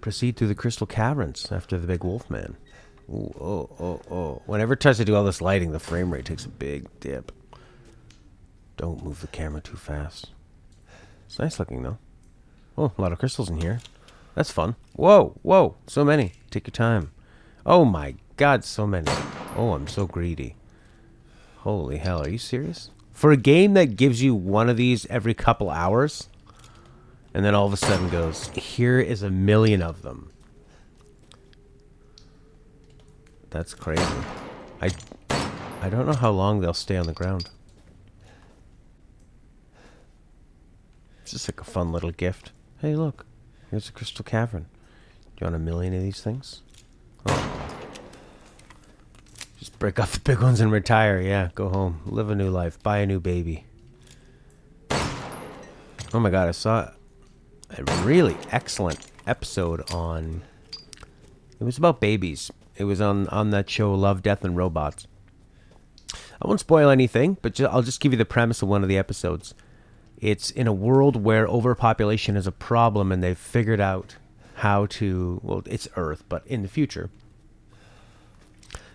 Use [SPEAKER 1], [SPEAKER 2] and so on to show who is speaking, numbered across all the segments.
[SPEAKER 1] Proceed through the crystal caverns after the big wolf man. Ooh, oh. Whenever it tries to do all this lighting, the frame rate takes a big dip. Don't move the camera too fast. It's nice looking, though. Oh, a lot of crystals in here. That's fun. Whoa. So many. Take your time. Oh my god, so many. Oh, I'm so greedy. Holy hell, are you serious? For a game that gives you one of these every couple hours, and then all of a sudden goes, here is 1 million of them. That's crazy. I don't know how long they'll stay on the ground. It's just like a fun little gift. Hey, look. Here's a crystal cavern. Do you want 1 million of these things? Oh. Just break off the big ones and retire. Yeah, go home. Live a new life. Buy a new baby. Oh my god, I saw a really excellent episode on... It was about babies. It was on that show Love, Death, and Robots. I won't spoil anything, but I'll just give you the premise of one of the episodes. It's in a world where overpopulation is a problem, and they've figured out how to... Well, it's Earth, but in the future.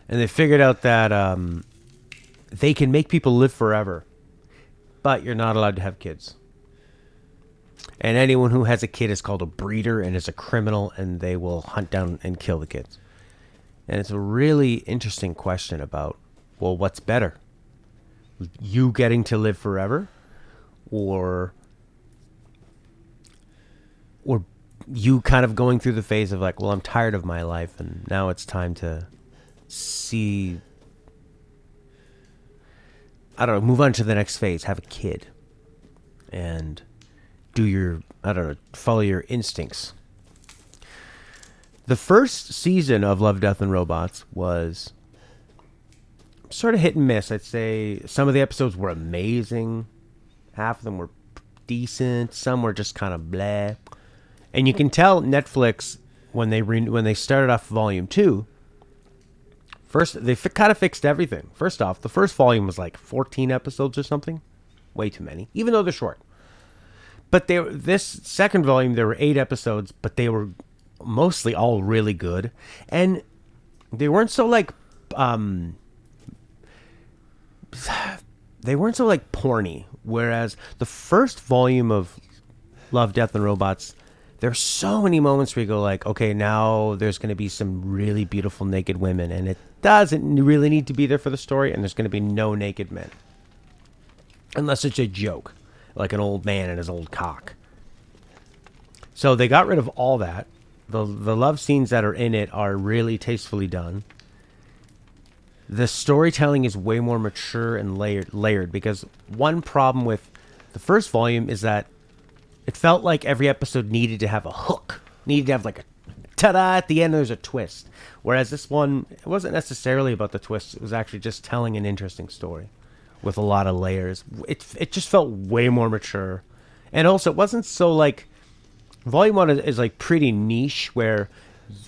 [SPEAKER 1] And they figured out that they can make people live forever, but you're not allowed to have kids. And anyone who has a kid is called a breeder and is a criminal, and they will hunt down and kill the kids. And it's a really interesting question about, well, what's better? You getting to live forever? Or you kind of going through the phase of like, well, I'm tired of my life, and now it's time to see, I don't know, move on to the next phase, have a kid, and do your, I don't know, follow your instincts. The first season of Love, Death, and Robots was sort of hit and miss. I'd say some of the episodes were amazing. Half of them were decent. Some were just kind of bleh. And you can tell Netflix, when they started off Volume 2, first, they kind of fixed everything. First off, the first volume was like 14 episodes or something. Way too many, even though they're short. But this second volume, there were 8 episodes, but they were mostly all really good. And they weren't so like... they weren't so like porny. Whereas the first volume of Love, Death, and Robots, there's so many moments where you go like, okay, now there's going to be some really beautiful naked women, and it doesn't really need to be there for the story, and there's going to be no naked men. Unless it's a joke, like an old man and his old cock. So they got rid of all that. The love scenes that are in it are really tastefully done. The storytelling is way more mature and layered because one problem with the first volume is that it felt like every episode needed to have a hook. Needed to have like a ta-da at the end, there's a twist. Whereas this one, it wasn't necessarily about the twist. It was actually just telling an interesting story with a lot of layers. It just felt way more mature. And also, it wasn't so like... Volume 1 is like pretty niche, where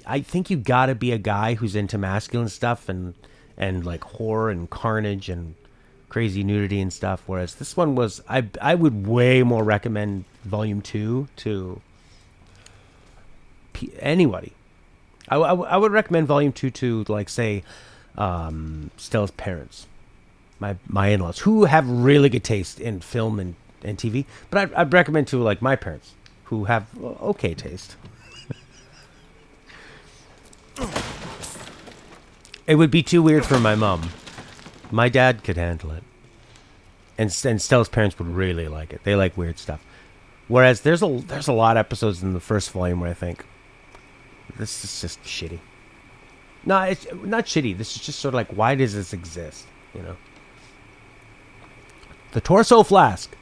[SPEAKER 1] I think you gotta be a guy who's into masculine stuff and like horror and carnage and crazy nudity and stuff. Whereas this one was, I would way more recommend Volume 2 to anybody. I would recommend Volume 2 to, like, say, Stella's parents, my in-laws, who have really good taste in film and TV. But I'd recommend to, like, my parents, who have okay taste. It would be too weird for my mom. My dad could handle it. And Stella's parents would really like it. They like weird stuff. Whereas there's a lot of episodes in the first volume where I think, this is just shitty. No, it's not shitty. This is just sort of like, why does this exist? You know? The torso flask.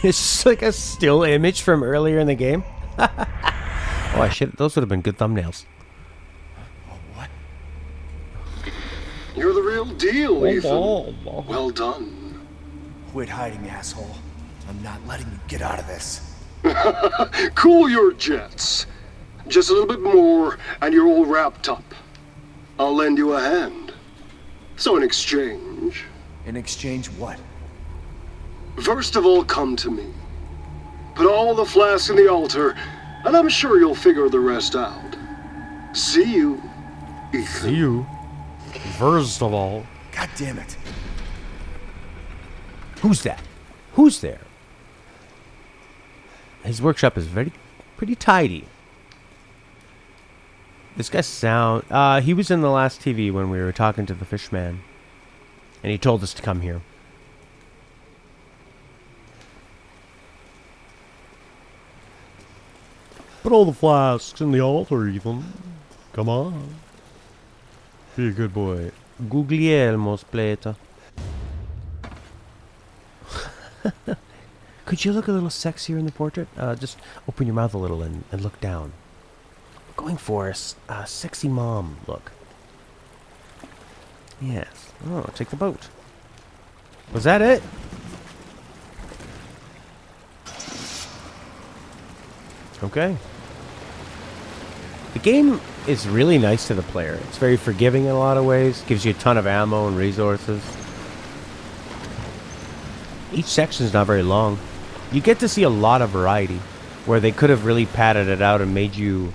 [SPEAKER 1] It's just like a still image from earlier in the game. Oh, those would have been good thumbnails.
[SPEAKER 2] What? You're the real deal, Ethan. Well done.
[SPEAKER 3] Quit hiding, asshole. I'm not letting you get out of this.
[SPEAKER 2] Cool your jets. Just a little bit more, and you're all wrapped up. I'll lend you a hand. So in exchange...
[SPEAKER 3] In exchange what?
[SPEAKER 2] First of all, come to me. Put all the flasks in the altar, and I'm sure you'll figure the rest out. See you, Ethan.
[SPEAKER 1] See you. First of all.
[SPEAKER 3] God damn it.
[SPEAKER 1] Who's that? Who's there? His workshop is pretty tidy. This guy's sound... he was in the last TV when we were talking to the fish man. And he told us to come here. Put all the flasks in the altar, Ethan. Come on. Be a good boy. Guglielmo's plata. Could you look a little sexier in the portrait? Just open your mouth a little and look down. Going for a sexy mom look. Yes. Oh, take the boat. Was that it? Okay. The game is really nice to the player. It's very forgiving in a lot of ways. Gives you a ton of ammo and resources. Each section is not very long. You get to see a lot of variety, where they could have really padded it out and made you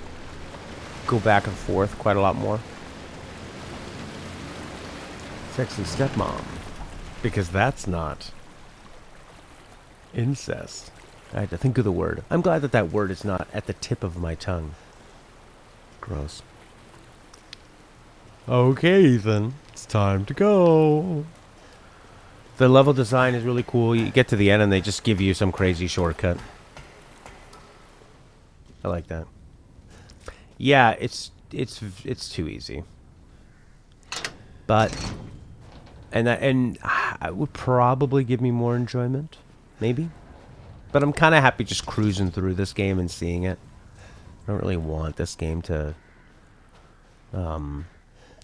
[SPEAKER 1] go back and forth quite a lot more. Sexy stepmom. Because that's not incest. I had to think of the word. I'm glad that that word is not at the tip of my tongue. Gross. Okay, Ethan. It's time to go. The level design is really cool. You get to the end and they just give you some crazy shortcut. I like that. Yeah, it's too easy. But and I would probably give me more enjoyment, maybe. But I'm kind of happy just cruising through this game and seeing it. I don't really want this game to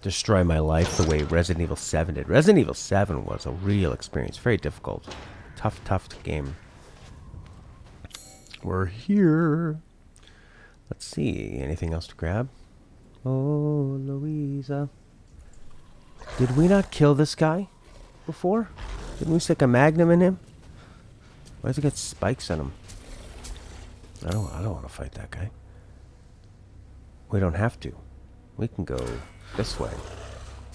[SPEAKER 1] destroy my life the way Resident Evil 7 did. Resident Evil 7 was a real experience. Very difficult. Tough game. We're here. Let's see. Anything else to grab? Oh, Louisa. Did we not kill this guy before? Didn't we stick a magnum in him? Why does he got spikes on him? I don't want to fight that guy. We don't have to. We can go this way.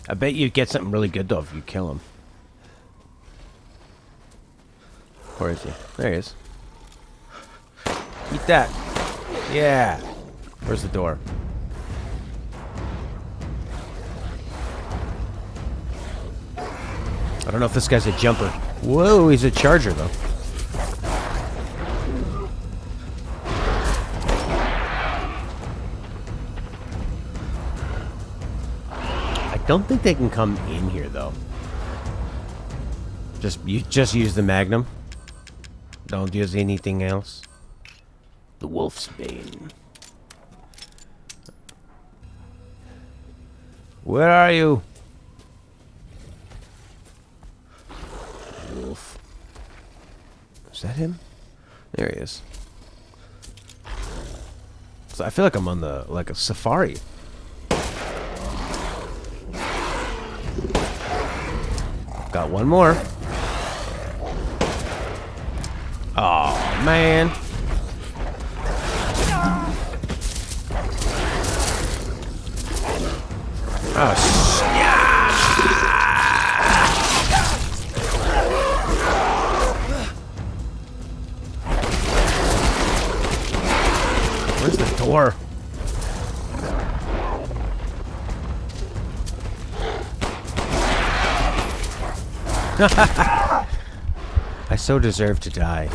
[SPEAKER 1] I bet you get something really good though if you kill him. Where is he? There he is. Eat that. Yeah. Where's the door? I don't know if this guy's a jumper. Whoa, he's a charger though. I don't think they can come in here though. Just use the magnum. Don't use anything else. The wolf's bane. Where are you? Wolf. Is that him? There he is. So I feel like I'm on like a safari. Got one more. Oh man. Oh, yeah. Where's the door? I so deserve to die.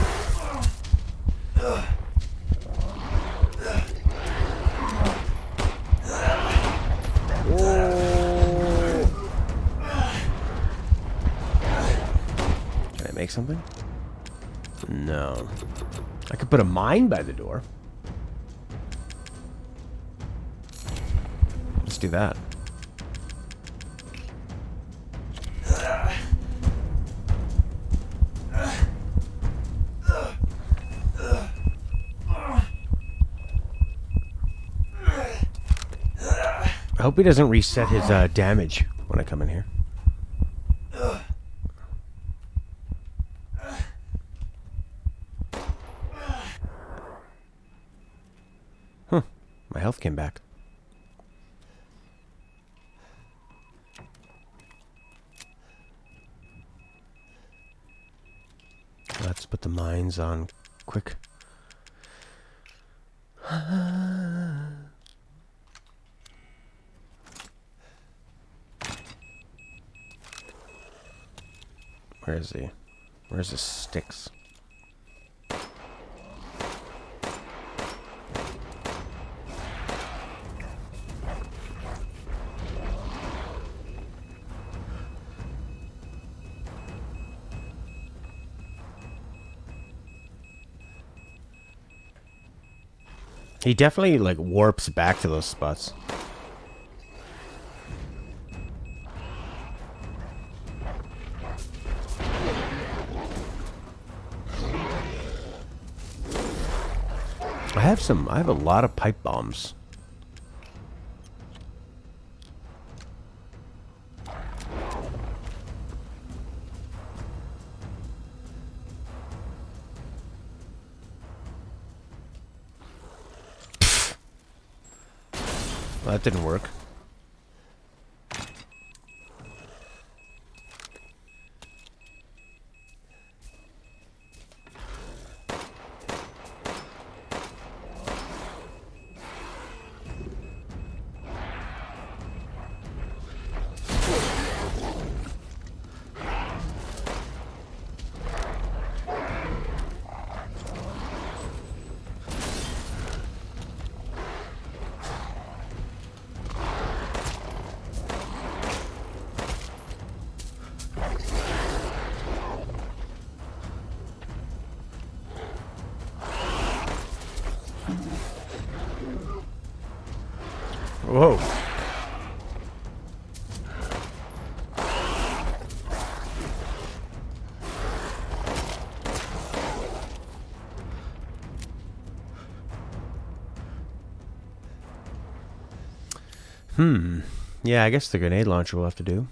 [SPEAKER 1] Something? No. I could put a mine by the door. Let's do that. I hope he doesn't reset his damage when I come in here. My health came back. Let's put the mines on quick. Where is he? Where's his sticks? He definitely, like, warps back to those spots. I have a lot of pipe bombs. Well, that didn't work. Whoa. Yeah, I guess the grenade launcher will have to do.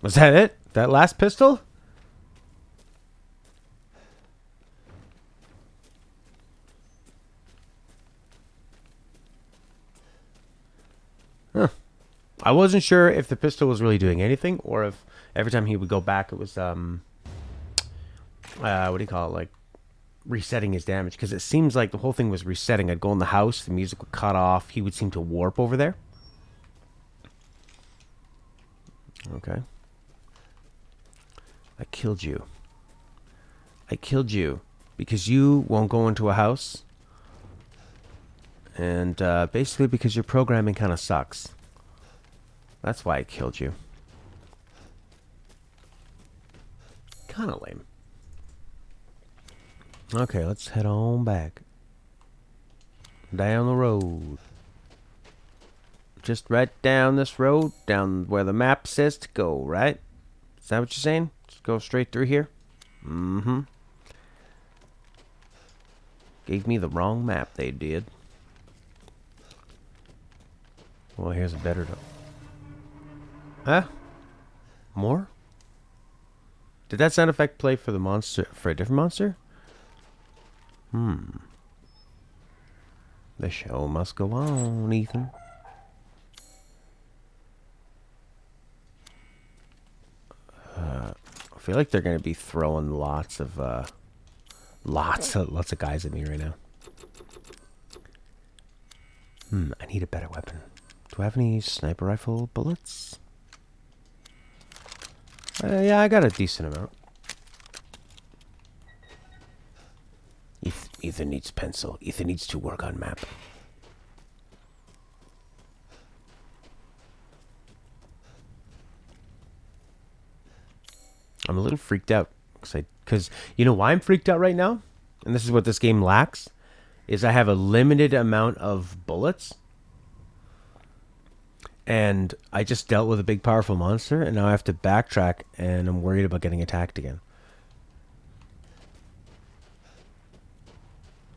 [SPEAKER 1] Was that it? That last pistol? Huh. I wasn't sure if the pistol was really doing anything, or if every time he would go back, it was what do you call it? Like resetting his damage, because it seems like the whole thing was resetting. I'd go in the house, the music would cut off, he would seem to warp over there. Okay. I killed you. I killed you because you won't go into a house, and basically because your programming kind of sucks. That's why I killed you. Kind of lame. Okay, let's head on back. Down the road. Just right down this road, down where the map says to go, right? Is that what you're saying? Just go straight through here? Mm-hmm. Gave me the wrong map, they did. Well, here's a better door. Huh? More? Did that sound effect play for the monster, for a different monster? The show must go on, Ethan. I feel like they're gonna be throwing lots of guys at me right now. I need a better weapon. Do I have any sniper rifle bullets? Yeah, I got a decent amount. Ethan needs pencil. Ethan needs to work on map. I'm a little freaked out because you know why I'm freaked out right now, and this is what this game lacks, is I have a limited amount of bullets, and I just dealt with a big powerful monster, and now I have to backtrack, and I'm worried about getting attacked again.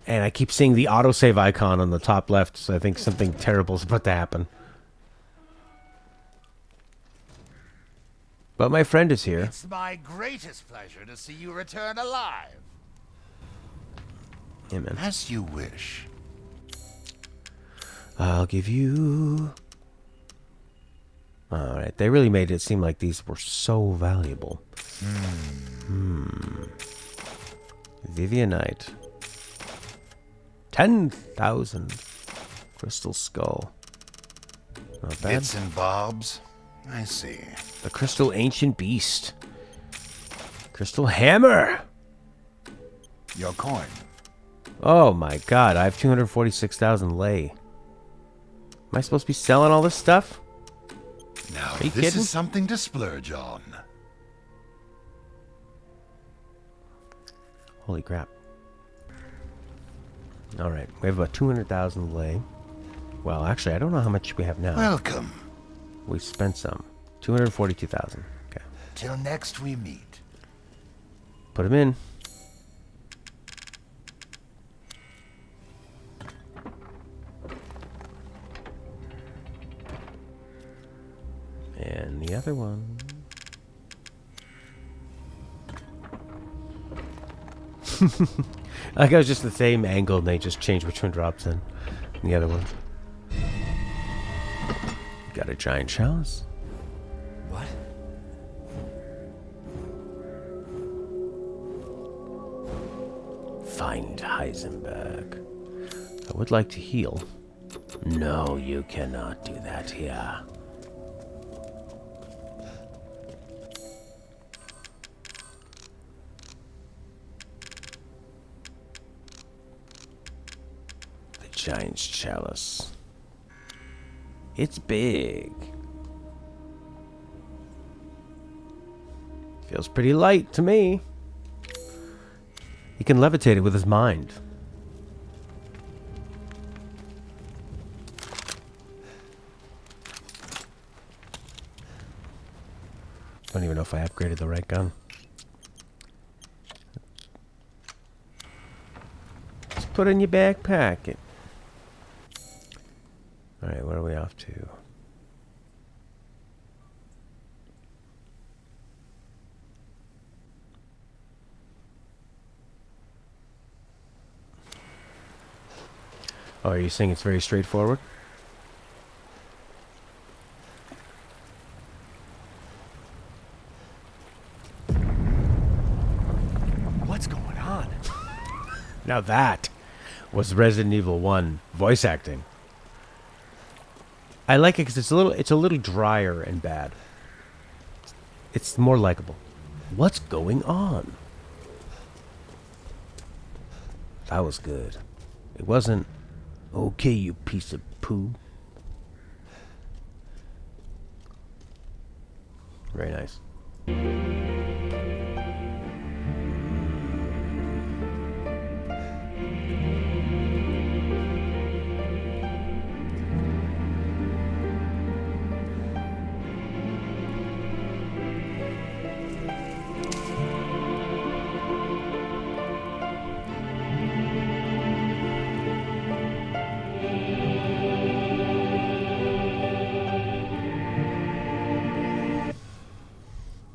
[SPEAKER 1] And I keep seeing the autosave icon on the top left, so I think something terrible is about to happen. But my friend is here.
[SPEAKER 4] It's my greatest pleasure to see you return alive.
[SPEAKER 1] Yeah, man.
[SPEAKER 4] As you wish.
[SPEAKER 1] I'll give you... Alright, they really made it seem like these were so valuable. Vivianite. 10,000. Crystal skull. Not bad.
[SPEAKER 4] Bits and bobs. I see.
[SPEAKER 1] The crystal ancient beast. Crystal hammer.
[SPEAKER 4] Your coin.
[SPEAKER 1] Oh my god, I have 246,000 lei. Am I supposed to be selling all this stuff?
[SPEAKER 4] Now,
[SPEAKER 1] you
[SPEAKER 4] this
[SPEAKER 1] kidding?
[SPEAKER 4] is something to splurge on.
[SPEAKER 1] Holy crap. Alright, we have about 200,000 lei. Well, actually, I don't know how much we have now.
[SPEAKER 4] Welcome.
[SPEAKER 1] We spent some. 242,000. Okay.
[SPEAKER 4] Till next we meet.
[SPEAKER 1] Put them in. And the other one. Like it was just the same angle and they just changed which one drops in. And the other one. Got a giant chalice.
[SPEAKER 3] What?
[SPEAKER 1] Find Heisenberg. I would like to heal. No, you cannot do that here. The giant chalice. It's big. Feels pretty light to me. He can levitate it with his mind. Don't even know if I upgraded the right gun. Just put it in your backpack. Alright, what are we off to? Oh, are you saying it's very straightforward?
[SPEAKER 3] What's going on?
[SPEAKER 1] Now that was Resident Evil 1 voice acting. I like it because it's a little drier and bad. It's more likable. What's going on? That was good. It wasn't, okay, you piece of poo. Very nice.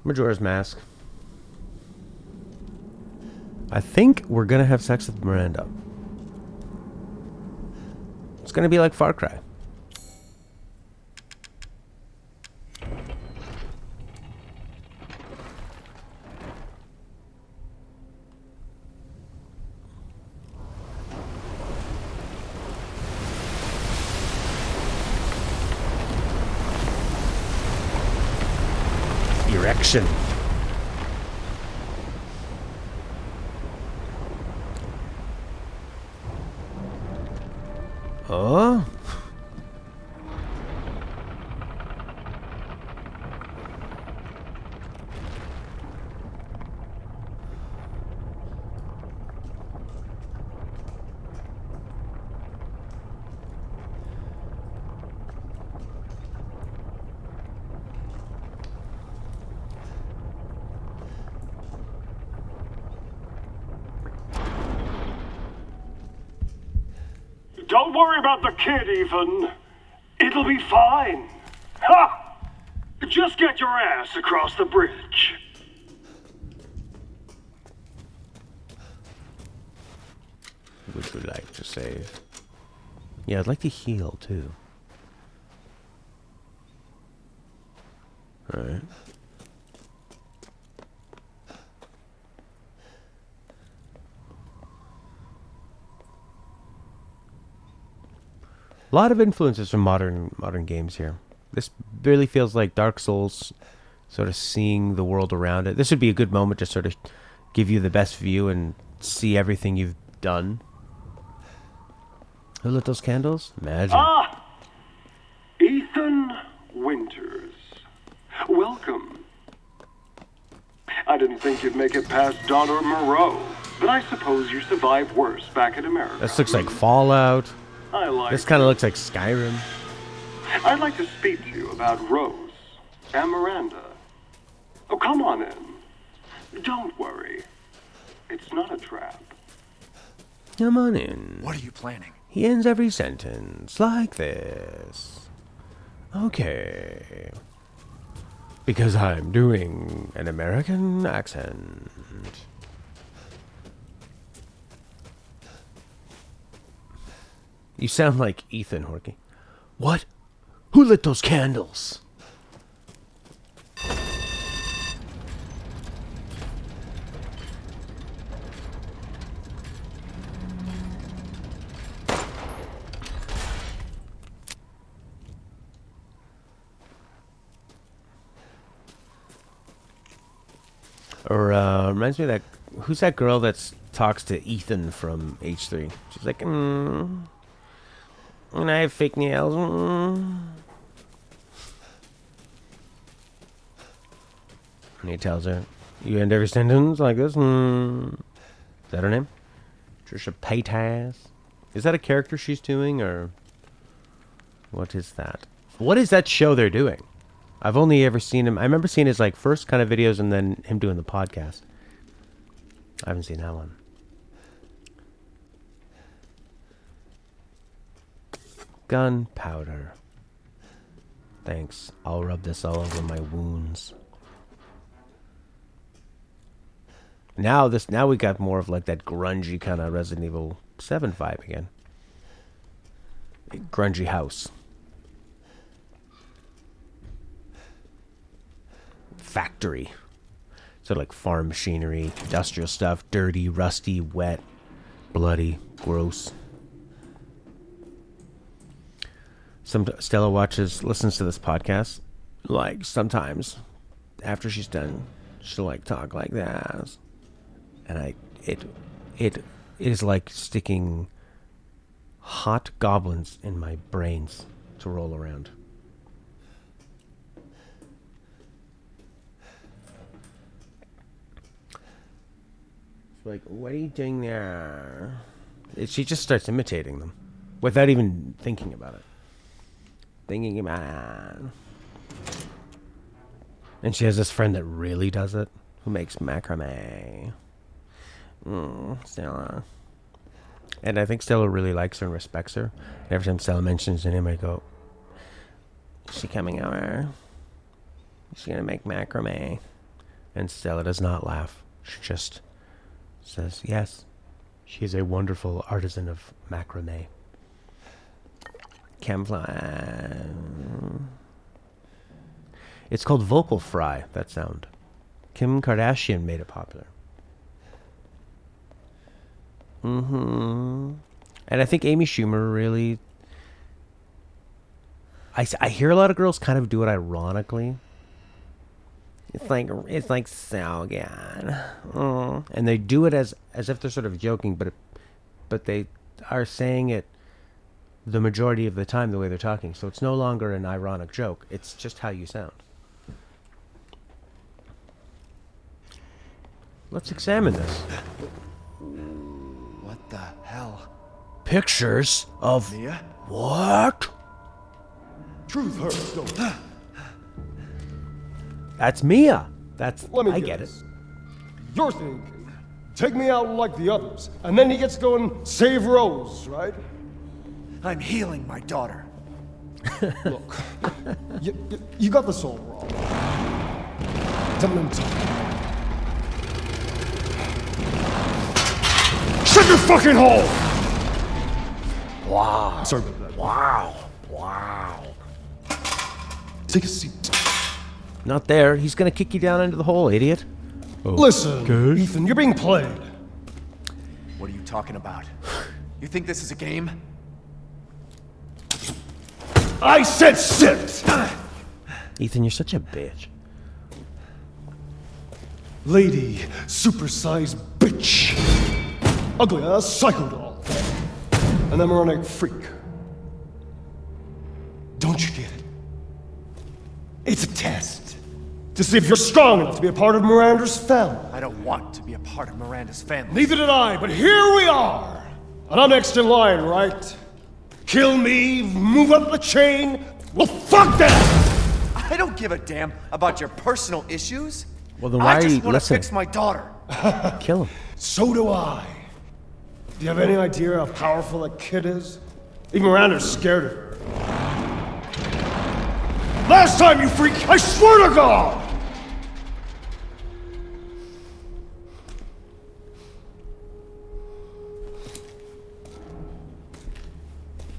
[SPEAKER 1] Majora's Mask. I think we're gonna have sex with Miranda. It's gonna be like Far Cry. Erection. Oh?
[SPEAKER 2] Don't worry about the kid, Ethan. It'll be fine. Ha! Just get your ass across the bridge.
[SPEAKER 1] Would you like to save? Yeah, I'd like to heal too. Alright. A lot of influences from modern games here. This really feels like Dark Souls, sort of seeing the world around it. This would be a good moment to sort of give you the best view and see everything you've done. Who lit those candles? Magic.
[SPEAKER 2] Ah! Ethan Winters. Welcome. I didn't think you'd make it past Donner Moreau, but I suppose you survived worse back in America.
[SPEAKER 1] This looks like Fallout.
[SPEAKER 2] I like
[SPEAKER 1] This kind of looks like Skyrim.
[SPEAKER 2] I'd like to speak to you about Rose and Miranda. Oh, come on in. Don't worry. It's not a trap.
[SPEAKER 1] Come on in.
[SPEAKER 3] What are you planning?
[SPEAKER 1] He ends every sentence like this. Okay. Because I'm doing an American accent. You sound like Ethan, Horky. What? Who lit those candles? Or reminds me of that. Who's that girl that talks to Ethan from H3? She's like, and I have fake nails. And he tells her, you end every sentence like this. Is that her name? Trisha Paytas. Is that a character she's doing, or what is that? What is that show they're doing? I've only ever seen him. I remember seeing his like first kind of videos and then him doing the podcast. I haven't seen that one. Gunpowder. Thanks. I'll rub this all over my wounds. Now we got more of like that grungy kind of Resident Evil 7 vibe again. A grungy house. Factory. So like farm machinery, industrial stuff, dirty, rusty, wet, bloody, gross. Stella listens to this podcast. Like sometimes after she's done, she'll like talk like that. And it is like sticking hot goblins in my brains to roll around. Like, what are you doing there? She just starts imitating them without even thinking about it. And she has this friend that really does it, who makes macrame. Stella. And I think Stella really likes her and respects her. And every time Stella mentions her name, I go, is she coming over? Is she going to make macrame? And Stella does not laugh. She just says, yes, she is a wonderful artisan of macrame. Camouflage. It's called vocal fry, that sound. Kim Kardashian made it popular. And I think Amy Schumer really... I hear a lot of girls kind of do it ironically. It's like so good. And they do it as if they're sort of joking, but they are saying it the majority of the time the way they're talking. So it's no longer an ironic joke. It's just how you sound. Let's examine this.
[SPEAKER 3] What the hell?
[SPEAKER 1] Pictures of
[SPEAKER 3] Mia?
[SPEAKER 1] what?
[SPEAKER 5] Truth hurts, don't it?
[SPEAKER 1] That's Mia. I get it.
[SPEAKER 5] Guess. You're thinking, take me out like the others, and then he gets to go and save Rose, right?
[SPEAKER 3] I'm healing my daughter.
[SPEAKER 5] Look, you got this all wrong. Tell me shut your fucking hole!
[SPEAKER 1] Wow.
[SPEAKER 5] Sorry about that.
[SPEAKER 1] Wow.
[SPEAKER 5] Take a seat.
[SPEAKER 1] Not there. He's gonna kick you down into the hole, idiot.
[SPEAKER 5] Listen, Ethan, you're being played.
[SPEAKER 3] What are you talking about? You think this is a game?
[SPEAKER 5] I said sit!
[SPEAKER 1] Ethan, you're such a bitch.
[SPEAKER 5] Lady, supersized bitch. Ugly ass psycho doll. An embryonic freak. Don't you get it? It's a test. To see if you're strong enough to be a part of Miranda's family.
[SPEAKER 3] I don't want to be a part of Miranda's family.
[SPEAKER 5] Neither did I, but here we are. And I'm next in line, right? Kill me, move up the chain. Well, fuck that!
[SPEAKER 3] I don't give a damn about your personal issues.
[SPEAKER 1] Well, then why
[SPEAKER 3] I
[SPEAKER 1] are
[SPEAKER 3] just
[SPEAKER 1] you
[SPEAKER 3] want to
[SPEAKER 1] listening?
[SPEAKER 3] fix my daughter.
[SPEAKER 1] Kill him.
[SPEAKER 5] So do I. Do you have any idea how powerful that kid is? Even Miranda's scared of her. Last time, you freak, I swear to God!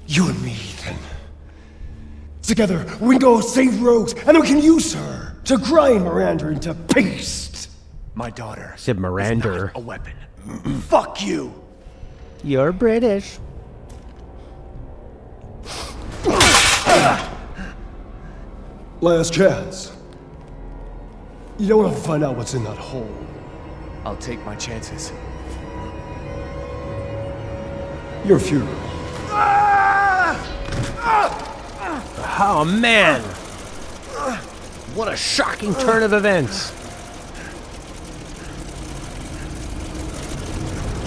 [SPEAKER 5] You and me, Ethan. Together, we can go save Rose, and then we can use her to grind Miranda into paste.
[SPEAKER 3] My daughter
[SPEAKER 1] Said
[SPEAKER 3] is
[SPEAKER 1] Miranda.
[SPEAKER 3] not a weapon. Fuck you.
[SPEAKER 1] You're British.
[SPEAKER 5] Last chance. You don't want to find out what's in that hole.
[SPEAKER 3] I'll take my chances.
[SPEAKER 5] Your funeral.
[SPEAKER 1] Oh, man. What a shocking turn of events.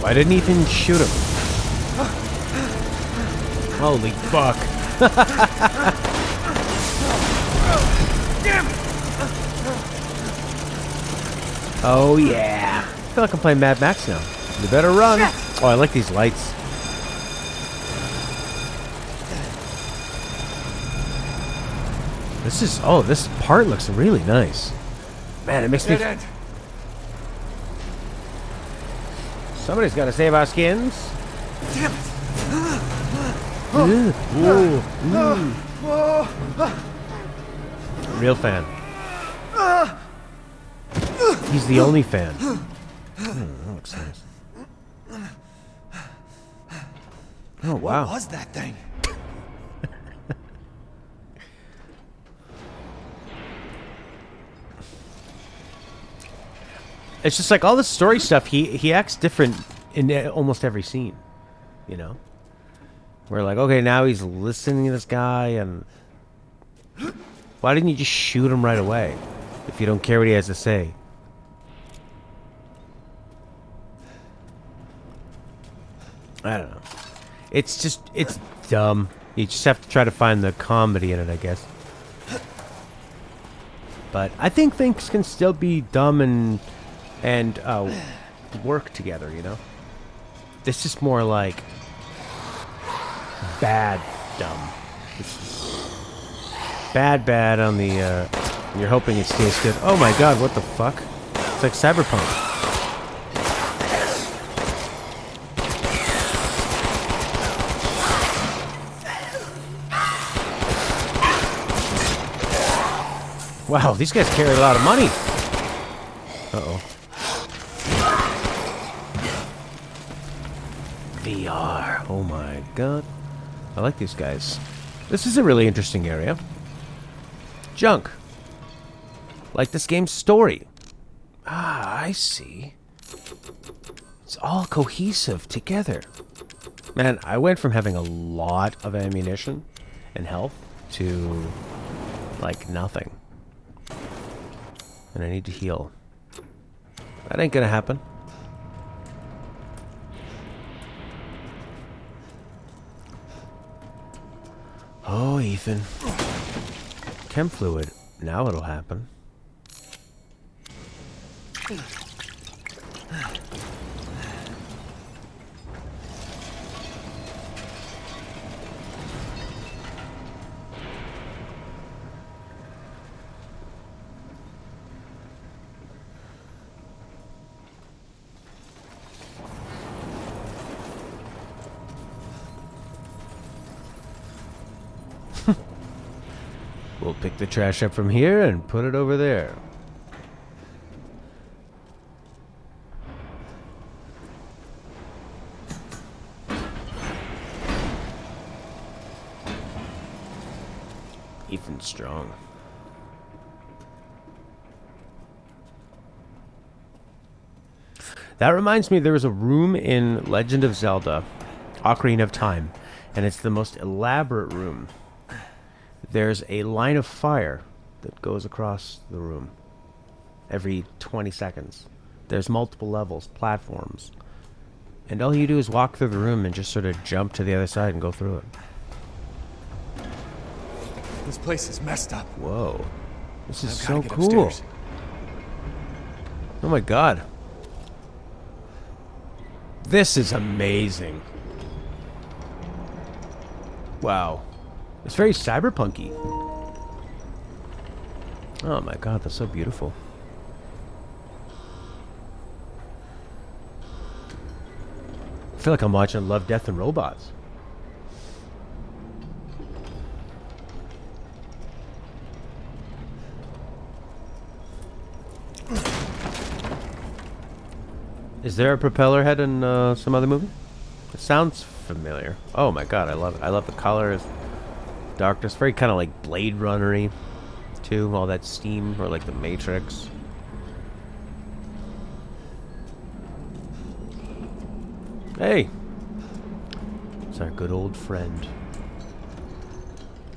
[SPEAKER 1] Why didn't Ethan shoot him? Holy fuck. Oh yeah. I feel like I'm playing Mad Max now. You better run. Oh, I like these lights. This part looks really nice. Man, it makes me...
[SPEAKER 3] Dead end.
[SPEAKER 1] Somebody's got to save our skins.
[SPEAKER 3] Damn it.
[SPEAKER 1] Real fan. He's the only fan. That looks nice. Oh, wow.
[SPEAKER 3] What was that thing?
[SPEAKER 1] It's just like all the story stuff, he acts different in almost every scene, you know? We're like, okay, now he's listening to this guy, and... Why didn't you just shoot him right away, if you don't care what he has to say? I don't know. It's dumb. You just have to try to find the comedy in it, I guess. But I think things can still be dumb and work together, you know? This is more like bad dumb. This is bad on the you're hoping it stays good. Oh my god, what the fuck? It's like Cyberpunk. Wow, these guys carry a lot of money. Uh-oh. VR. Oh my god. I like these guys. This is a really interesting area. Junk. Like this game's story. Ah, I see. It's all cohesive together. Man, I went from having a lot of ammunition and health to, like, nothing. And I need to heal. That ain't gonna happen. Oh, Ethan. Chem fluid. Now it'll happen. We'll pick the trash up from here and put it over there. Ethan Strong. That reminds me, there was a room in Legend of Zelda, Ocarina of Time, and it's the most elaborate room. There's a line of fire that goes across the room every 20 seconds. There's multiple levels, platforms, and all you do is walk through the room and just sort of jump to the other side and go through it.
[SPEAKER 3] This place is messed up.
[SPEAKER 1] Whoa. This is
[SPEAKER 3] I've
[SPEAKER 1] so
[SPEAKER 3] gotta get
[SPEAKER 1] cool.
[SPEAKER 3] upstairs.
[SPEAKER 1] Oh my god. This is amazing. Wow. It's very cyberpunky. Oh my god, that's so beautiful. I feel like I'm watching Love, Death, and Robots. Is there a propeller head in some other movie? It sounds familiar. Oh my god, I love it. I love the colors, darkness, very kind of like Blade Runner-y too. All that steam, or like the Matrix. Hey, it's our good old friend.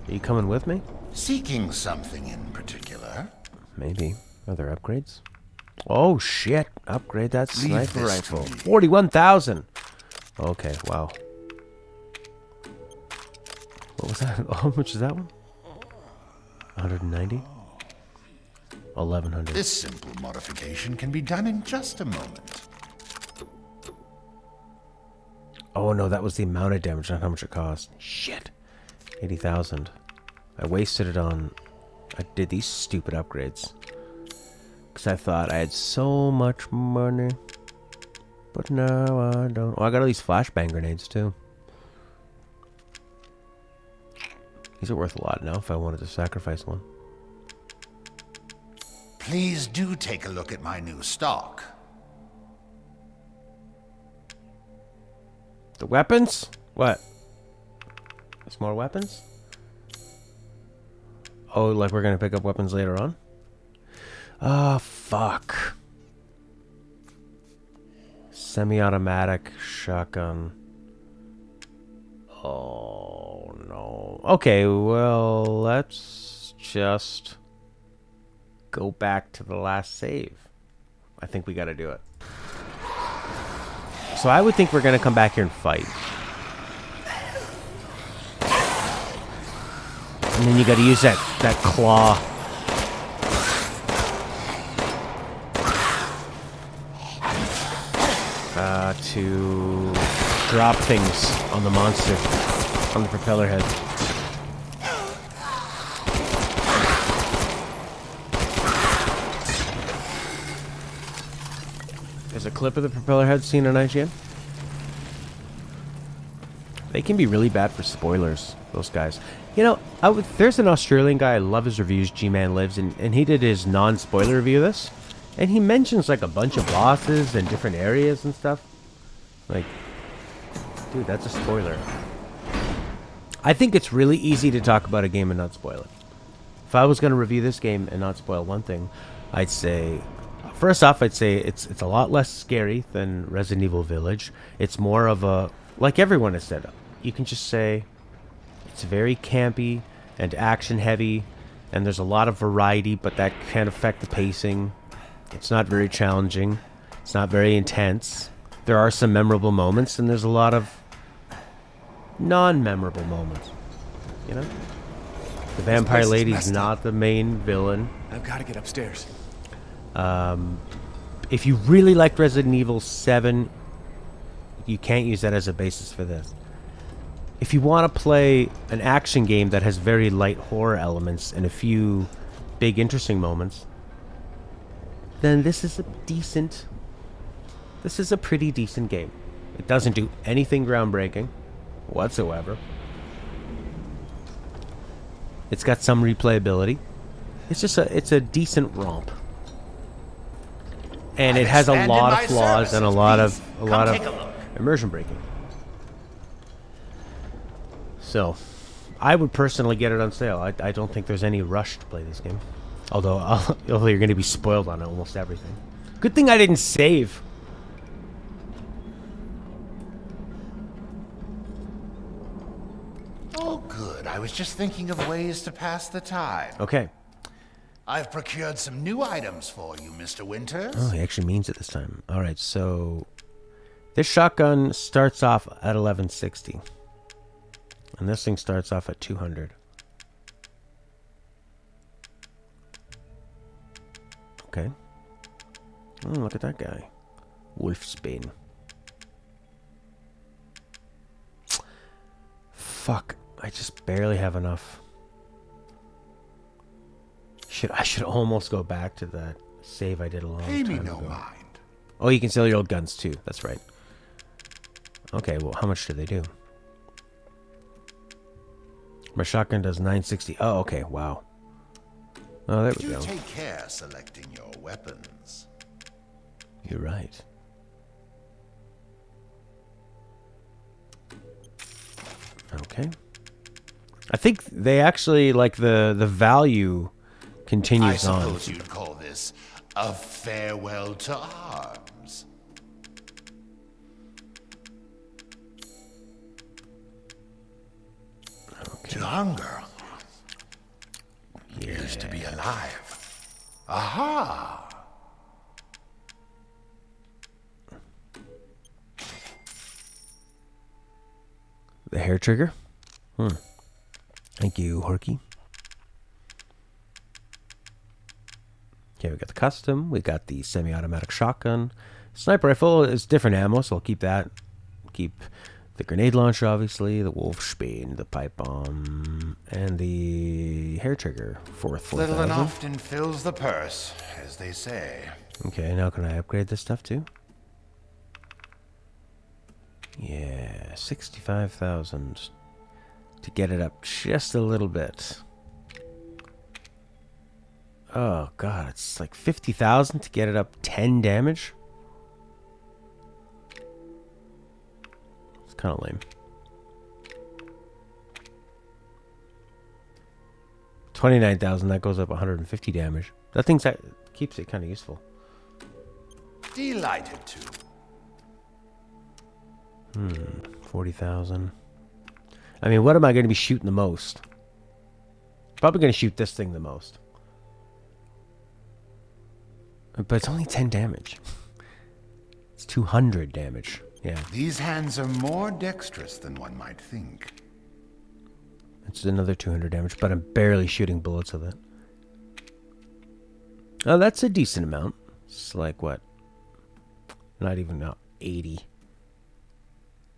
[SPEAKER 1] Are you coming with me?
[SPEAKER 4] Seeking something in particular?
[SPEAKER 1] Maybe. Are there upgrades? Oh shit! Upgrade that
[SPEAKER 4] Leave
[SPEAKER 1] sniper
[SPEAKER 4] this to
[SPEAKER 1] rifle.
[SPEAKER 4] me.
[SPEAKER 1] 41,000. Okay, wow. What was that? How much is that one? 190. 1,100.
[SPEAKER 4] This simple modification can be done in just a moment.
[SPEAKER 1] Oh no, that was the amount of damage, not how much it cost. Shit. 80,000. I wasted it on. I did these stupid upgrades. Because I thought I had so much money. But now I don't. Oh, I got all these flashbang grenades too. These are worth a lot now if I wanted to sacrifice one.
[SPEAKER 4] Please do take a look at my new stock.
[SPEAKER 1] The weapons? What? There's more weapons? Oh, like we're gonna pick up weapons later on? Oh, fuck. Semi-automatic shotgun. Oh, no. Okay, well, let's just go back to the last save. I think we gotta do it. So I would think we're gonna come back here and fight. And then you gotta use that claw. To drop things on the monster, on the propeller head. There's a clip of the propeller head seen on IGN. They can be really bad for spoilers, those guys. You know, there's an Australian guy, I love his reviews, G-Man Lives, and he did his non-spoiler review of this. And he mentions like a bunch of bosses and different areas and stuff. Like, dude, that's a spoiler. I think it's really easy to talk about a game and not spoil it. If I was going to review this game and not spoil one thing, I'd say, first off, I'd say it's a lot less scary than Resident Evil Village. It's more of a, like everyone has said, you can just say it's very campy and action heavy, and there's a lot of variety, but that can affect the pacing. It's not very challenging. It's not very intense. There are some memorable moments, and there's a lot of non-memorable moments. You know? The vampire
[SPEAKER 3] place is
[SPEAKER 1] lady's
[SPEAKER 3] messed
[SPEAKER 1] not the main villain.
[SPEAKER 3] I've got to get upstairs.
[SPEAKER 1] If you really liked Resident Evil 7, you can't use that as a basis for this. If you want to play an action game that has very light horror elements and a few big interesting moments, then this is a pretty decent game. It doesn't do anything groundbreaking whatsoever. It's got some replayability. It's a decent romp. And it has a lot of flaws and a lot of immersion breaking. So, I would personally get it on sale. I don't think there's any rush to play this game. Although you're going to be spoiled on almost everything. Good thing I didn't save.
[SPEAKER 4] Oh, good. I was just thinking of ways to pass the time.
[SPEAKER 1] Okay.
[SPEAKER 4] I've procured some new items for you, Mr. Winters.
[SPEAKER 1] Oh, he actually means it this time. All right, so this shotgun starts off at 1160. And this thing starts off at 200. Okay. Oh, look at that guy. Wolfsbane. Fuck. I just barely have enough. I should almost go back to that save I did a long
[SPEAKER 4] Pay
[SPEAKER 1] time
[SPEAKER 4] me
[SPEAKER 1] ago.
[SPEAKER 4] no mind.
[SPEAKER 1] Oh, you can sell your old guns too. That's right. Okay, well, how much do they do? My shotgun does 960. Oh, okay, wow. Oh, there we
[SPEAKER 4] Do
[SPEAKER 1] go.
[SPEAKER 4] take care selecting your weapons.
[SPEAKER 1] You're right. Okay. I think they actually, like, the value continues
[SPEAKER 4] I
[SPEAKER 1] on.
[SPEAKER 4] suppose you'd call this a farewell to arms. To the hunger. Used to be alive. Aha!
[SPEAKER 1] The hair trigger? Thank you, Horky. Okay, we got the custom. We got the semi-automatic shotgun. Sniper rifle is different ammo, so I'll keep that. Keep the grenade launcher, obviously. The Wolfsbane, the pipe bomb, and the hair trigger.
[SPEAKER 4] Little and
[SPEAKER 1] 4,000.
[SPEAKER 4] often fills the purse, as they say.
[SPEAKER 1] Okay, now can I upgrade this stuff too? Yeah, 65,000 to get it up just a little bit. Oh god, it's like 50,000 to get it up 10 damage. It's kind of lame. 29,000, that goes up 150 damage. That thing's keeps it kind of useful.
[SPEAKER 4] Delighted to.
[SPEAKER 1] 40,000. I mean, what am I going to be shooting the most? Probably going to shoot this thing the most. But it's only 10 damage. It's 200 damage. Yeah.
[SPEAKER 4] These hands are more dexterous than one might think.
[SPEAKER 1] It's another 200 damage, but I'm barely shooting bullets with it. Oh, that's a decent amount. It's like, what? Not even 80.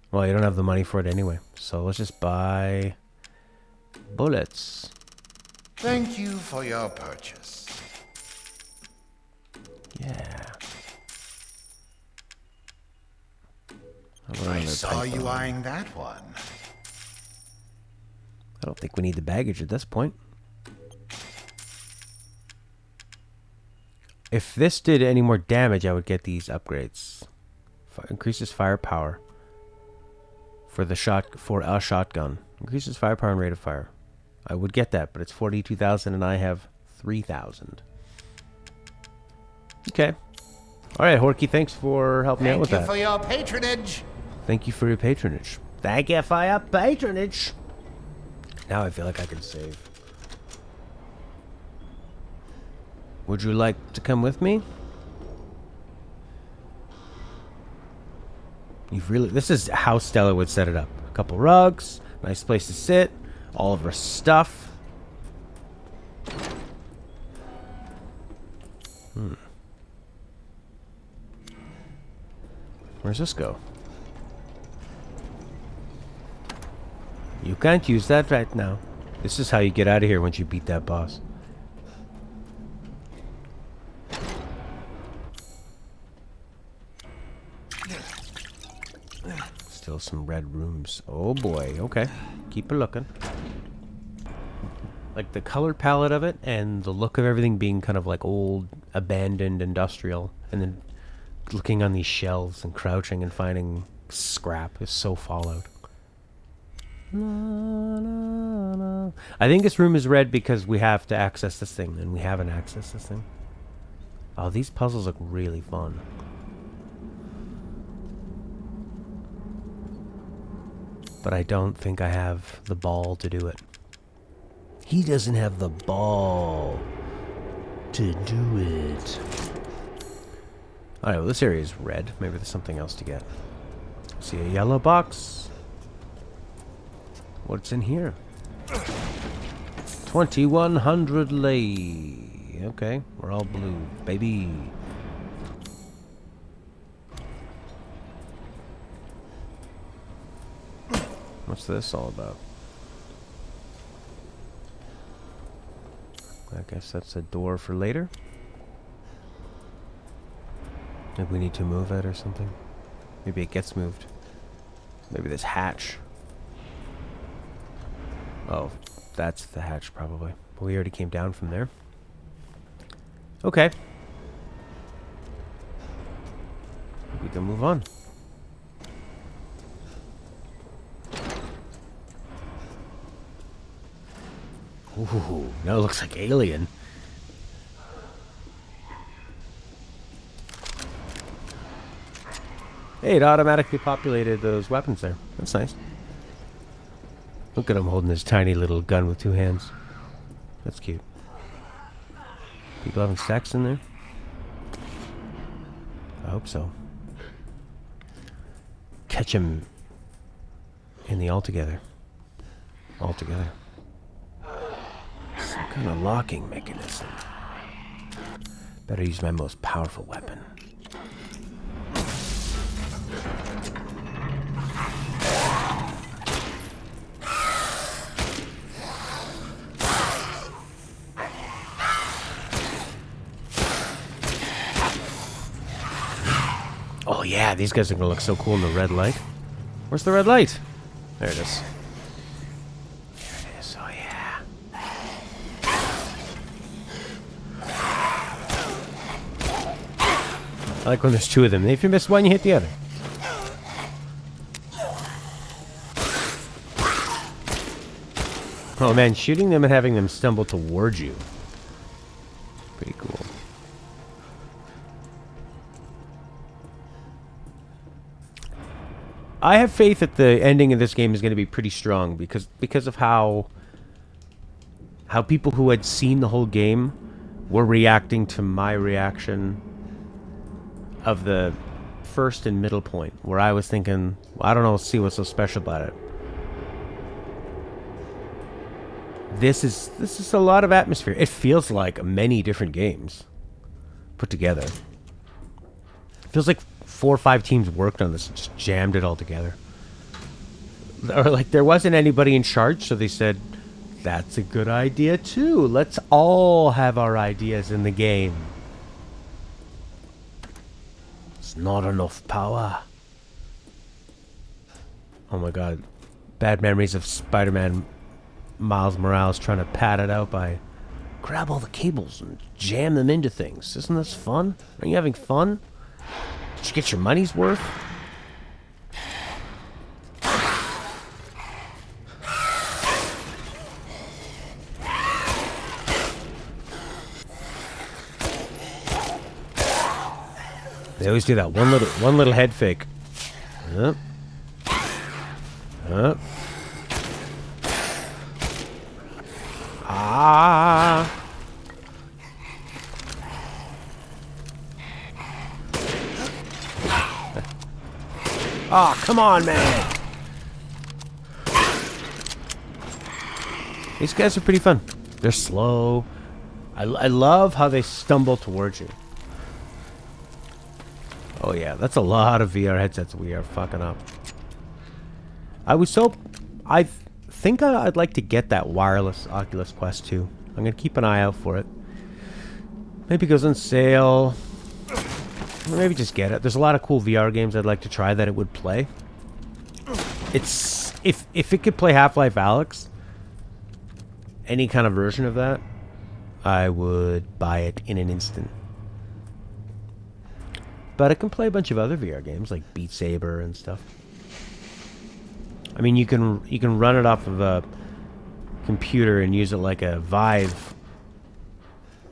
[SPEAKER 1] Well, you don't have the money for it anyway. So let's just buy bullets.
[SPEAKER 4] Thank you for your purchase.
[SPEAKER 1] Yeah.
[SPEAKER 4] I saw you eyeing that one.
[SPEAKER 1] I don't think we need the baggage at this point. If this did any more damage, I would get these upgrades. Increases firepower for a shotgun. Increases firepower and rate of fire. I would get that, but it's 42,000 and I have 3,000. Okay. All right, Horky, thanks for helping me out with that.
[SPEAKER 4] Thank you for your patronage.
[SPEAKER 1] Thank you for your patronage. Thank you for your patronage. Now I feel like I can save. Would you like to come with me? This is how Stella would set it up. A couple rugs, nice place to sit, all of her stuff. Where's this go? You can't use that right now. This is how you get out of here once you beat that boss. Still some red rooms. Oh boy, okay. Keep a looking. Like the color palette of it and the look of everything being kind of like old, abandoned industrial, and then looking on these shelves and crouching and finding scrap is so Fallout. I think this room is red because we have to access this thing, and we haven't accessed this thing. Oh, these puzzles look really fun. But I don't think I have the ball to do it. He doesn't have the ball to do it. Alright, well this area is red. Maybe there's something else to get. See a yellow box. What's in here? 2100 lei. Okay, we're all blue, baby. What's this all about? I guess that's a door for later. Maybe we need to move it or something. Maybe it gets moved. Maybe this hatch. Oh, that's the hatch probably. We already came down from there. Okay. We can move on. Ooh, now it looks like Alien. Hey, it automatically populated those weapons there. That's nice. Look at him holding his tiny little gun with two hands. That's cute. People having sex in there? I hope so. Catch him in the altogether. Altogether. Some kind of locking mechanism. Better use my most powerful weapon. Oh yeah, these guys are gonna look so cool in the red light. Where's the red light? There it is. There it is, oh yeah. I like when there's two of them. If you miss one, you hit the other. Oh man, shooting them and having them stumble towards you. Pretty cool. I have faith that the ending of this game is going to be pretty strong because of how people who had seen the whole game were reacting to my reaction of the first and middle point, where I was thinking, well, I don't know, see what's so special about it. This is a lot of atmosphere. It feels like many different games put together. It feels like 4 or 5 teams worked on this and just jammed it all together. Or like there wasn't anybody in charge, so they said, that's a good idea too. Let's all have our ideas in the game. It's not enough power. Oh my god. Bad memories of Spider-Man Miles Morales trying to pad it out by grab all the cables and jam them into things. Isn't this fun? Are you having fun? Did you get your money's worth? They always do that one little head fake. Up. Up. Ah. Oh, come on, man. These guys are pretty fun. They're slow. I love how they stumble towards you. Oh yeah, that's a lot of VR headsets we are fucking up. I think I'd like to get that wireless Oculus Quest 2. I'm gonna keep an eye out for it. Maybe it goes on sale. Or maybe just get it. There's a lot of cool VR games I'd like to try that it would play. It's if it could play Half-Life Alyx any kind of version of that, I would buy it in an instant. But I can play a bunch of other VR games like Beat Saber and stuff. I mean, you can run it off of a computer and use it like a Vive.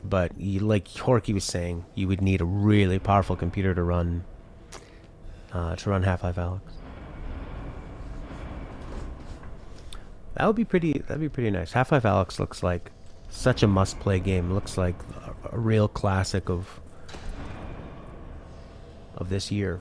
[SPEAKER 1] But like Horky was saying, you would need a really powerful computer to run Half-Life Alyx. That would be pretty. That'd be pretty nice. Half-Life Alyx looks like such a must-play game. It looks like a real classic of this year.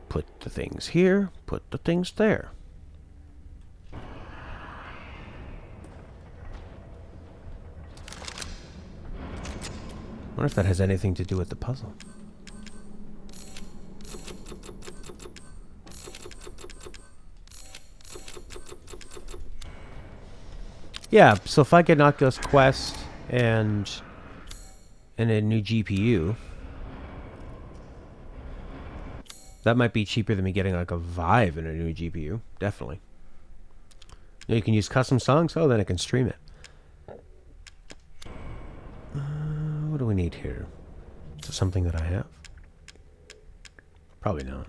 [SPEAKER 1] Put the things here, put the things there. Wonder if that has anything to do with the puzzle. Yeah, so if I get an Oculus Quest and a new GPU, that might be cheaper than me getting like a Vive and a new GPU. Definitely. You can use custom songs. Oh, then I can stream it. What do we need here? Is it something that I have? Probably not.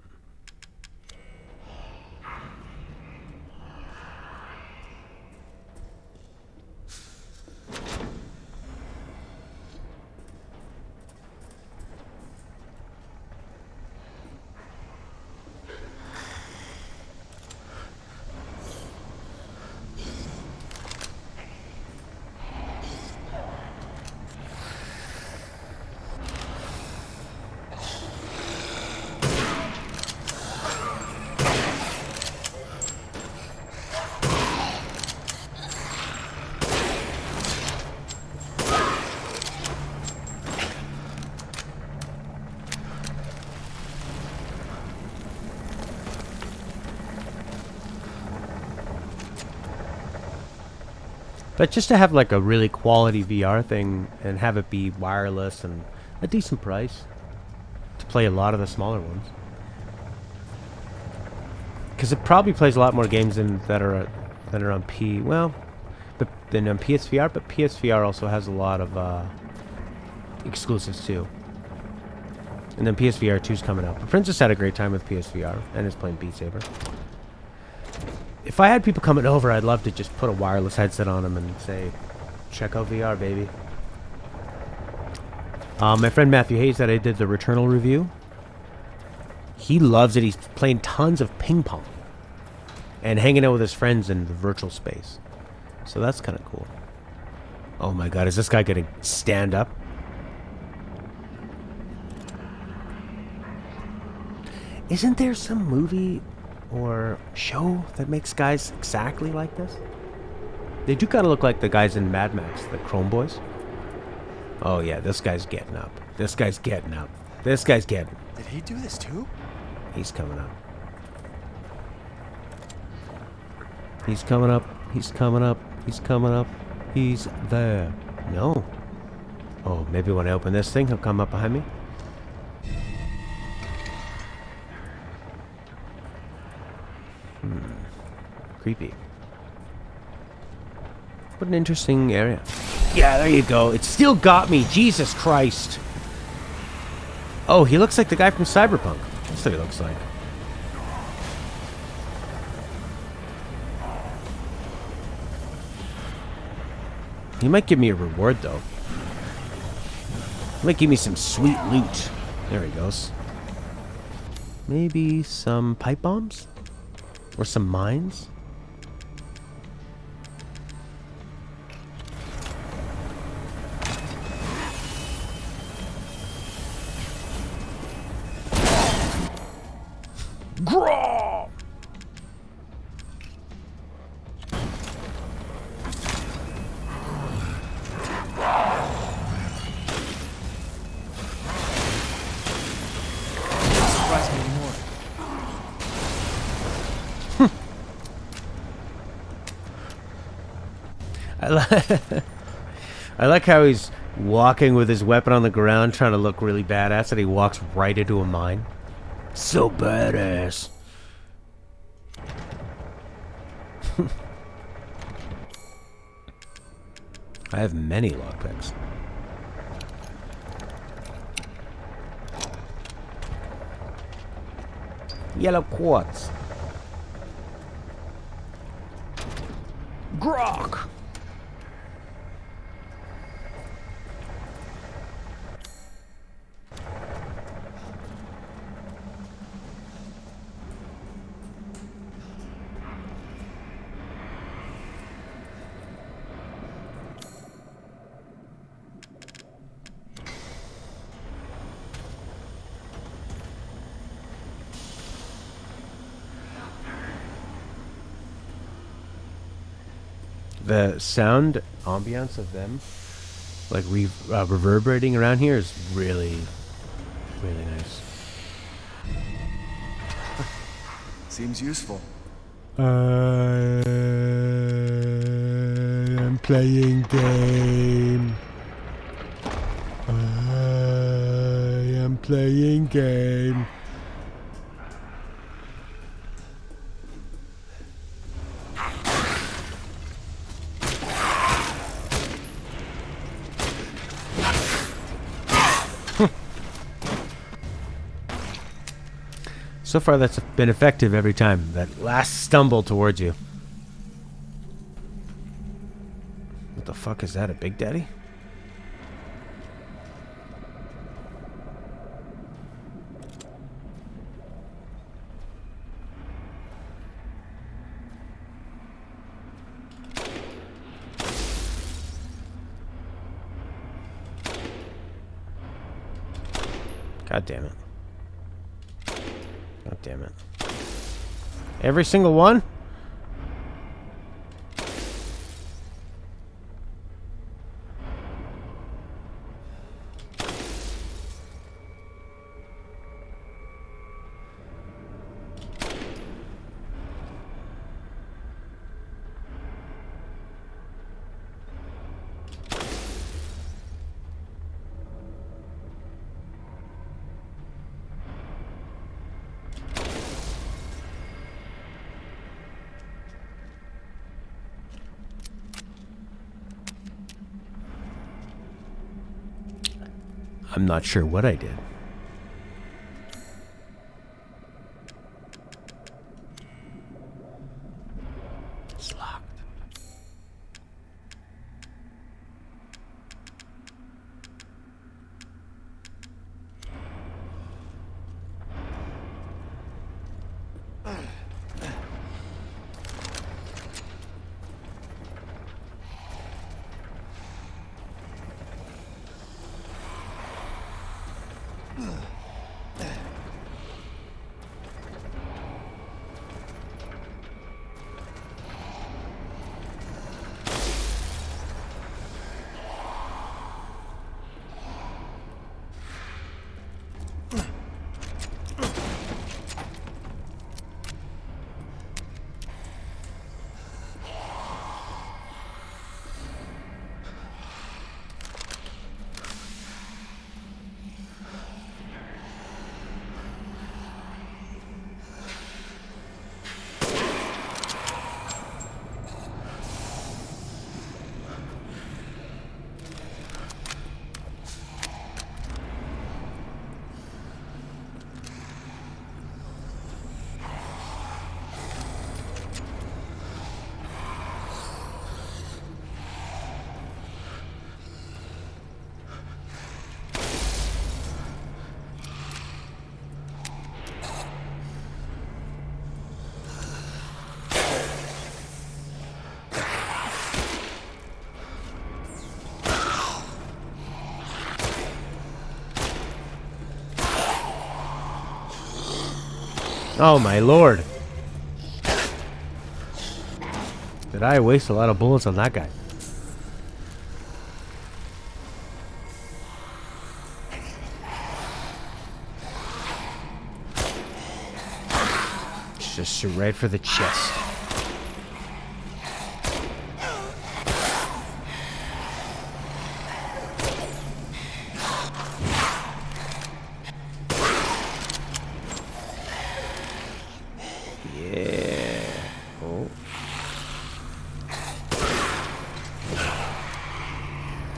[SPEAKER 1] But just to have like a really quality VR thing and have it be wireless and a decent price to play a lot of the smaller ones. Because it probably plays a lot more games that are on than on PSVR, but PSVR also has a lot of exclusives too. And then PSVR 2's coming out. But Princess had a great time with PSVR and is playing Beat Saber. If I had people coming over, I'd love to just put a wireless headset on them and say, check out VR, baby. My friend Matthew Hayes that I did the Returnal review, he loves it. He's playing tons of ping pong and hanging out with his friends in the virtual space. So that's kind of cool. Oh my god, is this guy going to stand up? Isn't there some movie or show that makes guys exactly like this? They do kind of look like the guys in Mad Max, the Chrome Boys. Oh yeah, this guy's getting up. This guy's getting up. This guy's getting...
[SPEAKER 3] Did he do this too?
[SPEAKER 1] He's coming up. He's coming up. He's coming up. He's coming up. He's there. No. Oh, maybe when I open this thing, he'll come up behind me. Creepy. What an interesting area. Yeah, there you go. It still got me. Jesus Christ. Oh, he looks like the guy from Cyberpunk. That's what he looks like. He might give me a reward, though. He might give me some sweet loot. There he goes. Maybe some pipe bombs? Or some mines? Graw!
[SPEAKER 3] Surprise me anymore.
[SPEAKER 1] I like how he's walking with his weapon on the ground, trying to look really badass, and he walks right into a mine. So badass. I have many lockpicks. Yellow quartz. Grok. The sound ambiance of them, like reverberating around here, is really, really nice.
[SPEAKER 3] Seems useful.
[SPEAKER 5] I am playing game. I am playing game.
[SPEAKER 1] So far, that's been effective every time. That last stumble towards you. What the fuck is that? A Big Daddy? God damn it. God damn it. Every single one? I'm not sure what I did. It's locked. Oh my lord. Did I waste a lot of bullets on that guy? Just right for the chest.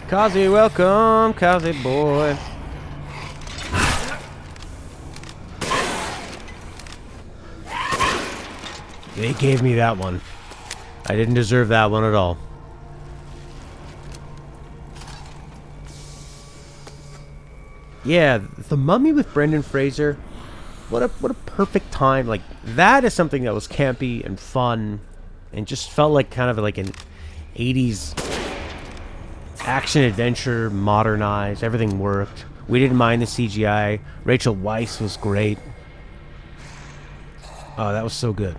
[SPEAKER 1] Kazi, welcome, Kazi boy. They gave me that one. I didn't deserve that one at all. Yeah, The Mummy with Brendan Fraser. What a perfect time. Like, that is something that was campy and fun and just felt like kind of like an 80s action adventure, modernized. Everything worked. We didn't mind the CGI. Rachel Weisz was great. Oh, that was so good.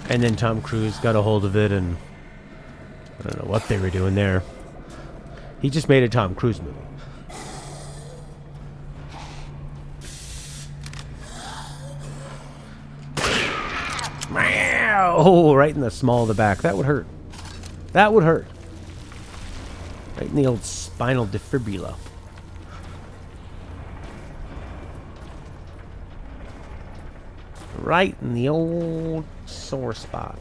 [SPEAKER 1] And then Tom Cruise got a hold of it, and I don't know what they were doing there. He just made a Tom Cruise movie. Oh, right in the small of the back. That would hurt. That would hurt. Right in the old spinal defibrilla. Right in the old sore spot.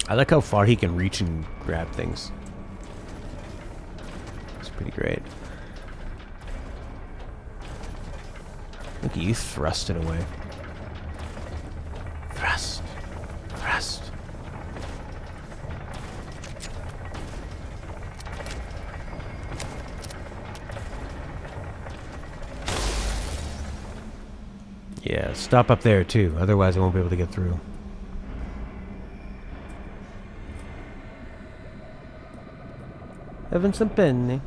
[SPEAKER 1] I like how far he can reach and grab things. It's pretty great. Look at you thrusting away. Thrust. Thrust. Yeah, stop up there too. Otherwise I won't be able to get through. Having some penny.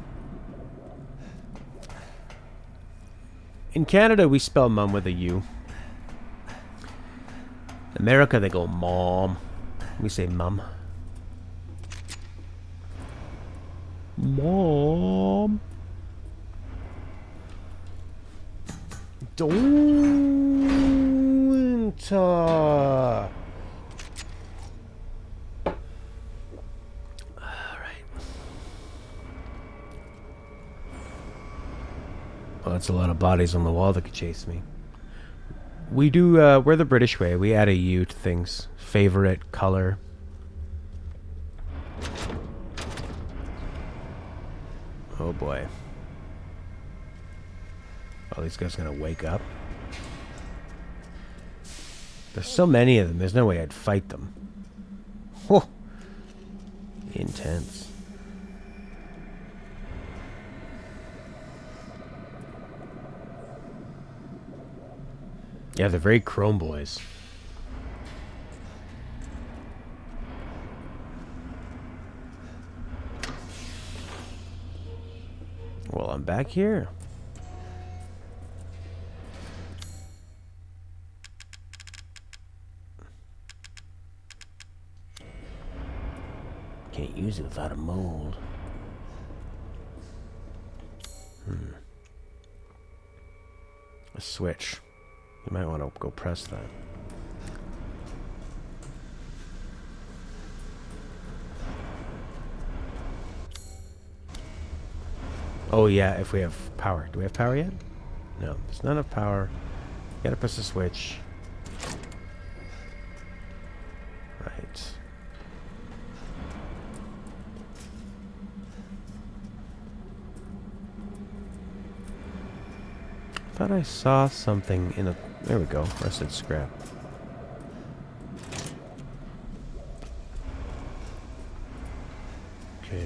[SPEAKER 1] In Canada, we spell mum with a U. America, they go mom. We say mum. Mom. Don't. Well, that's a lot of bodies on the wall that could chase me. We do, we're the British way. We add a U to things. Favorite, color. Oh boy. Oh, these guys gonna wake up? There's so many of them, there's no way I'd fight them. Whoa. Intense. Yeah, they're very Chrome boys. Well, I'm back here. Can't use it without a mold. A switch. You might want to go press that. Oh yeah, if we have power. Do we have power yet? No, there's not enough power. You gotta press the switch. Right. I thought I saw something in a... There we go. Rusted scrap. Okay.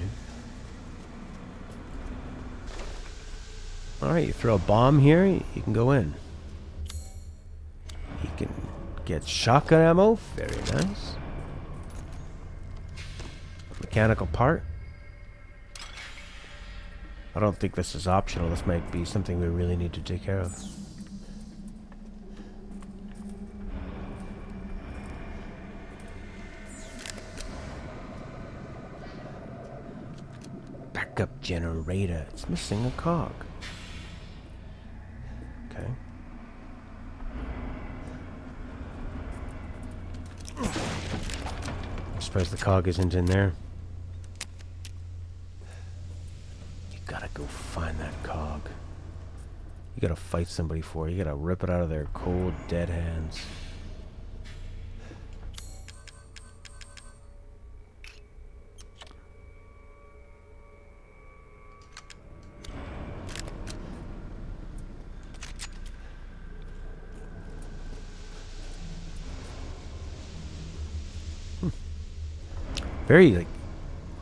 [SPEAKER 1] Alright, you throw a bomb here, you can go in. You can get shotgun ammo. Very nice. Mechanical part. I don't think this is optional. This might be something we really need to take care of. Backup generator. It's missing a cog. Okay. I'm surprised the cog isn't in there. Gotta go find that cog. You gotta fight somebody for it. You gotta rip it out of their cold, dead hands. Very like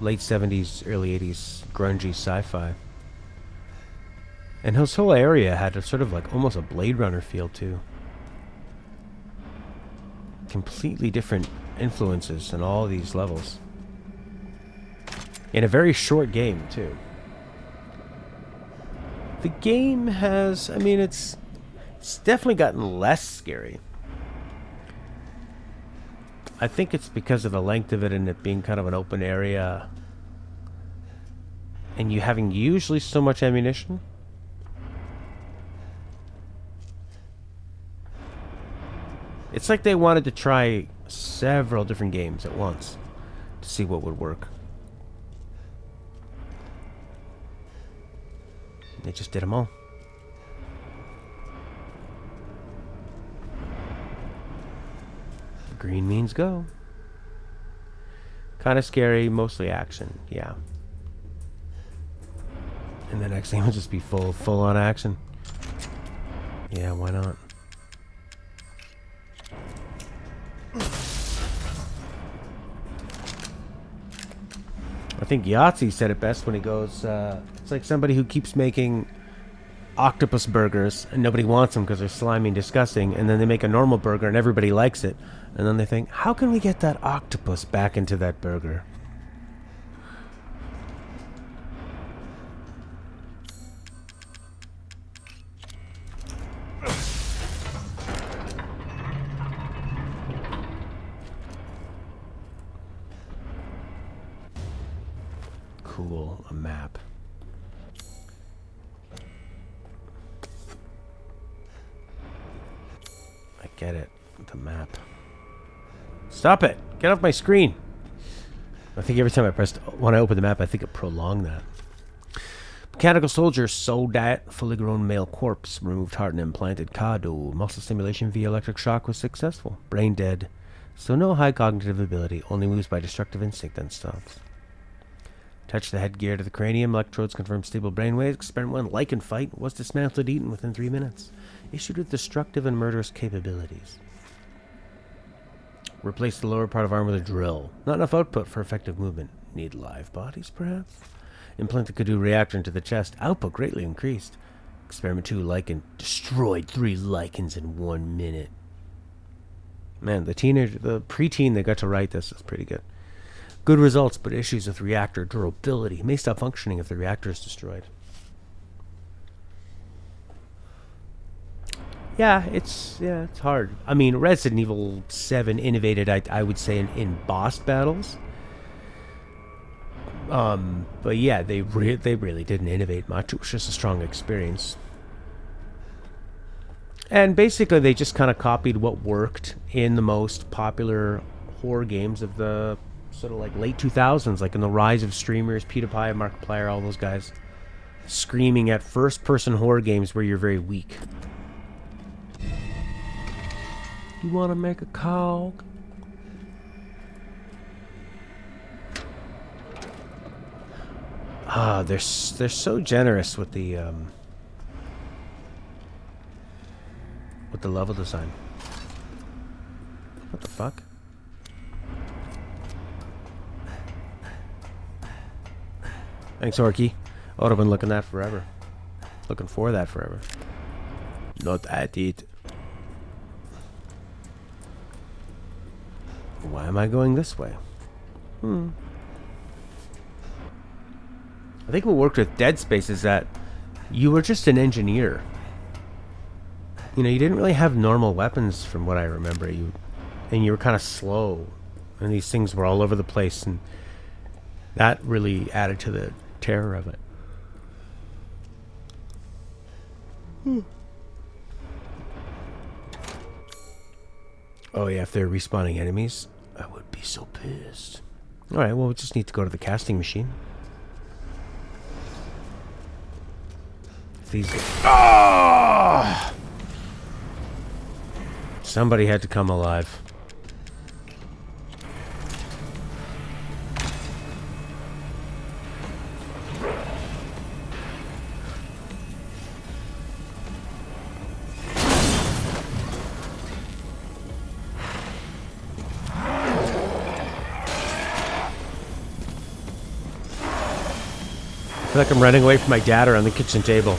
[SPEAKER 1] late 70s, early 80s grungy sci-fi. And his whole area had a sort of like almost a Blade Runner feel too. Completely different influences in all these levels. In a very short game too. The game has, I mean, it's definitely gotten less scary. I think it's because of the length of it and it being kind of an open area. And you having usually so much ammunition. It's like they wanted to try several different games at once to see what would work. They just did them all. Green means go. Kind of scary, mostly action, yeah. And the next game will just be full on action. Yeah, why not? I think Yahtzee said it best when he goes, it's like somebody who keeps making octopus burgers and nobody wants them because they're slimy and disgusting, and then they make a normal burger and everybody likes it, and then they think, how can we get that octopus back into that burger? Cool, a map. I get it. The map. Stop it! Get off my screen! I think every time when I open the map, I think it prolonged that. Mechanical soldier sold that fully grown male corpse. Removed heart and implanted Kado. Muscle stimulation via electric shock was successful. Brain dead. So no high cognitive ability. Only moves by destructive instinct and stops. Touch the headgear to the cranium. Electrodes confirm stable brainwaves. Experiment 1, lichen fight, was dismantled and eaten within 3 minutes. Issued with destructive and murderous capabilities. Replace the lower part of arm with a drill. Not enough output for effective movement. Need live bodies, perhaps? Implant the Kadu reactor into the chest. Output greatly increased. Experiment 2, lichen. Destroyed 3 lichens in 1 minute. Man, the preteen that got to write this is pretty good. Good results, but issues with reactor durability. May stop functioning if the reactor is destroyed. Yeah, it's hard. I mean, Resident Evil 7 innovated, I would say, in boss battles. But yeah, they really didn't innovate much. It was just a strong experience. And basically, they just kind of copied what worked in the most popular horror games of the sort of like late 2000s, like in the rise of streamers, PewDiePie, Markiplier, all those guys screaming at first-person horror games where you're very weak. You want to make a cog? Ah, they're so generous with the level design. What the fuck? Thanks, Orky. I would have been looking for that forever. Not at it. Why am I going this way? I think what worked with Dead Space is that you were just an engineer. You know, you didn't really have normal weapons from what I remember. And you were kind of slow. And these things were all over the place. And that really added to the terror of it. Oh yeah, if they're respawning enemies, I would be so pissed. Alright, well we just need to go to the casting machine. These guys. Ah! Somebody had to come alive. I feel like I'm running away from my dad around the kitchen table.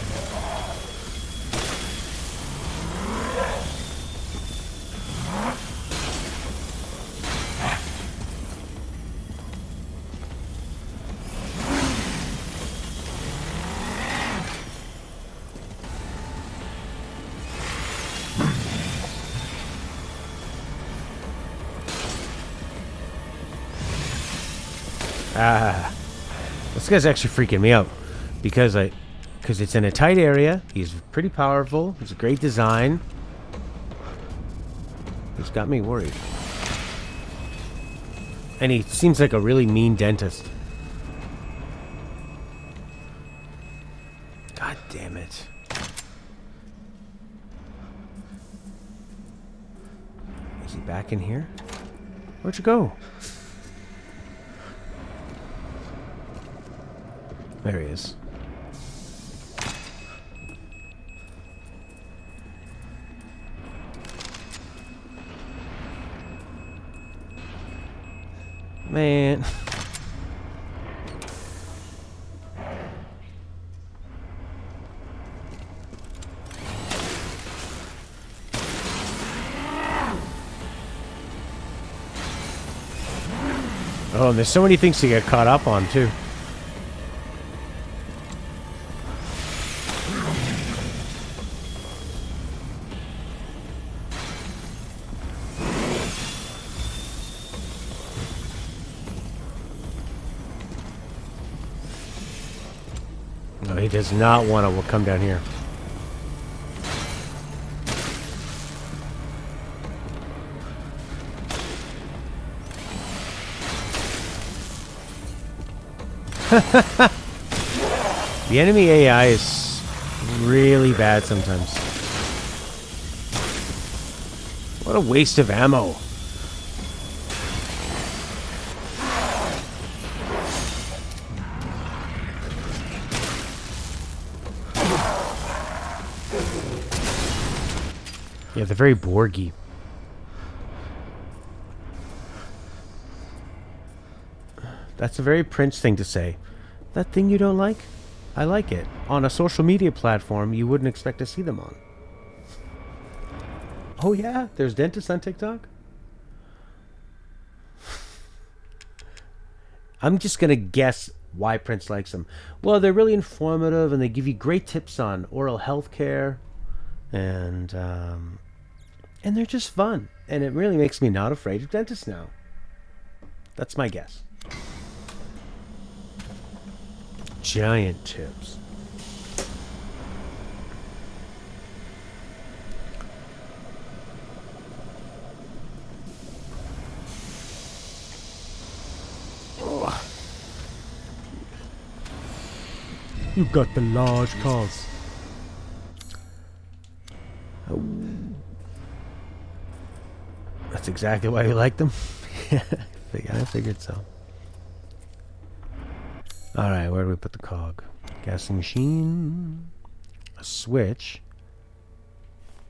[SPEAKER 1] Ah. This guy's actually freaking me out because it's in a tight area. He's pretty powerful. It's a great design. He's got me worried. And he seems like a really mean dentist. God damn it. Is he back in here? Where'd you go? There he is. Man. Oh, and there's so many things to get caught up on, too. No, he does not want to come down here. The enemy AI is really bad sometimes. What a waste of ammo. Yeah, they're very Borgy. That's a very Prince thing to say. That thing you don't like? I like it. On a social media platform you wouldn't expect to see them on. Oh yeah? There's dentists on TikTok? I'm just gonna guess why Prince likes them. Well, they're really informative and they give you great tips on oral health care. And they're just fun. And it really makes me not afraid of dentists now. That's my guess. Giant tips. Oh. You got the large cars. Oh. That's exactly why you like them. I figured so. Alright, where do we put the cog? Gassing machine. A switch.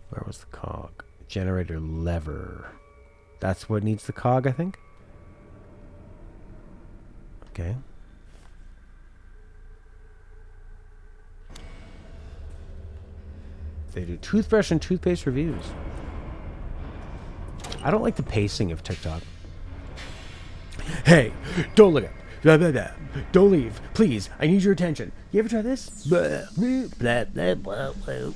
[SPEAKER 1] Where was the cog? Generator lever. That's what needs the cog, I think. Okay. They do toothbrush and toothpaste reviews. I don't like the pacing of TikTok. Hey, don't look up. Blah, blah, blah. Don't leave. Please, I need your attention. You ever try this? Blah, blah, blah, blah, blah.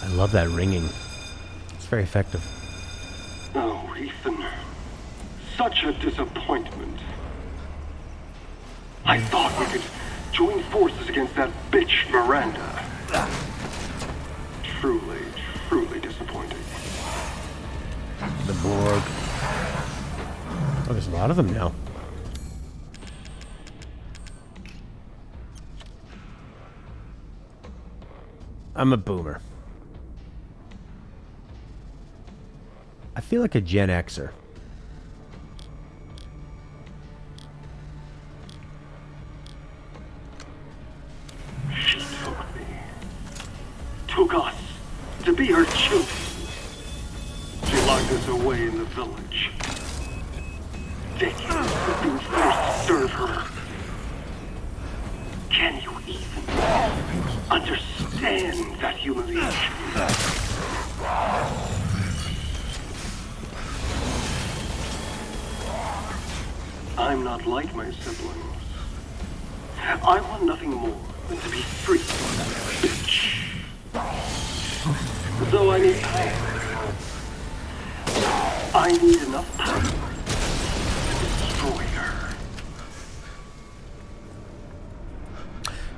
[SPEAKER 1] I love that ringing. It's very effective.
[SPEAKER 2] Oh, Ethan. Such a disappointment. I thought we could join forces against that bitch Miranda. Truly, truly disappointing.
[SPEAKER 1] The Borg. Oh, there's a lot of them now. I'm a boomer. I feel like a Gen Xer.
[SPEAKER 2] She took me. Took us to be her children. She locked us away in the village. Decades of being forced to serve her. Can you even understand that humiliation? I'm not like my siblings. I want nothing more than to be free from that bitch. So I need power. I need enough power to destroy her.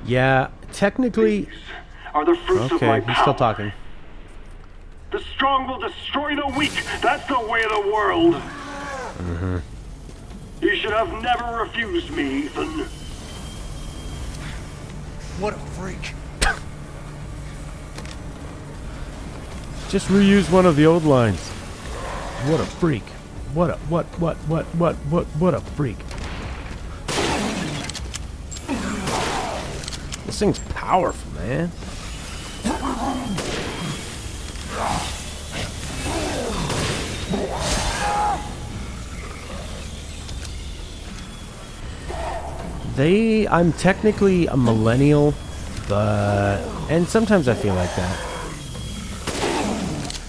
[SPEAKER 1] Yeah, technically...
[SPEAKER 2] These are the fruits of my
[SPEAKER 1] Okay, he's
[SPEAKER 2] power.
[SPEAKER 1] still talking.
[SPEAKER 2] The strong will destroy the weak. That's the way of the world.
[SPEAKER 1] Mm-hmm.
[SPEAKER 2] You should have never refused me, Ethan.
[SPEAKER 3] What a freak.
[SPEAKER 1] Just reuse one of the old lines. What a freak. What a freak. This thing's powerful, man. I'm technically a millennial, but, and sometimes I feel like that.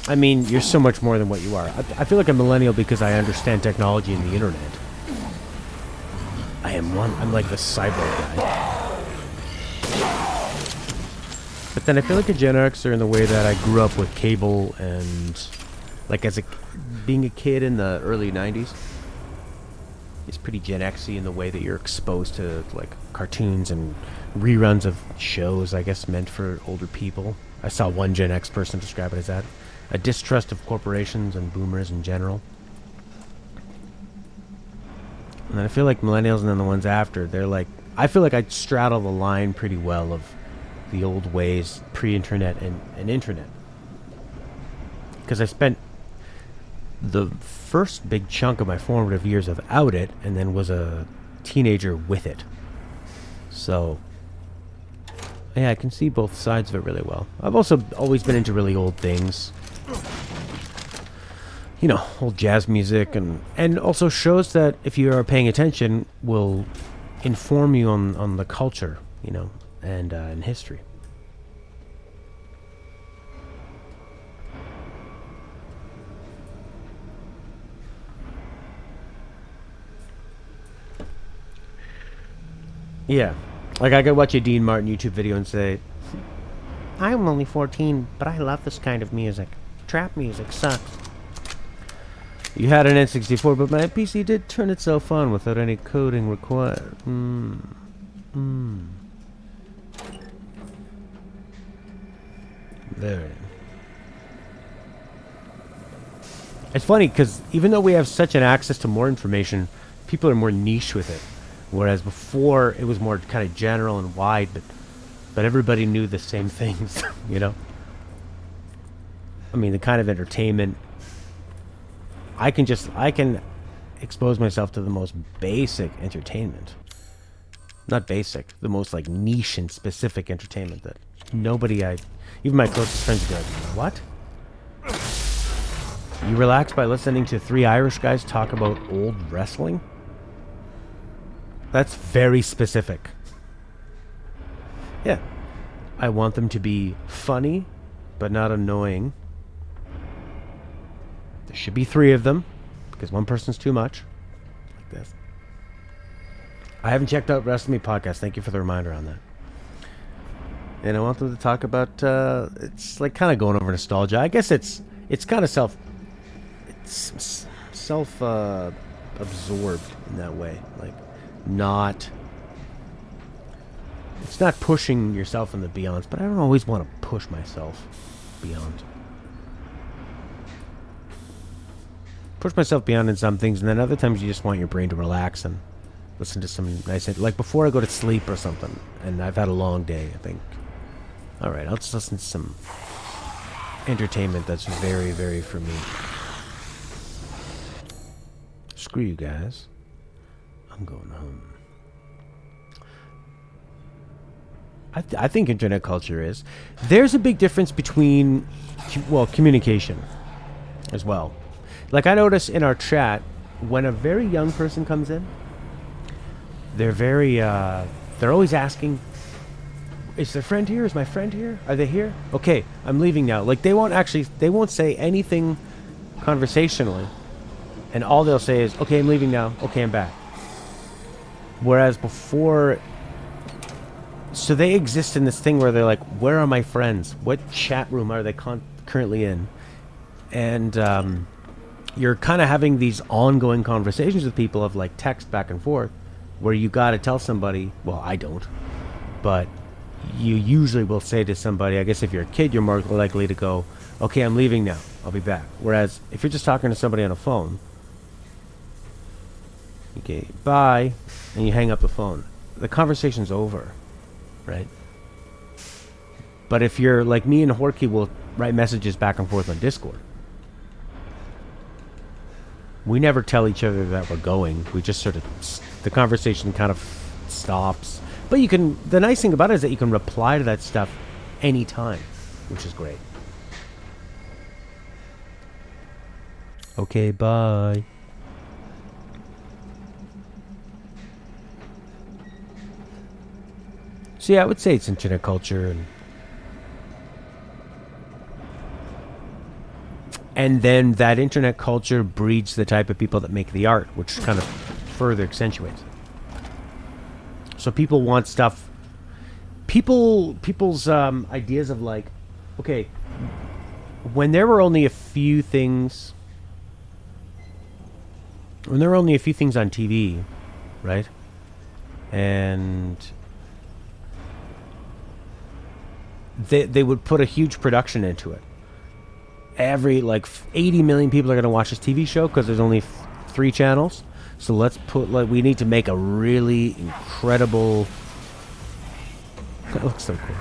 [SPEAKER 1] I mean, you're so much more than what you are. I feel like a millennial because I understand technology and the internet. I'm like the cyborg guy. But then I feel like a Gen Xer in the way that I grew up with cable and, like, being a kid in the early 90s. It's pretty Gen X-y in the way that you're exposed to, like, cartoons and reruns of shows, I guess, meant for older people. I saw one Gen X person describe it as that. A distrust of corporations and boomers in general. And then I feel like millennials and then the ones after, they're like... I feel like I straddle the line pretty well of the old ways, pre-internet and internet. Because I spent the first big chunk of my formative years without it, and then was a teenager with it. So, yeah, I can see both sides of it really well. I've also always been into really old things. You know, old jazz music, and also shows that, if you are paying attention, will inform you on the culture, you know, and history. Yeah. Like, I could watch a Dean Martin YouTube video and say, I'm only 14, but I love this kind of music. Trap music sucks. You had an N64, but my PC did turn itself on without any coding required. There. It's funny, because even though we have such an access to more information, people are more niche with it. Whereas before, it was more kind of general and wide, but everybody knew the same things, you know? I mean, the kind of entertainment... I can expose myself to the most basic entertainment. Not basic, the most, like, niche and specific entertainment that even my closest friends would be like, what? You relax by listening to three Irish guys talk about old wrestling? That's very specific. Yeah. I want them to be funny, but not annoying. There should be three of them, because one person's too much. Like this. I haven't checked out Wrestle Me podcast. Thank you for the reminder on that. And I want them to talk about, it's like kind of going over nostalgia. I guess it's kind of self-absorbed in that way. Like, not It's not pushing yourself in the beyonds, but I don't always want to push myself beyond. Push myself beyond in some things, and then other times you just want your brain to relax and listen to some nice... Like before I go to sleep or something, and I've had a long day, I think, alright, I'll just listen to some entertainment that's very, very for me. Screw you guys. I'm going home. I think internet culture is. There's a big difference between, well, communication as well. Like I notice in our chat, when a very young person comes in, they're very, they're always asking, is their friend here? Is my friend here? Are they here? Okay, I'm leaving now. Like they won't say anything conversationally. And all they'll say is, okay, I'm leaving now. Okay, I'm back. Whereas before... So they exist in this thing where they're like, where are my friends? What chat room are they currently in? And you're kind of having these ongoing conversations with people of like text back and forth where you got to tell somebody, well, I don't, but you usually will say to somebody, I guess if you're a kid, you're more likely to go, okay, I'm leaving now. I'll be back. Whereas if you're just talking to somebody on a phone, okay, bye, and you hang up the phone, the conversation's over. Right? But if you're like me and Horky will write messages back and forth on Discord. We never tell each other that we're going. We just sort of... The conversation kind of stops. But you can... The nice thing about it is that you can reply to that stuff anytime. Which is great. Okay, bye. So yeah, I would say it's internet culture, and then that internet culture breeds the type of people that make the art, which kind of further accentuates it. So people want stuff. People's ideas of like, okay, when there were only a few things, on TV, right, and they would put a huge production into it. Every, like, 80 million people are going to watch this TV show because there's only 3 channels. So let's put, like, we need to make a really incredible... That looks so cool.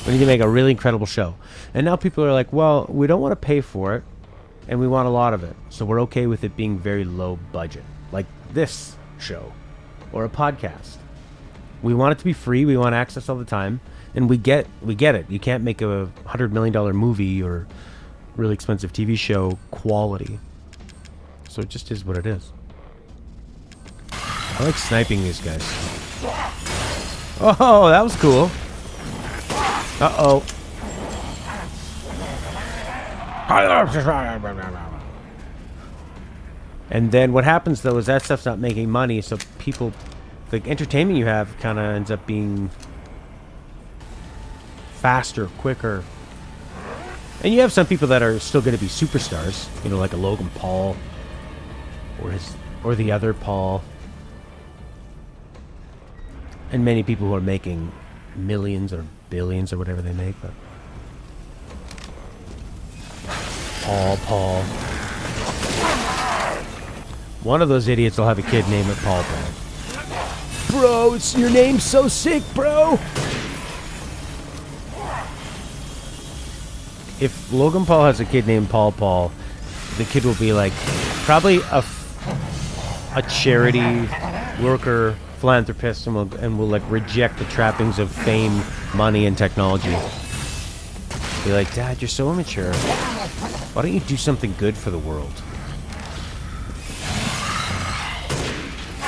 [SPEAKER 1] We need to make a really incredible show. And now people are like, well, we don't want to pay for it, and we want a lot of it. So we're okay with it being very low budget. Like this show. Or a podcast. We want it to be free. We want access all the time. And we get it. You can't make a $100 million movie or really expensive TV show quality. So it just is what it is. I like sniping these guys. Oh, that was cool. Uh-oh. And then what happens, though, is that stuff's not making money, so people... The entertainment you have kind of ends up being... faster, quicker. And you have some people that are still going to be superstars, you know, like a Logan Paul or the other Paul, and many people who are making millions or billions or whatever they make. But Paul, one of those idiots will have a kid name it Paul. Bro, it's your name's so sick, bro. If Logan Paul has a kid named Paul, the kid will be like probably a charity worker, philanthropist, and will like reject the trappings of fame, money, and technology. Be like, Dad, you're so immature. Why don't you do something good for the world?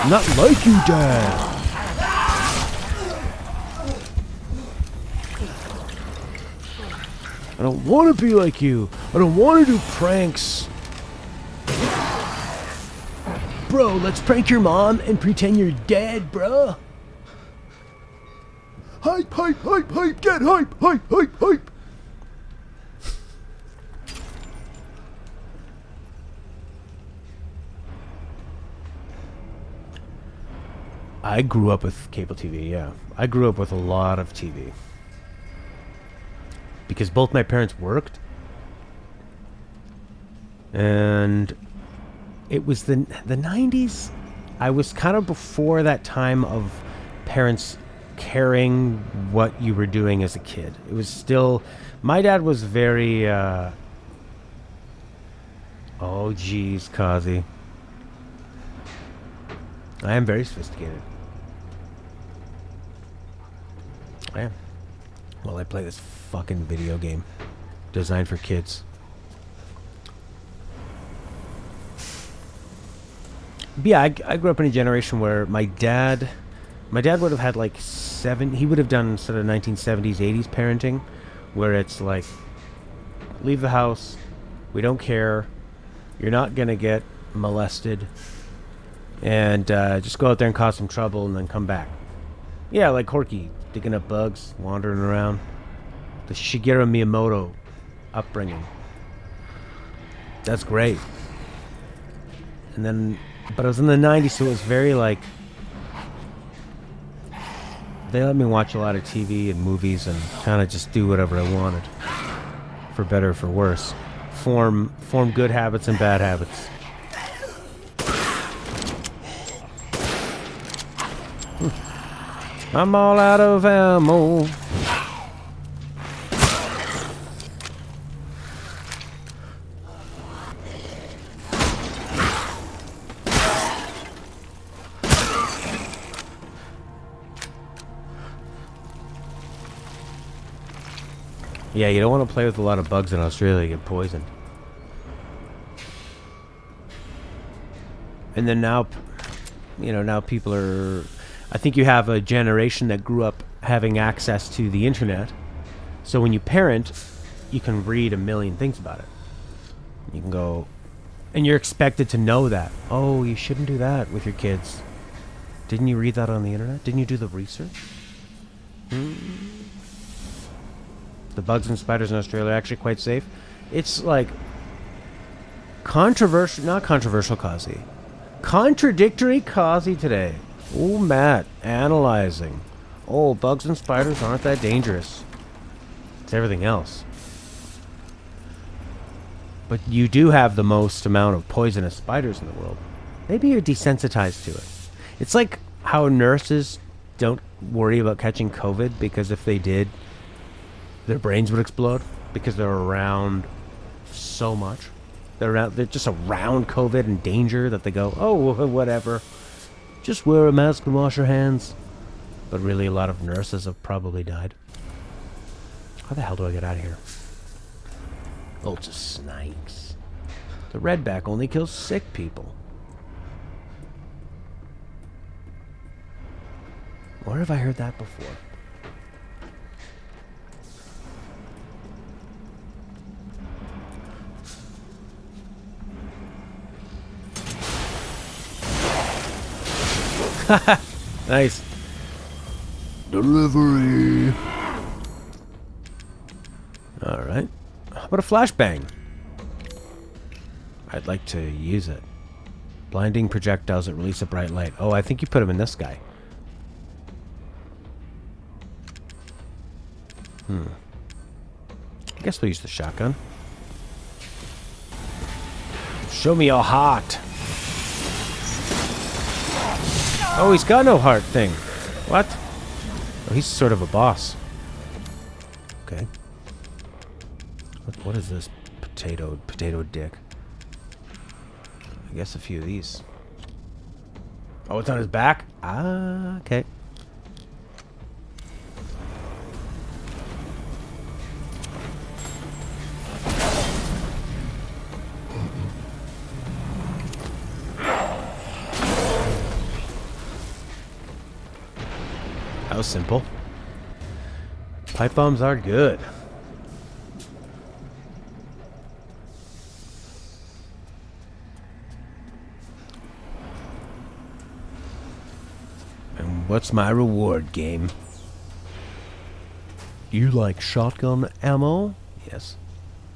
[SPEAKER 1] I'm not like you, Dad. I don't want to be like you. I don't want to do pranks. Bro, let's prank your mom and pretend you're dead, bro. Hype, hype, hype, hype, get hype, hype, hype, hype. I grew up with cable TV, yeah. I grew up with a lot of TV. Because both my parents worked. And it was the 90s. I was kind of before that time of parents caring what you were doing as a kid. It was still... My dad was very... Oh, geez, Kazi. I am very sophisticated. I am. Well, I play this fucking video game designed for kids. But yeah, I grew up in a generation where my dad would have had like he would have done sort of 1970s, 80s parenting, where it's like, leave the house, we don't care, you're not gonna get molested, and just go out there and cause some trouble and then come back. Yeah, like Corky, digging up bugs, wandering around. The Shigeru Miyamoto upbringing. That's great. And then, but it was in the 90s, so it was very like, they let me watch a lot of TV and movies and kind of just do whatever I wanted, for better or for worse. Form good habits and bad habits. I'm all out of ammo. Yeah, you don't want to play with a lot of bugs in Australia, you get poisoned. And then now, now people are... I think you have a generation that grew up having access to the internet. So when you parent, you can read a million things about it. You can go... And you're expected to know that. Oh, you shouldn't do that with your kids. Didn't you read that on the internet? Didn't you do the research? The bugs and spiders in Australia are actually quite safe. It's like... Not controversial, Kazi. Contradictory Kazi today. Oh, Matt, analyzing. Oh, bugs and spiders aren't that dangerous. It's everything else. But you do have the most amount of poisonous spiders in the world. Maybe you're desensitized to it. It's like how nurses don't worry about catching COVID, because if they did, their brains would explode, because they're around so much. They're just around COVID and danger that they go, oh, whatever. Just wear a mask and wash your hands. But really, a lot of nurses have probably died. How the hell do I get out of here? Loads of snakes. The redback only kills sick people. Where have I heard that before? Nice. Delivery. Alright. How about a flashbang? I'd like to use it. Blinding projectiles that release a bright light. Oh, I think you put him in this guy. I guess we'll use the shotgun. Show me your heart. Oh, he's got no heart thing. What? Oh, he's sort of a boss. Okay. What is this? Potato dick. I guess a few of these. Oh, it's on his back? Ah, okay. That was simple. Pipe bombs are good. And what's my reward, game? You like shotgun ammo? Yes.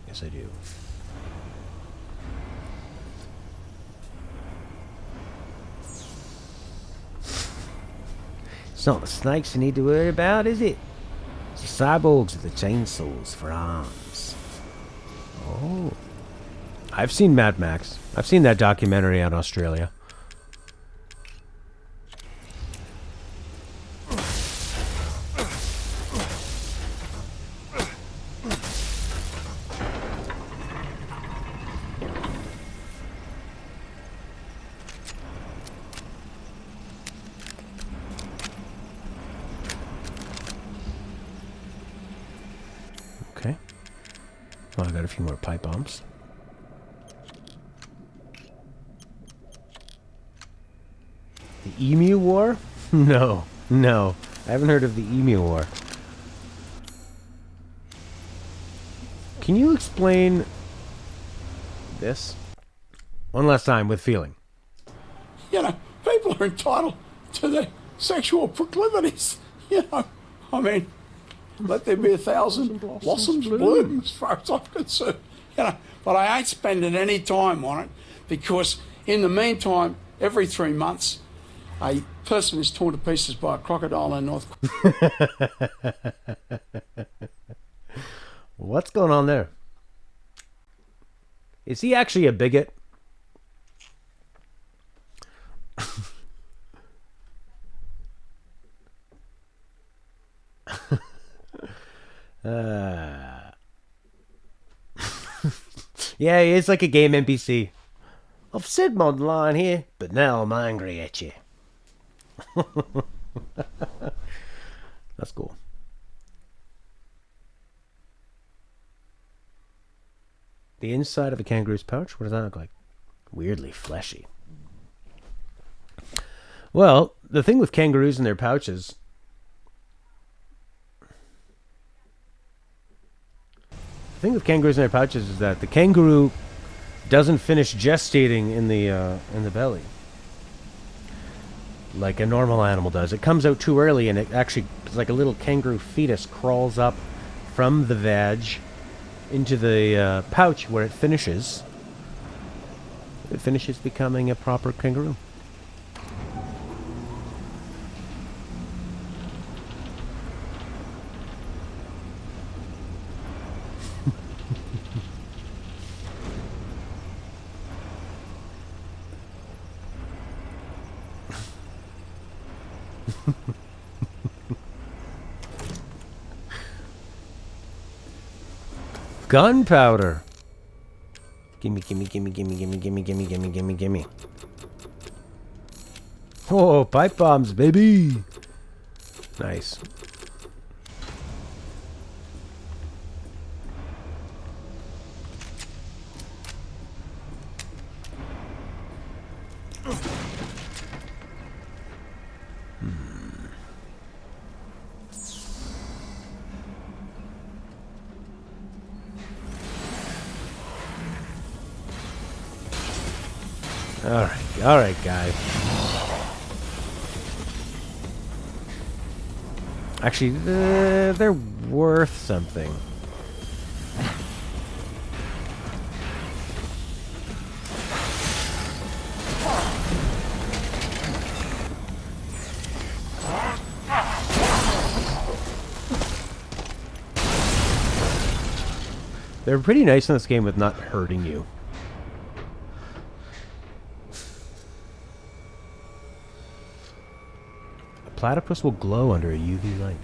[SPEAKER 1] Yes, I do. It's not the snakes you need to worry about, is it? It's the cyborgs with the chainsaws for arms. Oh. I've seen Mad Max. I've seen that documentary on Australia. Okay. Oh, I got a few more pipe bombs. The Emu War? No. No. I haven't heard of the Emu War. Can you explain this? One last time with feeling.
[SPEAKER 6] You know, people are entitled to their sexual proclivities. You know, I mean, let there be 1,000 blossoms bloom as far as I'm concerned. You know, but I ain't spending any time on it because in the meantime, every 3 months, a person is torn to pieces by a crocodile in North Korea.
[SPEAKER 1] What's going on there? Is he actually a bigot? Yeah, he is like a game NPC. I've said my line here, but now I'm angry at you. That's cool. The inside of a kangaroo's pouch? What does that look like? Weirdly fleshy. Well, the thing with kangaroos in their pouches... The thing with kangaroos in their pouches is that the kangaroo doesn't finish gestating in the belly like a normal animal does. It comes out too early, and it actually, it's like a little kangaroo fetus, crawls up from the vag into the pouch where it finishes. It finishes becoming a proper kangaroo. Gunpowder. Gimme, gimme, gimme, gimme, gimme, gimme, gimme, gimme, gimme, gimme. Oh, pipe bombs, baby. Nice. All right, guys. Actually, they're worth something. They're pretty nice in this game with not hurting you. Platypus will glow under a UV light.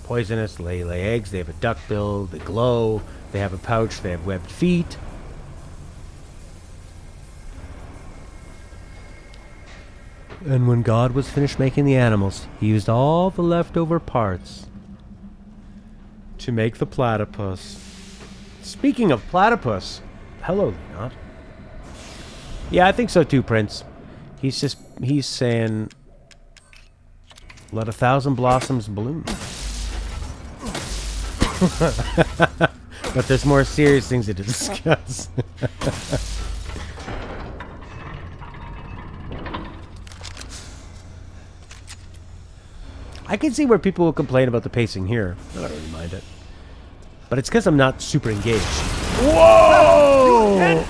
[SPEAKER 1] Poisonous, lay eggs, they have a duck bill, they glow, they have a pouch, they have webbed feet. And when God was finished making the animals, he used all the leftover parts to make the platypus. Speaking of platypus, hello, Leonard. Yeah, I think so too, Prince. He's saying, let 1,000 blossoms bloom. But there's more serious things to discuss. I can see where people will complain about the pacing here. I don't really mind it. But it's because I'm not super engaged. Whoa!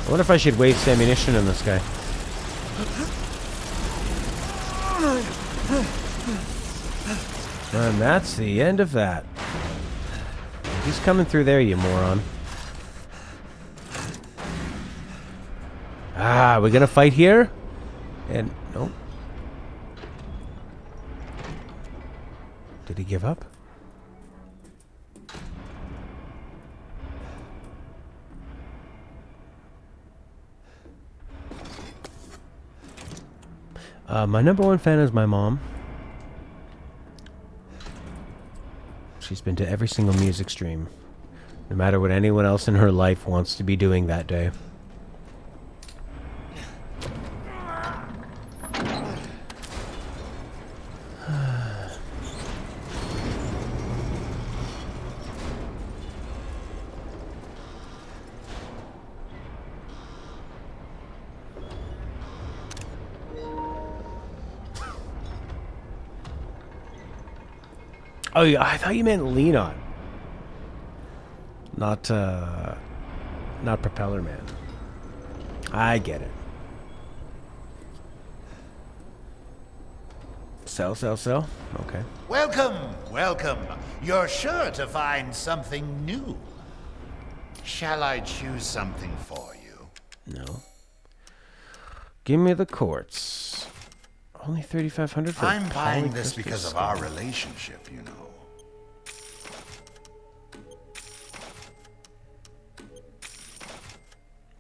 [SPEAKER 1] I wonder if I should waste ammunition on this guy. And that's the end of that. He's coming through there, you moron. Ah, we're gonna fight here? And nope. Did he give up? My number one fan is my mom. She's been to every single music stream, no matter what anyone else in her life wants to be doing that day. Oh, yeah, I thought you meant lean on. Not Propeller Man. I get it. Sell. Okay.
[SPEAKER 4] Welcome, welcome. You're sure to find something new. Shall I choose something for you?
[SPEAKER 1] No. Give me the quartz. Only 3,500 for
[SPEAKER 4] I'm buying this
[SPEAKER 1] polycrystal
[SPEAKER 4] because of
[SPEAKER 1] skull.
[SPEAKER 4] our relationship, you know.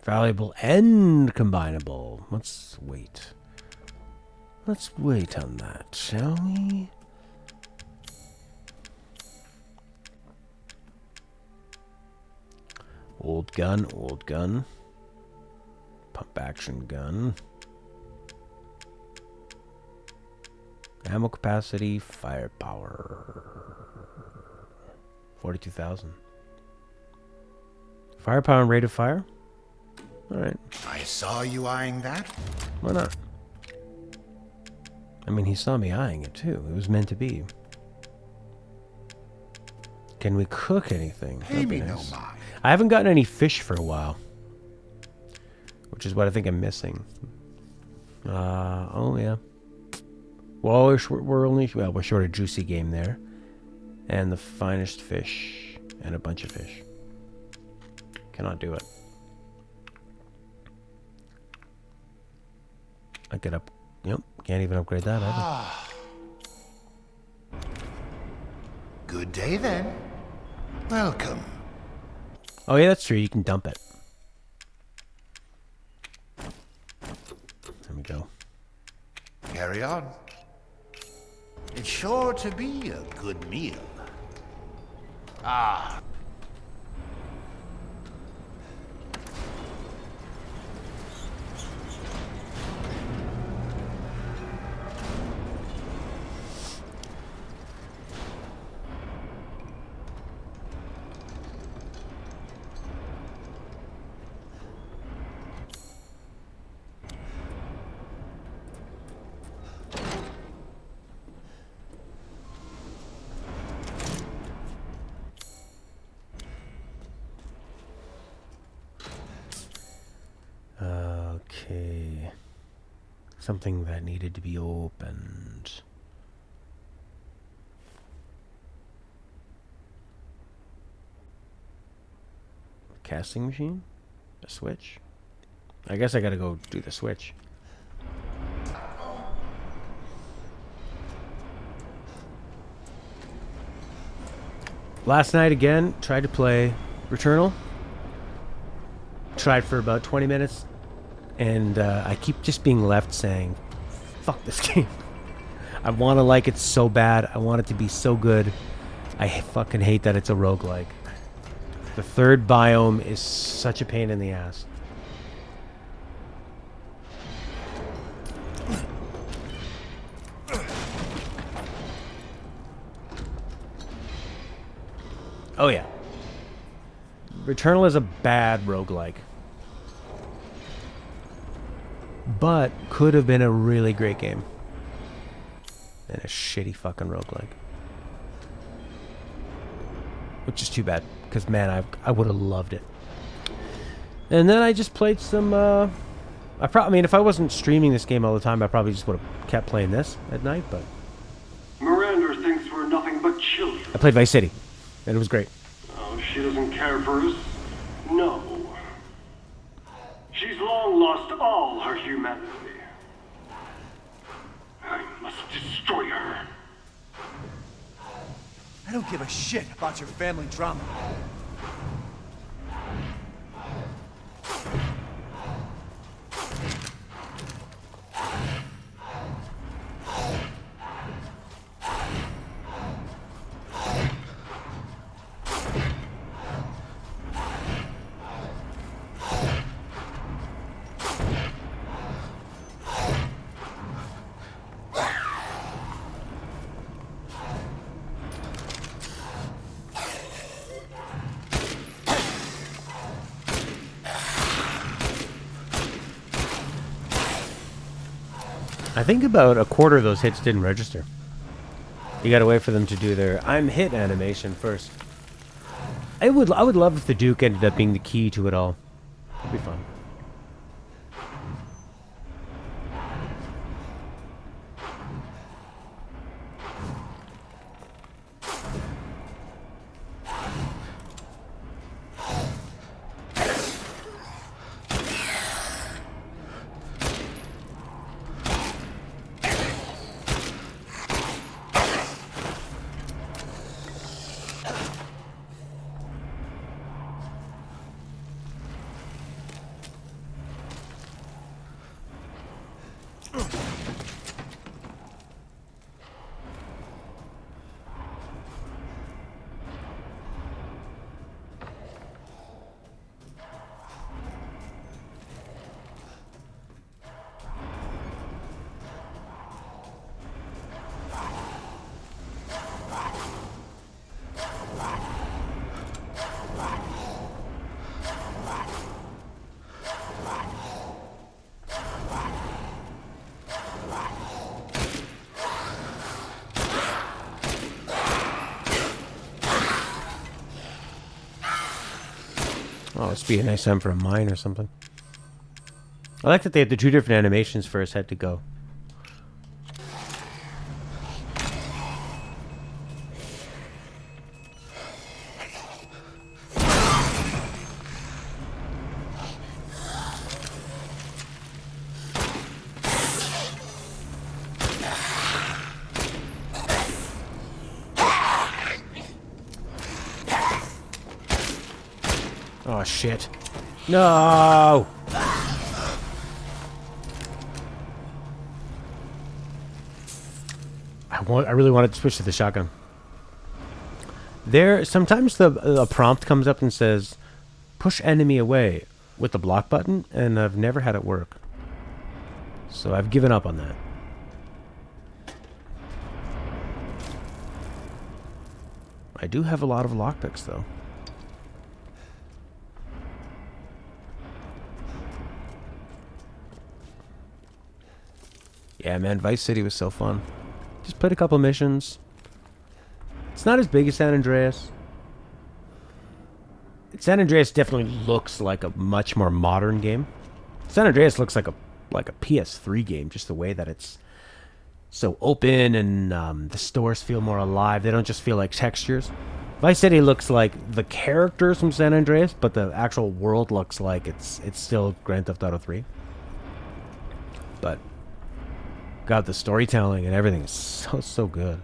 [SPEAKER 1] Valuable and combinable. Let's wait. Let's wait on that, shall we? Old gun. Pump action gun. Ammo capacity, firepower. 42,000. Firepower and rate of fire? Alright.
[SPEAKER 4] I saw you eyeing that.
[SPEAKER 1] Why not? I mean, he saw me eyeing it too. It was meant to be. Can we cook anything?
[SPEAKER 4] Pay
[SPEAKER 1] That'd be
[SPEAKER 4] me no
[SPEAKER 1] nice.
[SPEAKER 4] mind.
[SPEAKER 1] I haven't gotten any fish for a while, which is what I think I'm missing. Oh yeah. Well, we're short a juicy game there, and the finest fish, and a bunch of fish. Cannot do it. I get up. Yep, can't even upgrade that either.
[SPEAKER 4] Good day then. Welcome.
[SPEAKER 1] Oh yeah, that's true. You can dump it. There we go.
[SPEAKER 4] Carry on. It's sure to be a good meal. Ah.
[SPEAKER 1] Okay. Something that needed to be opened. Casting machine? A switch? I guess I gotta go do the switch. Last night again, tried to play Returnal. Tried for about 20 minutes, and I keep just being left saying, fuck this game. I want to like it so bad. I want it to be so good. I fucking hate that it's a roguelike. The third biome is such a pain in the ass. Oh yeah. Returnal is a bad roguelike. But could have been a really great game. And a shitty fucking roguelike. Which is too bad, because man, I would have loved it. And then I just played some. I mean, if I wasn't streaming this game all the time, I probably just would have kept playing this at night. But
[SPEAKER 2] Miranda thinks we're nothing but children.
[SPEAKER 1] I played Vice City, and it was great.
[SPEAKER 2] Oh, she doesn't care for us? No. She's long lost all her humanity. I must destroy her.
[SPEAKER 3] I don't give a shit about your family drama.
[SPEAKER 1] I think about a quarter of those hits didn't register. You gotta wait for them to do their "I'm hit" animation first. I would love if the Duke ended up being the key to it all. It'd be fun. Oh, this would be a nice time for a mine or something. I like that they had the two different animations for his head to go. Oh, shit. No! I really wanted to switch to the shotgun. Sometimes the prompt comes up and says, push enemy away with the block button, and I've never had it work. So I've given up on that. I do have a lot of lockpicks, though. Yeah, man, Vice City was so fun. Just played a couple missions. It's not as big as San Andreas. San Andreas definitely looks like a much more modern game. San Andreas looks like a PS3 game, just the way that it's so open and the stores feel more alive. They don't just feel like textures. Vice City looks like the characters from San Andreas, but the actual world looks like it's still Grand Theft Auto 3. But God, the storytelling and everything is so good.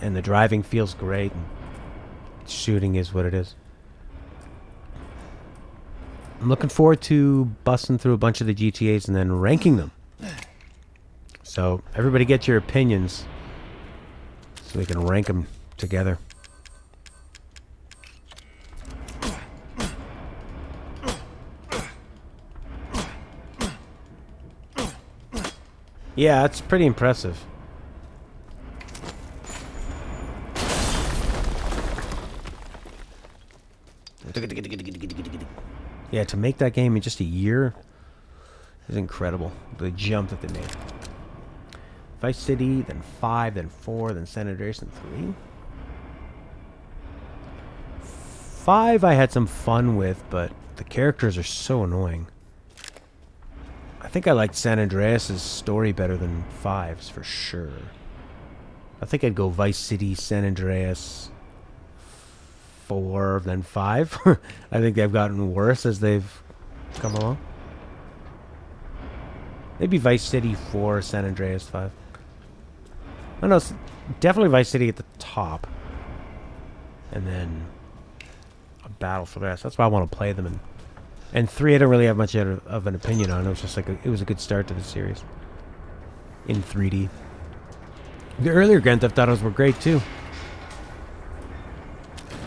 [SPEAKER 1] And the driving feels great. And shooting is what it is. I'm looking forward to busting through a bunch of the GTAs and then ranking them. So everybody get your opinions so we can rank them together. Yeah, it's pretty impressive. Yeah, to make that game in just a year is incredible. The jump that they made. Vice City, then 5, then 4, then San Andreas, and 3. 5 I had some fun with, but the characters are so annoying. I think I liked San Andreas' story better than 5's for sure. I think I'd go Vice City, San Andreas 4 than 5. I think they've gotten worse as they've come along. Maybe Vice City 4, San Andreas 5. I don't know, it's definitely Vice City at the top. And then a battle for the rest. That's why I want to play them. And 3 I don't really have much of an opinion on. It was just like it was a good start to the series. In 3D. The earlier Grand Theft Autos were great too.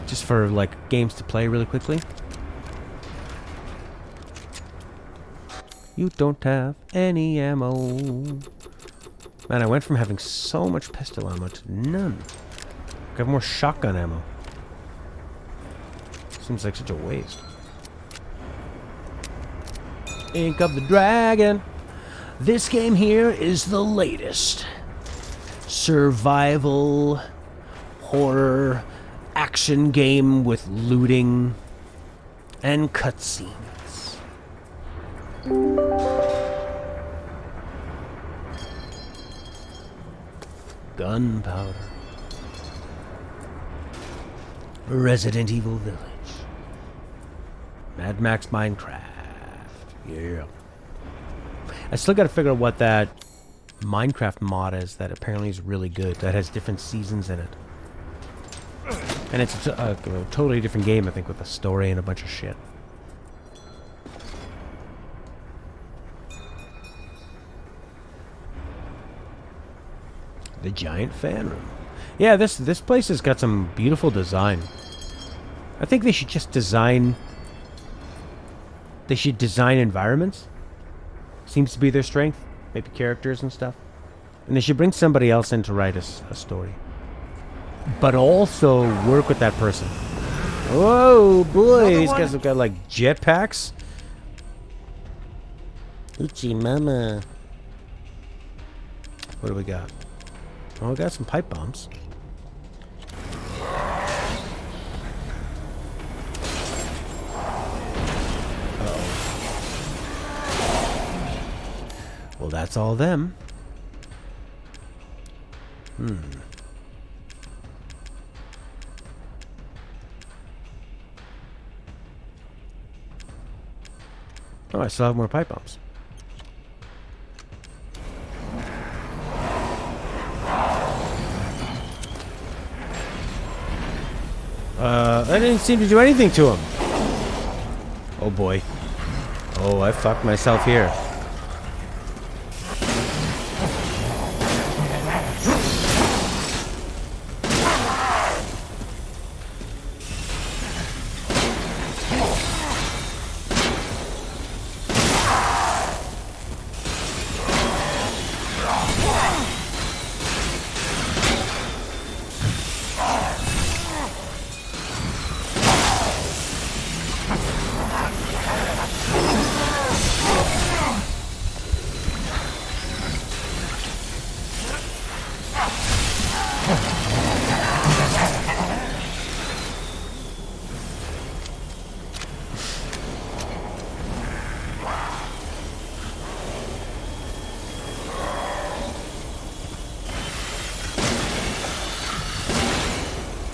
[SPEAKER 1] Just for like games to play really quickly. You don't have any ammo. Man, I went from having so much pistol ammo to none. I have more shotgun ammo. Seems like such a waste. Ink of the Dragon. This game here is the latest. Survival, horror, action game with looting and cutscenes. Gunpowder. Resident Evil Village. Mad Max Minecraft. Yeah. I still gotta figure out what that Minecraft mod is that apparently is really good. That has different seasons in it. And it's a totally different game, I think, with a story and a bunch of shit. The giant fan room. Yeah, this place has got some beautiful design. I think they should just design... They should design environments. Seems to be their strength. Maybe characters and stuff. And they should bring somebody else in to write a story. But also work with that person. Whoa, boy. These guys have got like jetpacks. Uchi mama. What do we got? Oh, we got some pipe bombs. Well, that's all them. Oh, I still have more pipe bombs. I didn't seem to do anything to him. Oh boy. Oh, I fucked myself here.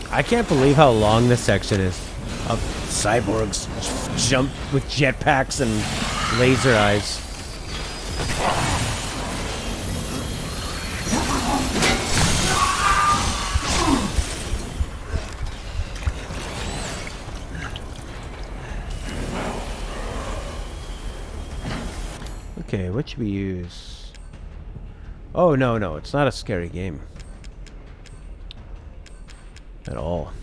[SPEAKER 1] I can't believe how long this section is of cyborgs jump with jetpacks and laser eyes. Okay, what should we use? Oh, no, it's not a scary game. At all.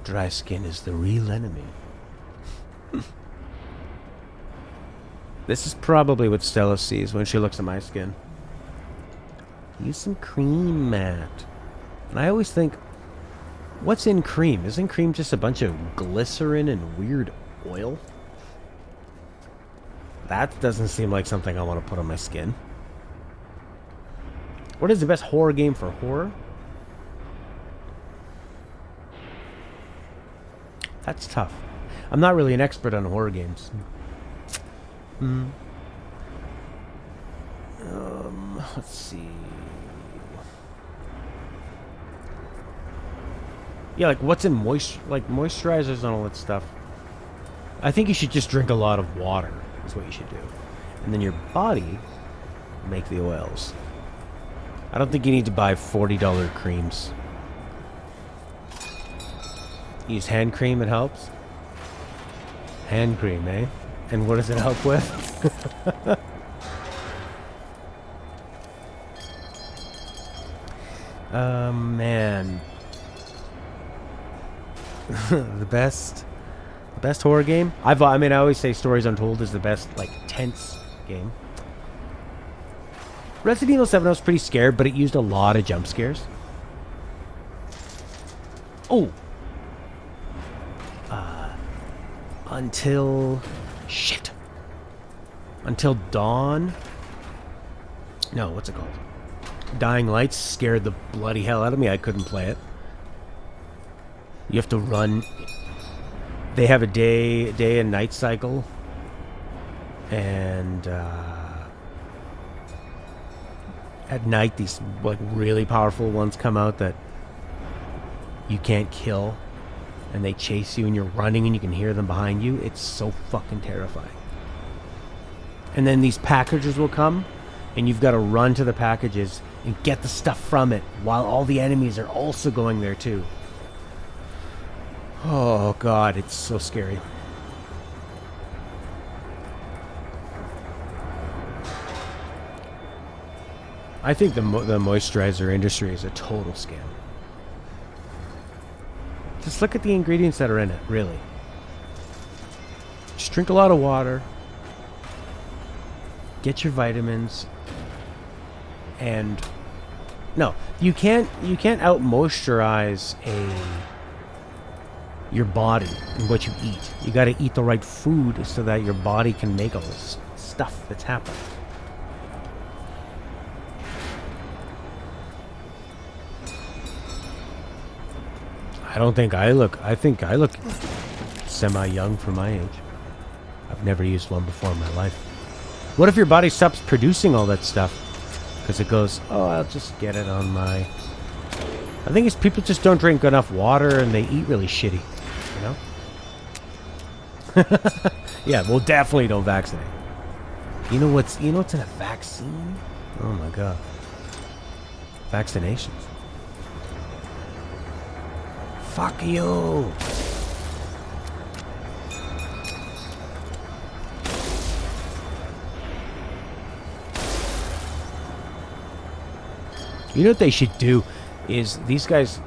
[SPEAKER 1] Dry skin is the real enemy. This is probably what Stella sees when she looks at my skin. Use some cream, Matt. And I always think, what's in cream? Isn't cream just a bunch of glycerin and weird oil? That doesn't seem like something I want to put on my skin. What is the best horror game for horror? That's tough. I'm not really an expert on horror games. Let's see. Yeah, like what's in moisturizers and all that stuff. I think you should just drink a lot of water is what you should do. And then your body make the oils. I don't think you need to buy $40 creams. Use hand cream, it helps. Hand cream, eh? And what does it help with? Man. the best horror game? I always say Stories Untold is the best, like, tense game. Resident Evil 7 I was pretty scared, but it used a lot of jump scares. Oh! Until Dawn. No, what's it called? Dying Lights scared the bloody hell out of me. I couldn't play it. You have to run. They have a day and night cycle, and at night these like really powerful ones come out that you can't kill. And they chase you and you're running and you can hear them behind you. It's so fucking terrifying. And then these packages will come and you've got to run to the packages and get the stuff from it while all the enemies are also going there too. Oh god, it's so scary. I think the moisturizer industry is a total scam. Just look at the ingredients that are in it, really. Just drink a lot of water. Get your vitamins. And no, you can't out moisturize your body and what you eat. You got to eat the right food so that your body can make all this stuff that's happening. I think I look semi-young for my age. I've never used one before in my life. What if your body stops producing all that stuff? Because it goes, oh, I'll just get it on my... I think it's people just don't drink enough water and they eat really shitty. You know? Yeah, well, definitely don't vaccinate. You know what's in a vaccine? Oh my god. Vaccinations. Fuck you! You know what they should do is these guys,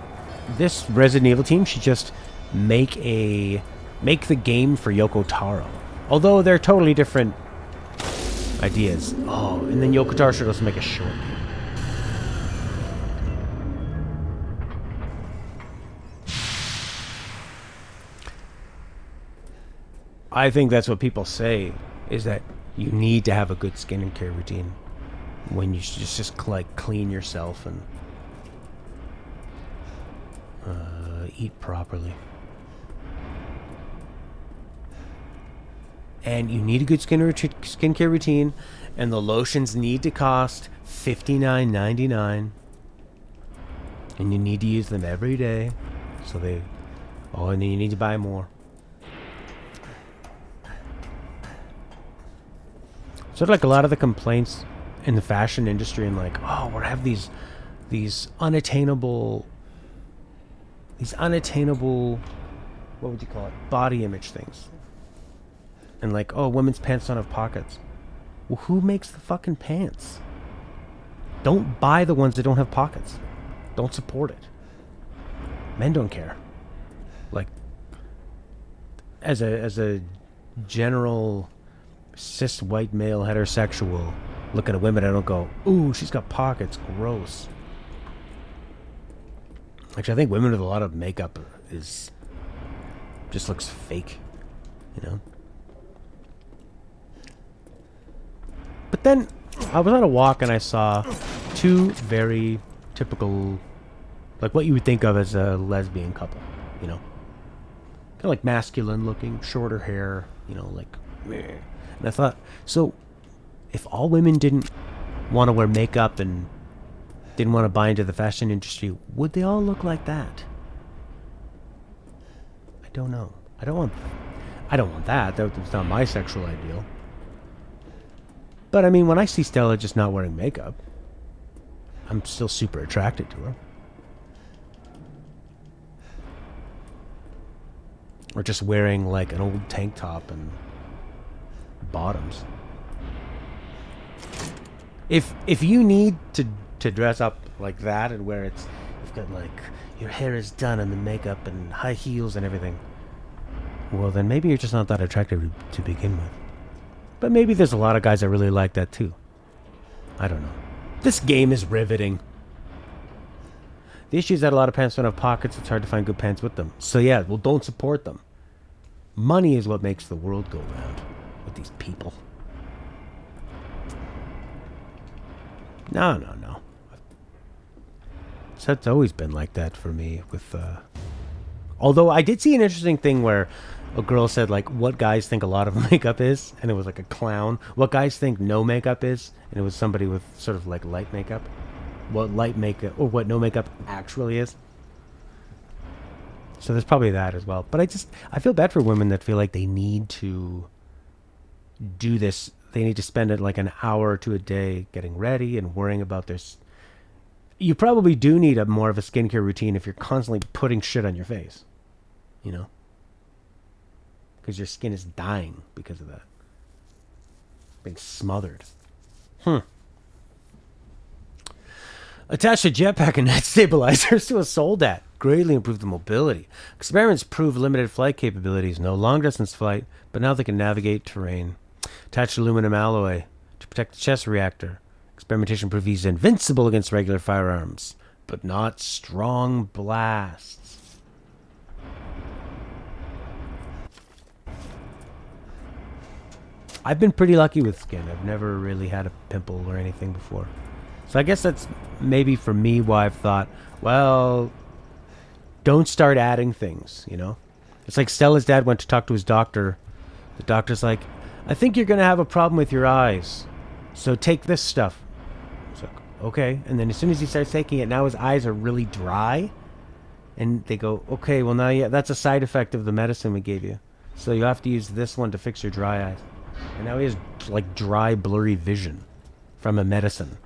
[SPEAKER 1] this Resident Evil team should just make the game for Yoko Taro. Although they're totally different ideas. Oh, and then Yoko Taro should also make a short game. I think that's what people say, is that you need to have a good skincare routine when you just like clean yourself and eat properly. And you need a good skincare routine, and the lotions need to cost $59.99, and you need to use them every day. So and then you need to buy more. Sort of like a lot of the complaints in the fashion industry, and like, oh, we have these unattainable, what would you call it, body image things. And like, oh, women's pants don't have pockets. Well, who makes the fucking pants? Don't buy the ones that don't have pockets. Don't support it. Men don't care. Like, as a general cis white male heterosexual looking at women, I don't go, ooh, she's got pockets, gross. Actually, I think women with a lot of makeup just looks fake, you know? But then I was on a walk and I saw two very typical, like what you would think of as a lesbian couple, you know? Kind of like masculine looking, shorter hair, you know, like, meh. And I thought, so if all women didn't want to wear makeup and didn't want to buy into the fashion industry, would they all look like that? I don't know. I don't want that. That was not my sexual ideal. But I mean, when I see Stella just not wearing makeup, I'm still super attracted to her. Or just wearing like an old tank top and bottoms. If you need to dress up like that and where you've got like your hair is done and the makeup and high heels and everything, well then maybe you're just not that attractive to begin with. But maybe there's a lot of guys that really like that too. I don't know. This game is riveting. The issue is that a lot of pants don't have pockets. It's hard to find good pants with them. So yeah, well, don't support them. Money is what makes the world go round with these people. No. So it's always been like that for me with... Although I did see an interesting thing where a girl said, like, what guys think a lot of makeup is, and it was like a clown. What guys think no makeup is, and it was somebody with sort of like light makeup. What light makeup, or what no makeup actually is. So there's probably that as well. But I feel bad for women that feel like they need to do this. They need to spend it like an hour to a day getting ready and worrying about this. You probably do need more of a skincare routine if you're constantly putting shit on your face. You know? Because your skin is dying because of that. Being smothered. Attach a jetpack and net stabilizers to a soldat. Greatly improve the mobility. Experiments prove limited flight capabilities. No long distance flight, but now they can navigate terrain. Attached aluminum alloy to protect the chest reactor. Experimentation proved he's invincible against regular firearms, but not strong blasts. I've been pretty lucky with skin. I've never really had a pimple or anything before. So I guess that's maybe for me why I've thought, well, don't start adding things, you know? It's like Stella's dad went to talk to his doctor. The doctor's like, I think you're going to have a problem with your eyes. So take this stuff. It's like, okay. And then as soon as he starts taking it, now his eyes are really dry. And they go, okay, well now, yeah, that's a side effect of the medicine we gave you. So you have to use this one to fix your dry eyes. And now he has like dry, blurry vision from a medicine.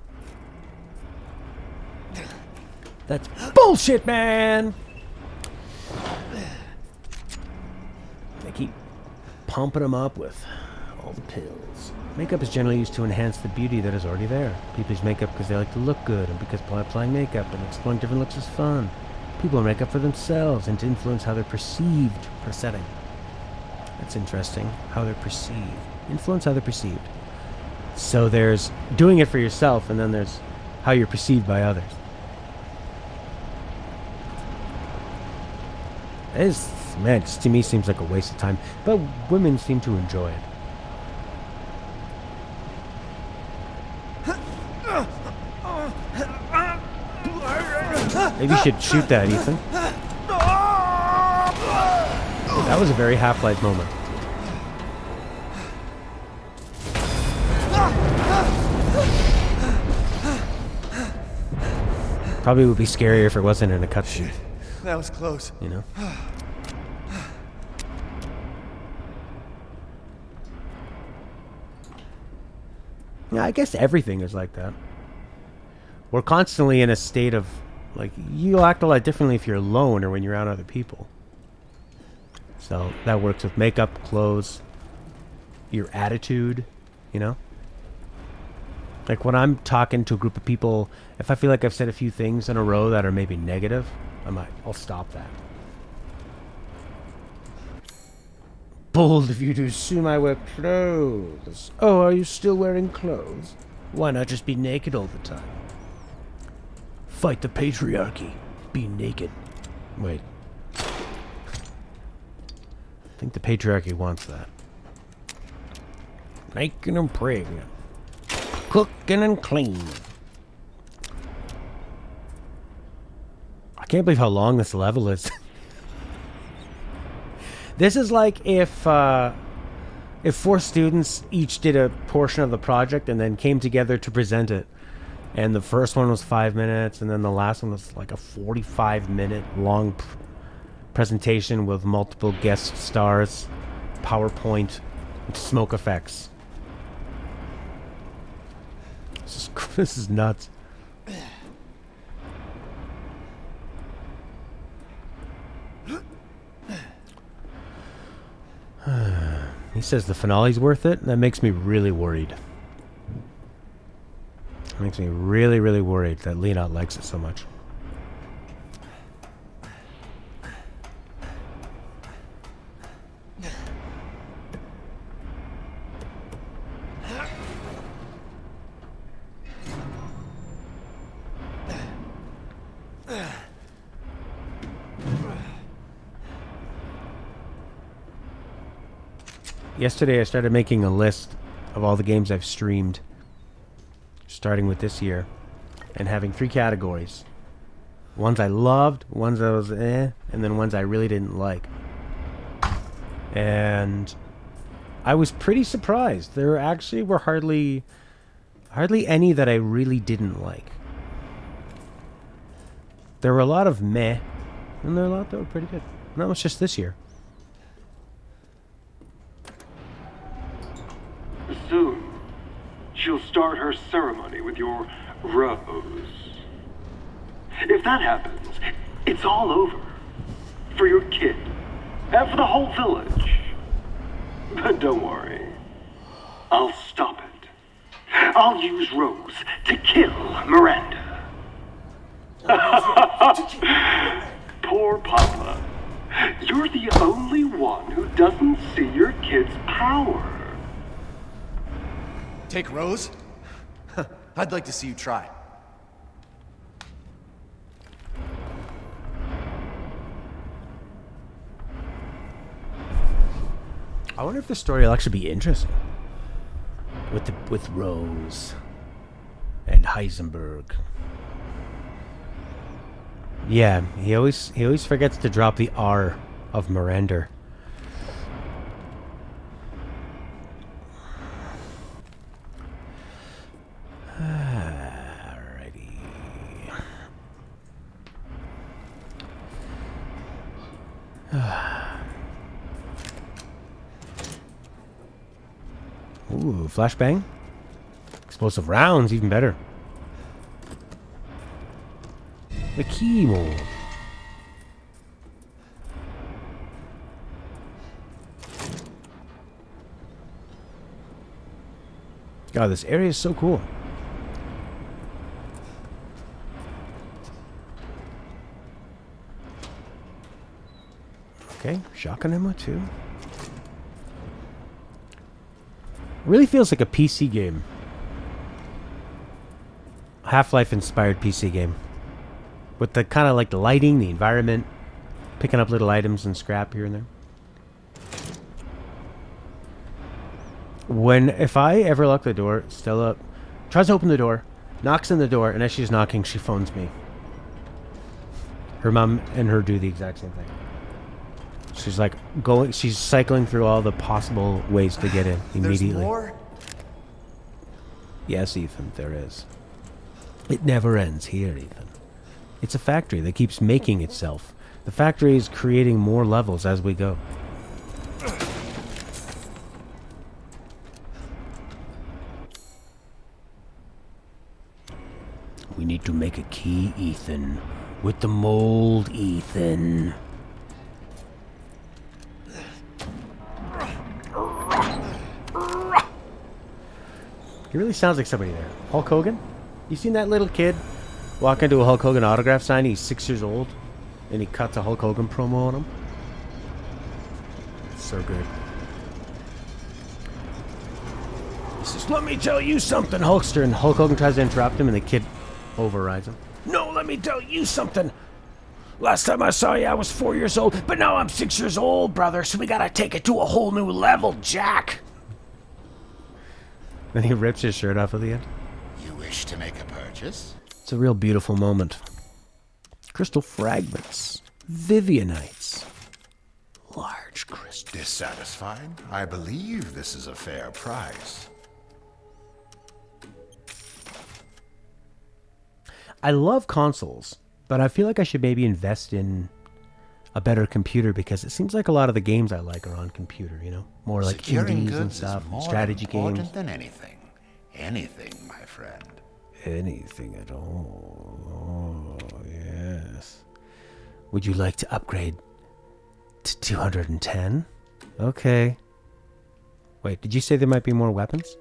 [SPEAKER 1] That's bullshit, man! They keep pumping him up with all the pills. Makeup is generally used to enhance the beauty that is already there. People use makeup because they like to look good, and because applying makeup and exploring different looks is fun. People wear makeup for themselves and to influence how they're perceived per setting. That's interesting. How they're perceived. Influence how they're perceived. So there's doing it for yourself, and then there's how you're perceived by others. Man, just to me seems like a waste of time, but women seem to enjoy it. Maybe you should shoot that, Ethan. That was a very Half-Life moment. Probably would be scarier if it wasn't in a cutscene.
[SPEAKER 3] That was close.
[SPEAKER 1] You know? Yeah, I guess everything is like that. We're constantly in a state of, like, you'll act a lot differently if you're alone or when you're around other people. So that works with makeup, clothes, your attitude, you know? Like when I'm talking to a group of people, if I feel like I've said a few things in a row that are maybe negative, I'll stop that. Bold of you to assume I wear clothes. Oh, are you still wearing clothes? Why not just be naked all the time? Fight the patriarchy. Be naked. Wait. I think the patriarchy wants that. Naked and pregnant. Cooking and clean. I can't believe how long this level is. This is like if 4 students each did a portion of the project and then came together to present it. And the first one was 5 minutes, and then the last one was like a 45-minute long presentation with multiple guest stars, PowerPoint, and smoke effects. This is nuts. He says the finale's worth it. That makes me really worried. It makes me really, really worried that Lena likes it so much. Yesterday I started making a list of all the games I've streamed, starting with this year, and having 3 categories. Ones I loved, ones I was and then ones I really didn't like. And I was pretty surprised. There actually were hardly any that I really didn't like. There were a lot of meh, and there were a lot that were pretty good. And that was just this year.
[SPEAKER 2] Soon, she'll start her ceremony with your rose. If that happens, it's all over. For your kid. And for the whole village. But don't worry. I'll stop it. I'll use Rose to kill Miranda. Poor Papa. You're the only one who doesn't see your kid's power.
[SPEAKER 3] Take Rose? I'd like to see you try.
[SPEAKER 1] I wonder if the story will actually be interesting. With Rose and Heisenberg. Yeah, he always forgets to drop the R of Miranda. Alrighty. Ooh, flashbang. Explosive rounds, even better. The key mold. God, this area is so cool. Okay, shotgun ammo too. Really feels like a PC game. Half-Life inspired PC game. With the kind of like the lighting, the environment, picking up little items and scrap here and there. If I ever lock the door, Stella tries to open the door, knocks on the door, and as she's knocking, she phones me. Her mom and her do the exact same thing. She's like she's cycling through all the possible ways to get in immediately.
[SPEAKER 3] There's more?
[SPEAKER 1] Yes, Ethan, there is. It never ends here, Ethan. It's a factory that keeps making itself. The factory is creating more levels as we go. We need to make a key, Ethan. With the mold, Ethan. He really sounds like somebody there. Hulk Hogan? You seen that little kid walk into a Hulk Hogan autograph sign? He's 6 years old. And he cuts a Hulk Hogan promo on him. So good. He says, let me tell you something, Hulkster. And Hulk Hogan tries to interrupt him, and the kid overrides him. No, let me tell you something. Last time I saw you, I was 4 years old, but now I'm 6 years old, brother, so we gotta take it to a whole new level, Jack. Then he rips his shirt off at the end.
[SPEAKER 4] You wish to make a purchase?
[SPEAKER 1] It's a real beautiful moment. Crystal fragments. Vivianites. Large crystal.
[SPEAKER 4] Dissatisfied? I believe this is a fair price.
[SPEAKER 1] I love consoles, but I feel like I should maybe invest in a better computer because it seems like a lot of the games I like are on computer, you know? More like
[SPEAKER 4] Securing
[SPEAKER 1] indies and
[SPEAKER 4] goods
[SPEAKER 1] stuff,
[SPEAKER 4] is more
[SPEAKER 1] strategy
[SPEAKER 4] important
[SPEAKER 1] games.
[SPEAKER 4] than anything. Anything, my friend.
[SPEAKER 1] Anything at all. Oh, yes. Would you like to upgrade to 210? Okay. Wait, did you say there might be more weapons?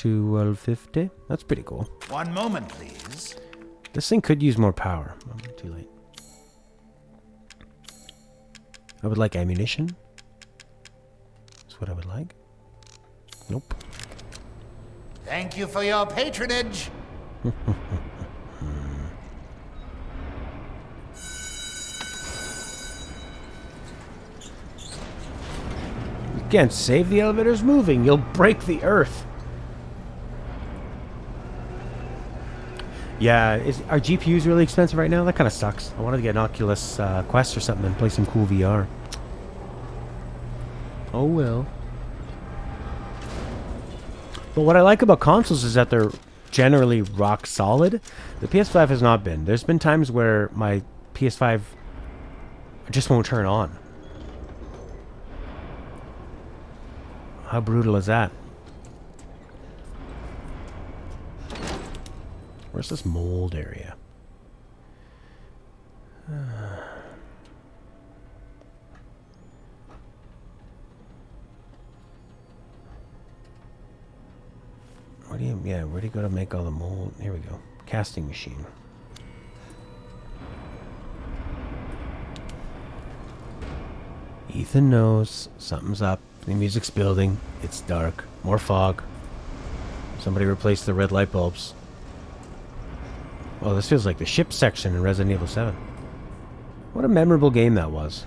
[SPEAKER 1] 1250? That's pretty cool.
[SPEAKER 4] One moment, please.
[SPEAKER 1] This thing could use more power. Oh, too late. I would like ammunition. That's what I would like. Nope.
[SPEAKER 4] Thank you for your patronage.
[SPEAKER 1] You can't save the elevator's moving. You'll break the earth. Yeah, are GPUs really expensive right now? That kind of sucks. I wanted to get an Oculus Quest or something and play some cool VR. Oh well. But what I like about consoles is that they're generally rock solid. The PS5 has not been. There's been times where my PS5 just won't turn on. How brutal is that? Where's this mold area? Where do you go to make all the mold? Here we go. Casting machine. Ethan knows something's up. The music's building. It's dark. More fog. Somebody replaced the red light bulbs. Oh, this feels like the ship section in Resident Evil 7. What a memorable game that was.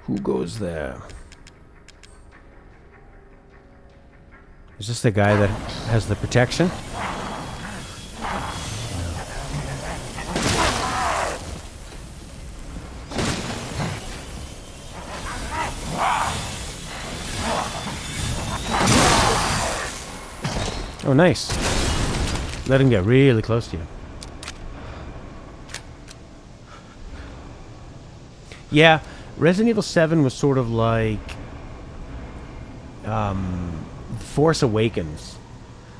[SPEAKER 1] Who goes there? Is this the guy that has the protection? Oh, nice. Let him get really close to you. Yeah, Resident Evil 7 was sort of like Force Awakens,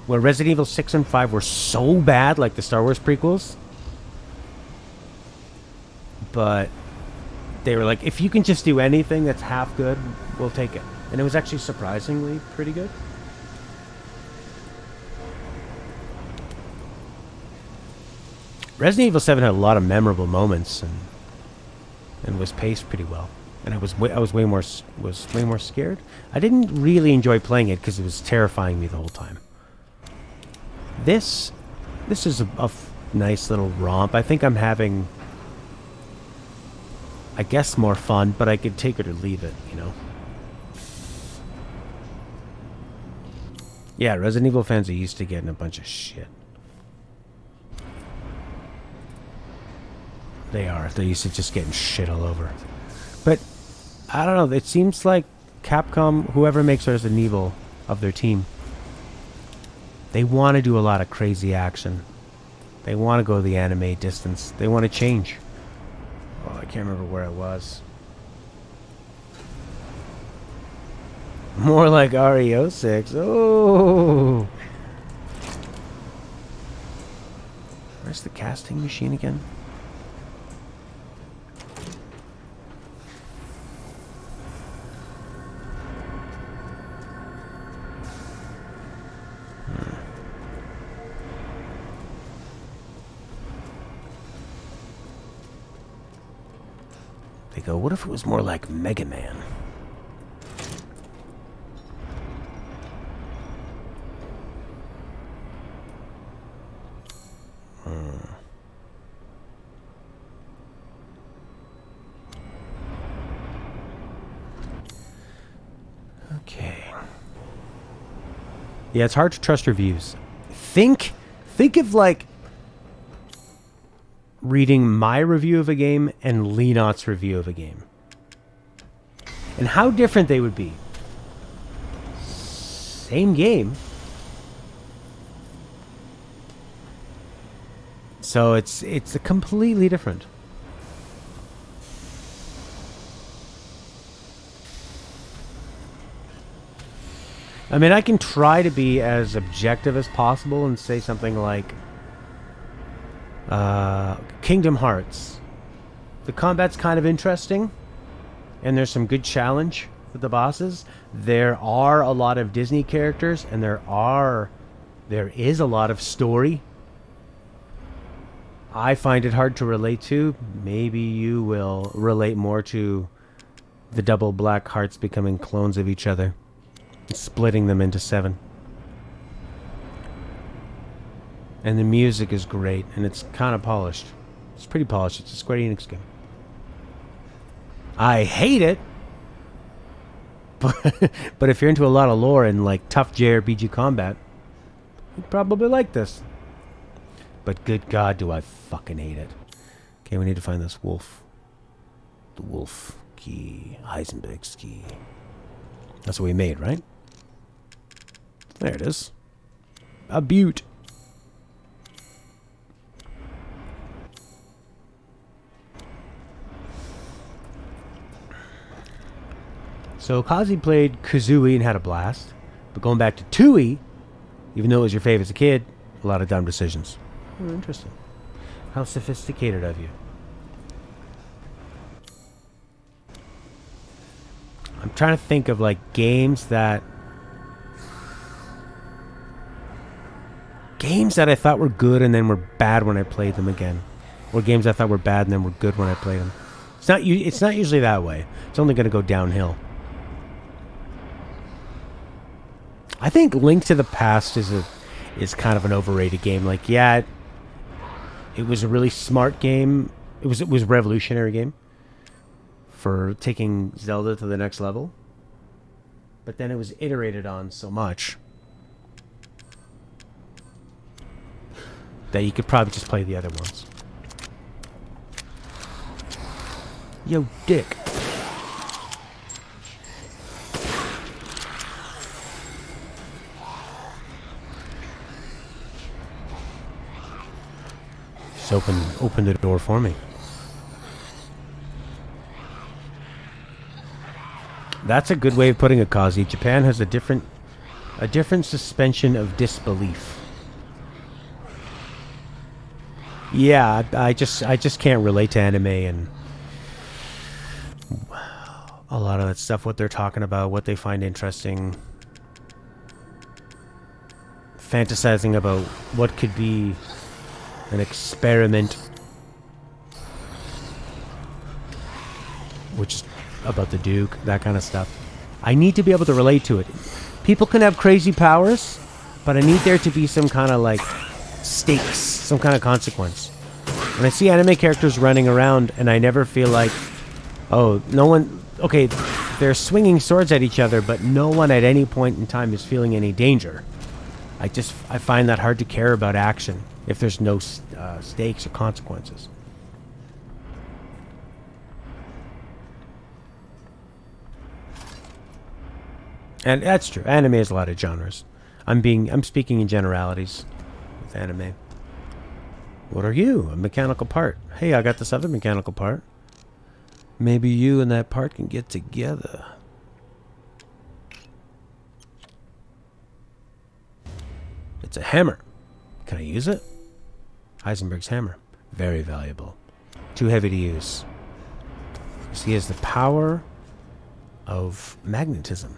[SPEAKER 1] where Resident Evil 6 and 5 were so bad, like the Star Wars prequels. But they were like, if you can just do anything that's half good, we'll take it. And it was actually surprisingly pretty good. Resident Evil 7 had a lot of memorable moments and was paced pretty well. And I was way more scared. I didn't really enjoy playing it because it was terrifying me the whole time. This is a nice little romp. I think I'm having, I guess, more fun, but I could take it or leave it, you know. Yeah, Resident Evil fans are used to getting a bunch of shit. They are. They're used to just getting shit all over. But, I don't know. It seems like Capcom, whoever makes Resident Evil of their team, they want to do a lot of crazy action. They want to go the anime distance. They want to change. Oh, I can't remember where it was. More like RE06. Oh! Where's the casting machine again? They go, what if it was more like Mega Man? Okay. Yeah, it's hard to trust reviews. Think of like reading my review of a game and Lenot's review of a game. And how different they would be. Same game. So it's a completely different. I mean, I can try to be as objective as possible and say something like Kingdom Hearts. The combat's kind of interesting, and there's some good challenge with the bosses. There are a lot of Disney characters, and there is a lot of story. I find it hard to relate to. Maybe you will relate more to the double black hearts becoming clones of each other, splitting them into 7. And the music is great, and it's kind of polished. It's pretty polished. It's a Square Enix game. I hate it, but if you're into a lot of lore and like tough JRPG combat, you'd probably like this. But good God, do I fucking hate it. Okay, we need to find this wolf. The wolf key. Heisenberg's key. That's what we made, right? There it is. A beaut. So Kazi played Kazooie and had a blast. But going back to Tooie, even though it was your favorite as a kid, a lot of dumb decisions. Oh, interesting. How sophisticated of you. I'm trying to think of like games that I thought were good and then were bad when I played them again, or games I thought were bad and then were good when I played them. It's not usually that way. It's only going to go downhill. I think Link to the Past is kind of an overrated game. Like, yeah, it was a really smart game. It was a revolutionary game for taking Zelda to the next level. But then it was iterated on so much that you could probably just play the other ones. Yo, dick. Just open the door for me. That's a good way of putting it, Kazi. Japan has a different suspension of disbelief. Yeah, I just can't relate to anime and a lot of that stuff, what they're talking about, what they find interesting. Fantasizing about what could be an experiment, which is about the Duke, that kind of stuff. I need to be able to relate to it. People can have crazy powers, but I need there to be some kind of like stakes, some kind of consequence. When I see anime characters running around and I never feel like, oh, no one, okay, they're swinging swords at each other, but no one at any point in time is feeling any danger. I find that hard to care about action if there's no stakes or consequences. And that's true. Anime has a lot of genres. I'm speaking in generalities with anime. What are you? A mechanical part. Hey, I got this other mechanical part. Maybe you and that part can get together. It's a hammer. Can I use it? Heisenberg's hammer. Very valuable. Too heavy to use. So he has the power of magnetism.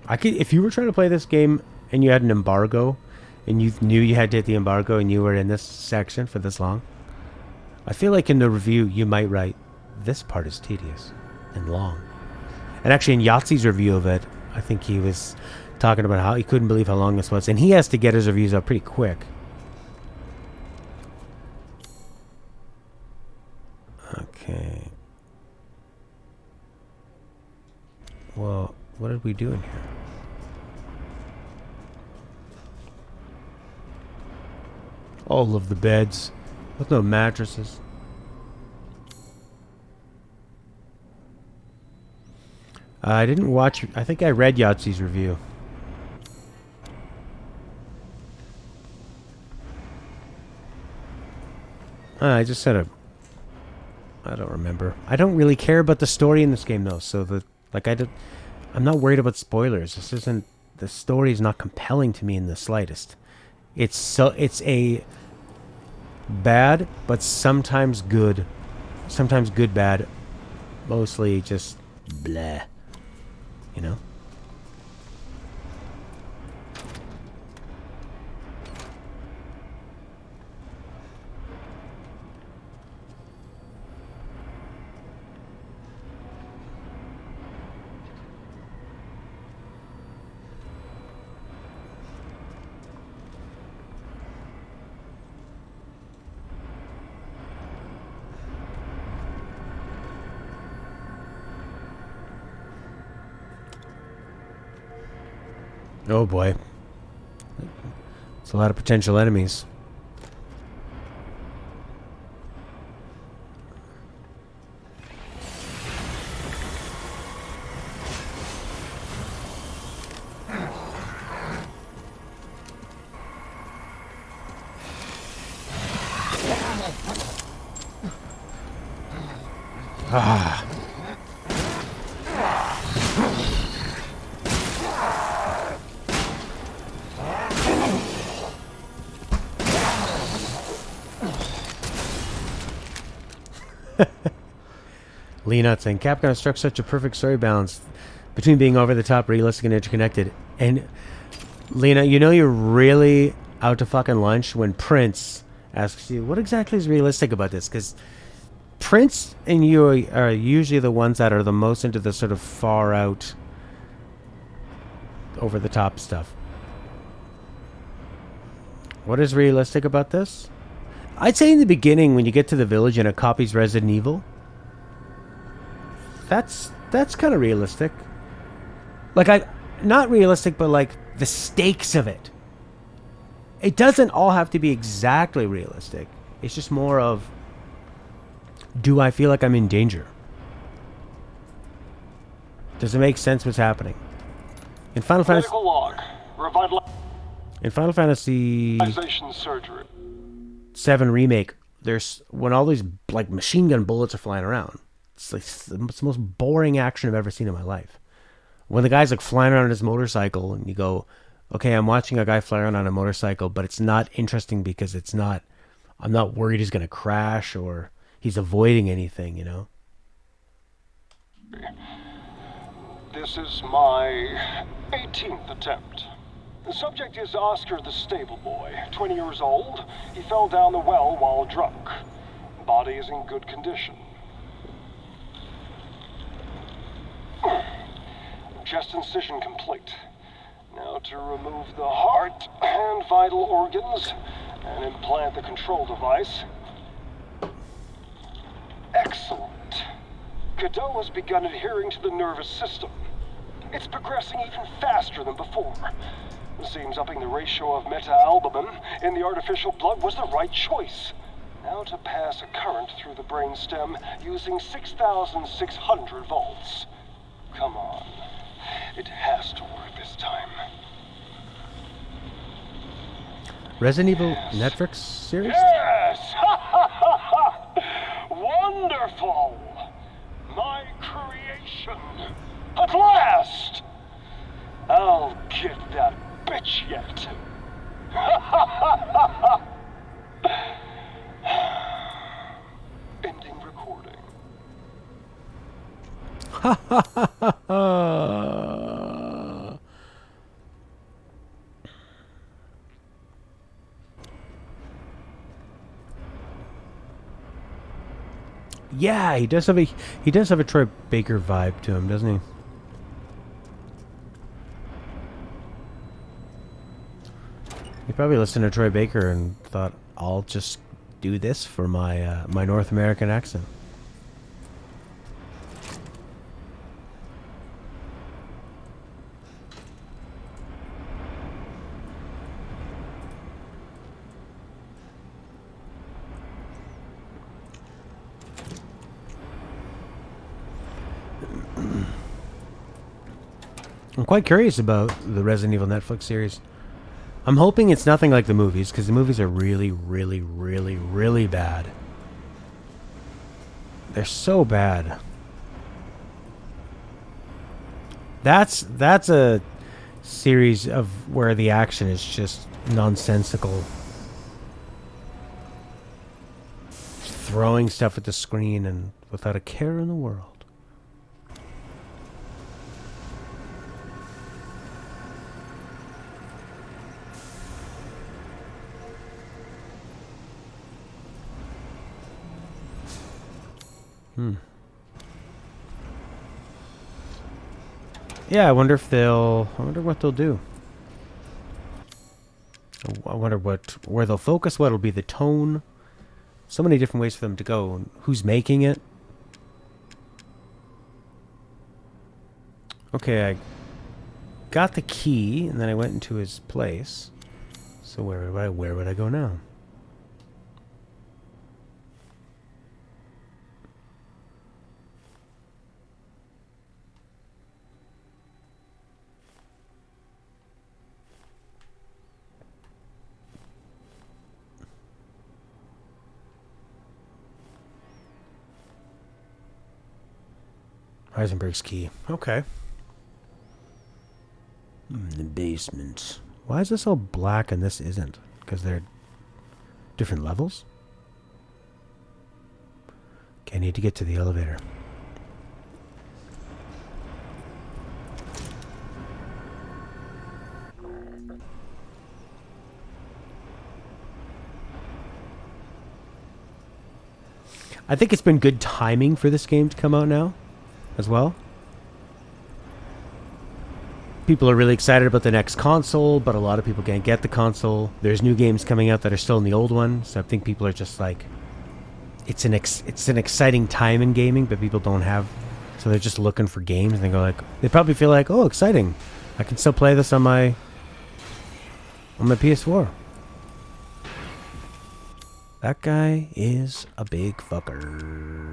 [SPEAKER 1] If you were trying to play this game and you had an embargo and you knew you had to hit the embargo and you were in this section for this long, I feel like in the review you might write, this part is tedious and long. And actually in Yahtzee's review of it, I think he was talking about how he couldn't believe how long this was. And he has to get his reviews up pretty quick. Okay. Well, what did we do in here? All of the beds with no mattresses. I didn't watch... I think I read Yahtzee's review. I just said I don't remember. I don't really care about the story in this game, though. So, I'm not worried about spoilers. This isn't... The story is not compelling to me in the slightest. It's a bad, but sometimes good. Sometimes good, bad. Mostly just bleh. You know? Oh boy. It's a lot of potential enemies. Ah. Lena saying Capcom struck such a perfect story balance between being over the top, realistic, and interconnected. And Lena, you know you're really out to fucking lunch when Prince asks you, what exactly is realistic about this? Because Prince and you are usually the ones that are the most into the sort of far out, over the top stuff. What is realistic about this? I'd say in the beginning when you get to the village and it copies Resident Evil, that's kind of realistic. Like, not realistic, but like the stakes of it. It doesn't all have to be exactly realistic. It's just more of, do I feel like I'm in danger? Does it make sense what's happening? In Final Fantasy... In Final Fantasy...
[SPEAKER 2] Surgery.
[SPEAKER 1] 7 Remake, there's... When all these, like, machine gun bullets are flying around, it's like it's the most boring action I've ever seen in my life. When the guy's, like, flying around on his motorcycle, and you go, okay, I'm watching a guy fly around on a motorcycle, but it's not interesting because it's not... I'm not worried he's going to crash or he's avoiding anything, you know?
[SPEAKER 2] This is my 18th attempt. The subject is Oscar the stable boy, 20 years old. He fell down the well while drunk. Body is in good condition. Chest incision complete. Now to remove the heart and vital organs and implant the control device. Excellent. Godot has begun adhering to the nervous system. It's progressing even faster than before. Seems upping the ratio of meta-albumin in the artificial blood was the right choice. Now to pass a current through the brainstem using 6,600 volts. Come on. It has to work this time.
[SPEAKER 1] Resident Evil Netflix series?
[SPEAKER 2] Yes! Wonderful! My creation! At last! I'll get that bitch yet. Ending recording.
[SPEAKER 1] Yeah, he does have a Troy Baker vibe to him, doesn't he? He probably listened to Troy Baker and thought, I'll just do this for my my North American accent. I'm quite curious about the Resident Evil Netflix series. I'm hoping it's nothing like the movies, because the movies are really, really, really, really bad. They're so bad. That's a series of where the action is just nonsensical. Throwing stuff at the screen and without a care in the world. Yeah, I wonder what they'll do. I wonder where they'll focus, what'll be the tone. So many different ways for them to go. Who's making it? Okay, I got the key, and then I went into his place. So where would I go now? Heisenberg's key. Okay. The basement. Why is this all black and this isn't? Because they're different levels? Okay, I need to get to the elevator. I think it's been good timing for this game to come out now as well. People are really excited about the next console, but a lot of people can't get the console. There's new games coming out that are still in the old one, so I think people are just like, it's an exciting time in gaming, but people don't have, so they're just looking for games, and they go like, they probably feel like, oh, exciting, I can still play this on my PS4. That guy is a big fucker.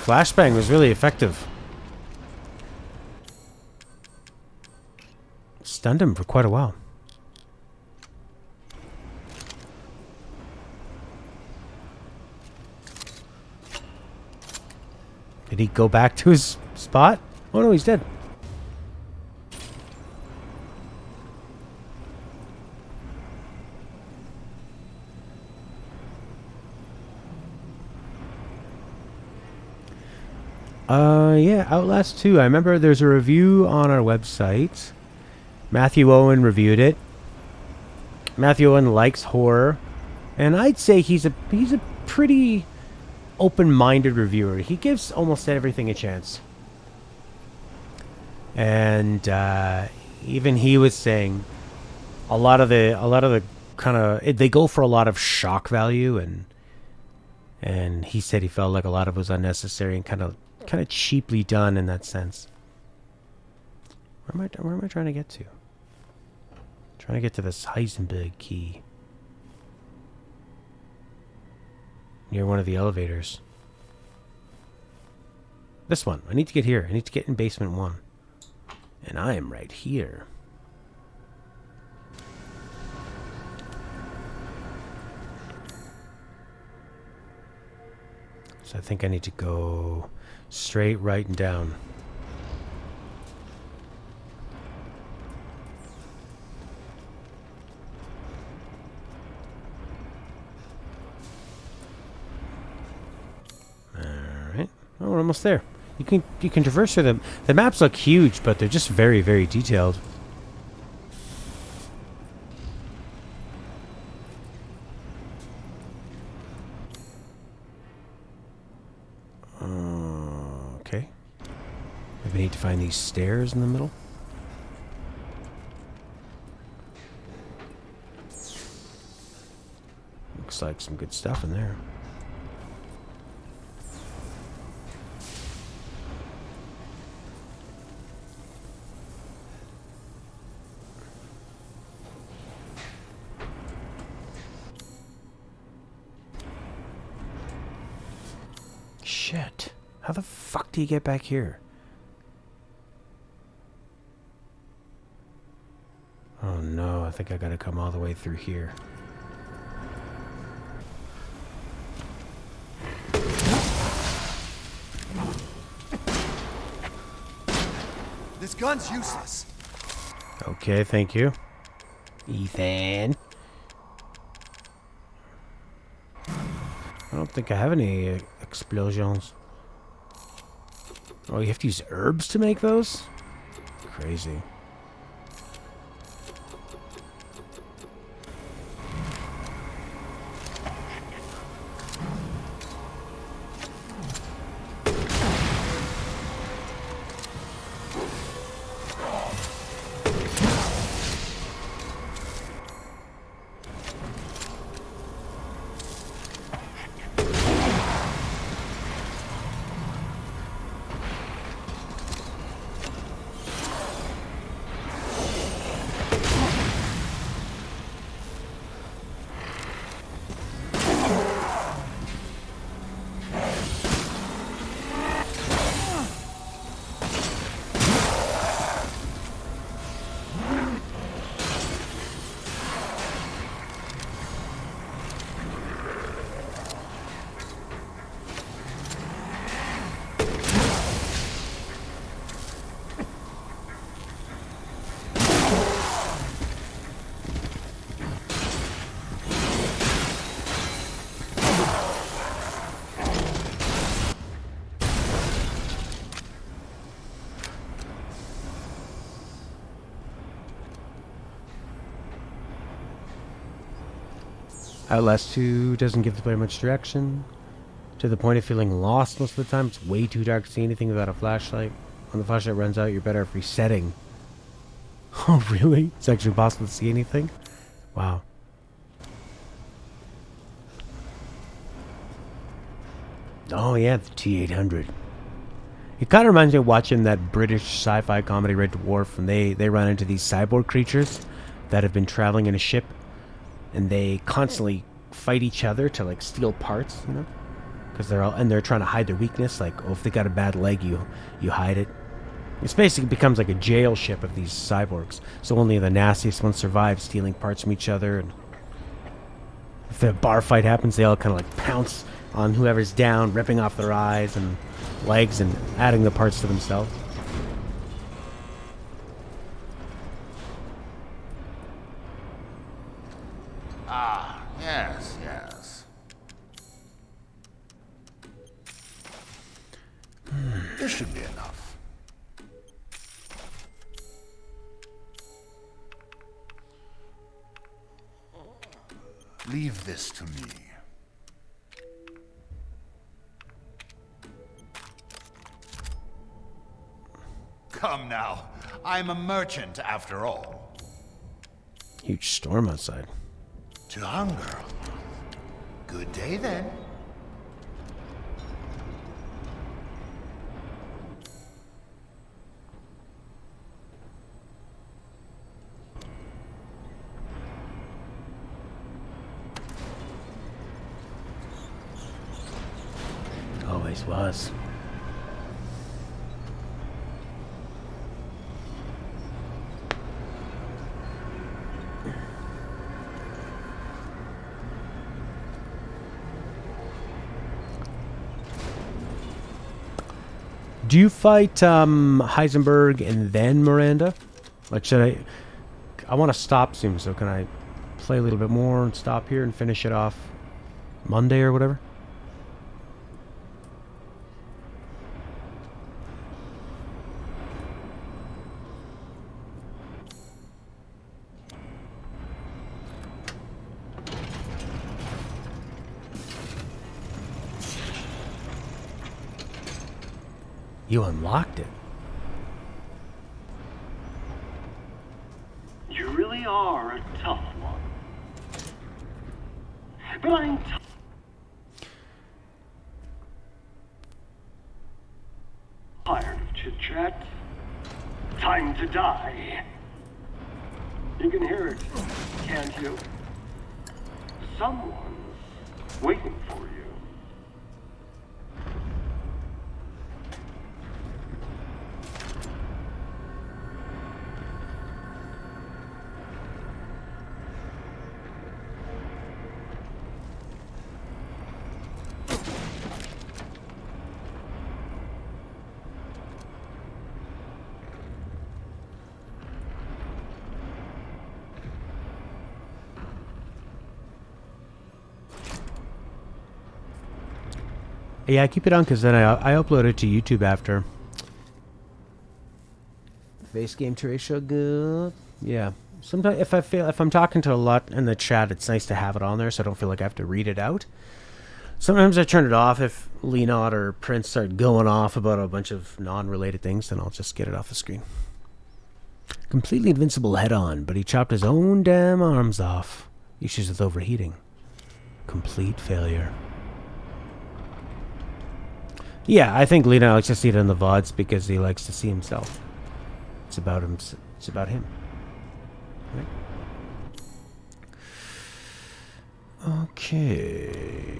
[SPEAKER 1] Flashbang was really effective. Stunned him for quite a while. Did he go back to his spot? Oh no, he's dead. Yeah, Outlast 2. I remember there's a review on our website. Matthew Owen reviewed it. Matthew Owen likes horror, and I'd say he's a pretty open-minded reviewer. He gives almost everything a chance. And even he was saying a lot of the kind of, they go for a lot of shock value, and he said he felt like a lot of it was unnecessary and kind of cheaply done in that sense. Where am I trying to get to? Trying to get to this Heisenberg key. Near one of the elevators. This one. I need to get here. I need to get in basement 1. And I am right here. So I think I need to go straight, right, and down. Alright. Oh, we're almost there. You can traverse through them. The maps look huge, but they're just very, very detailed. Okay. Maybe I need to find these stairs in the middle. Looks like some good stuff in there. Shit. How the fuck do you get back here? Oh no, I think I gotta come all the way through here.
[SPEAKER 3] This gun's useless.
[SPEAKER 1] Okay, thank you. Ethan. I don't think I have any explosions. Oh, you have to use herbs to make those? Crazy. Outlast 2 doesn't give the player much direction, to the point of feeling lost most of the time. It's way too dark to see anything without a flashlight. When the flashlight runs out, you're better off resetting. Oh, really? It's actually impossible to see anything? Wow. Oh, yeah, the T-800. It kind of reminds me of watching that British sci-fi comedy Red Dwarf, and they run into these cyborg creatures that have been traveling in a ship, and they constantly fight each other to like steal parts, you know, because they're trying to hide their weakness. Like, oh, if they got a bad leg, you hide it. It's basically becomes like a jail ship of these cyborgs. So only the nastiest ones survive, stealing parts from each other. And if the bar fight happens, they all kind of like pounce on whoever's down, ripping off their eyes and legs and adding the parts to themselves.
[SPEAKER 4] Ah, yes, yes. This should be enough. Leave this to me. Come now. I'm a merchant after all.
[SPEAKER 1] Huge storm outside.
[SPEAKER 4] To hunger. Good day then.
[SPEAKER 1] Always was. Do you fight Heisenberg and then Miranda? Like, should I want to stop soon, so can I play a little bit more and stop here and finish it off Monday or whatever? You unlocked it.
[SPEAKER 2] You really are a tough one. But I'm tired of chit-chat. Time to die. You can hear it, can't you? Someone's waiting for you.
[SPEAKER 1] Yeah, I keep it on because then I upload it to YouTube after. Face game to ratio good. Yeah. Sometimes if I'm talking to a lot in the chat, it's nice to have it on there so I don't feel like I have to read it out. Sometimes I turn it off if Leonard or Prince start going off about a bunch of non-related things, then I'll just get it off the screen. Completely invincible head on, but he chopped his own damn arms off. Issues with overheating. Complete failure. Yeah, I think Lena likes to see it in the VODs because he likes to see himself. It's about him. It's about him. Right? Okay.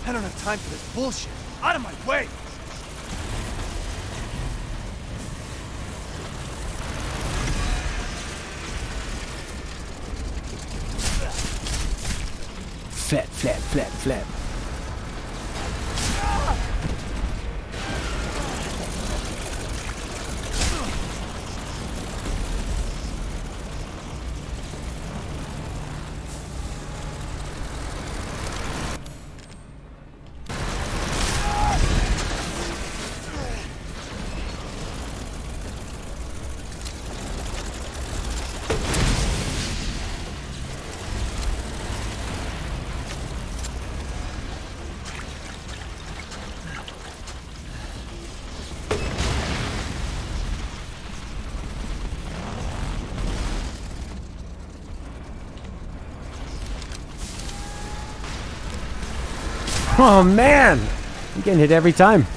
[SPEAKER 3] I don't have time for this bullshit. Out of my way!
[SPEAKER 1] Flap, flap, flap, flap. Oh man! I'm getting hit every time.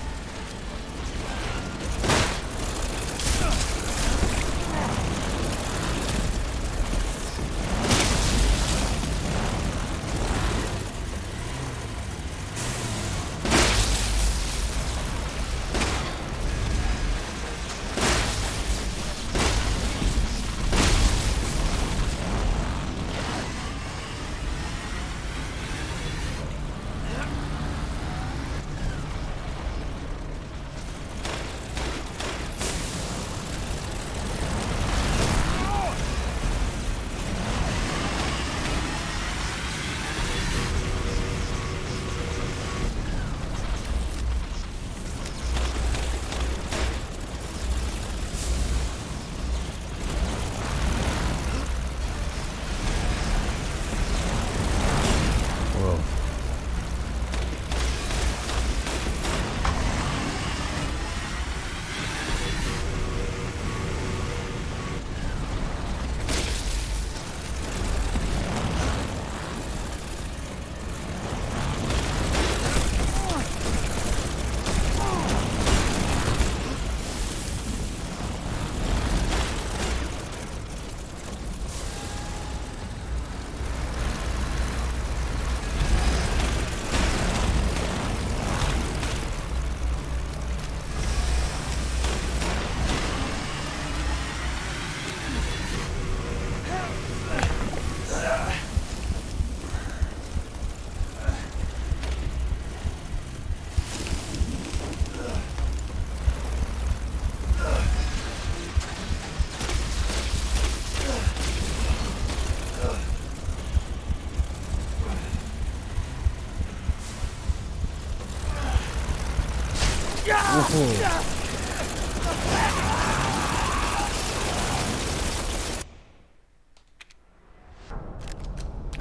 [SPEAKER 1] I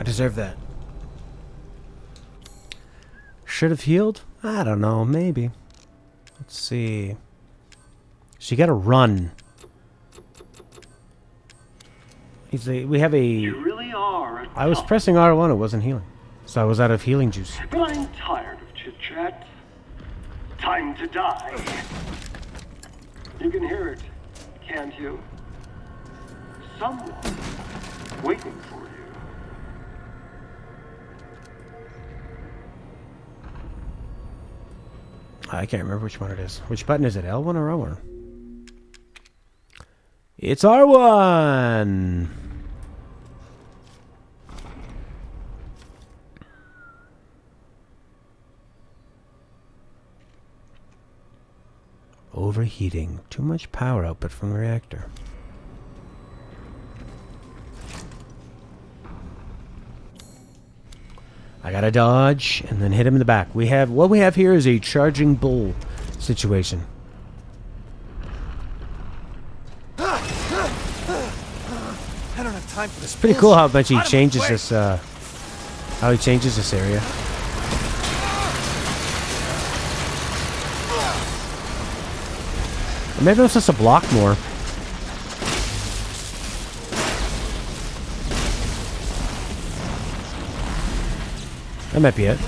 [SPEAKER 1] deserve that. Should have healed? I don't know, maybe. Let's see. So you gotta run. We have a...
[SPEAKER 2] You really are.
[SPEAKER 1] I was pressing R1, it wasn't healing. So I was out of healing juice.
[SPEAKER 2] But I'm tired of chit-chat. Time to die. You can hear it, can't you? Someone waiting for you.
[SPEAKER 1] I can't remember which one it is. Which button is it? L1 or R1? It's R1! Overheating. Too much power output from the reactor. I gotta dodge and then hit him in the back. What we have here is a charging bull situation.
[SPEAKER 3] I don't have time for this.
[SPEAKER 1] Pretty cool how much he changes this. How he changes this area. Or maybe it's just a block more. That might be it.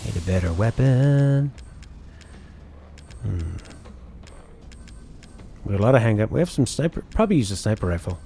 [SPEAKER 1] Need a better weapon. We have a lot of hang up. We have some sniper. Probably use a sniper rifle.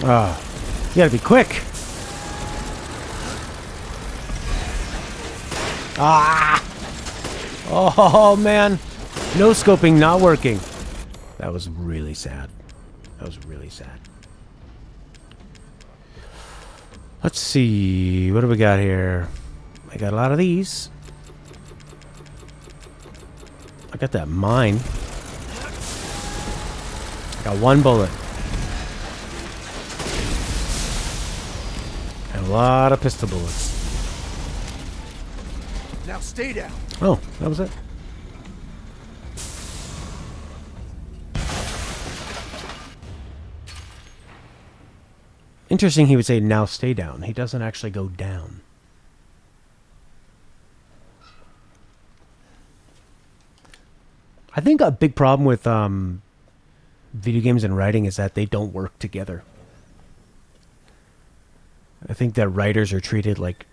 [SPEAKER 1] Ah, you gotta be quick. Ah! Oh man, no scoping not working. That was really sad. That was really sad. Let's see, what do we got here? I got a lot of these. I got that mine. I got one bullet. And a lot of pistol bullets.
[SPEAKER 3] Now stay down.
[SPEAKER 1] Oh, that was it. Interesting he would say, now stay down. He doesn't actually go down. I think a big problem with video games and writing is that they don't work together. I think that writers are treated like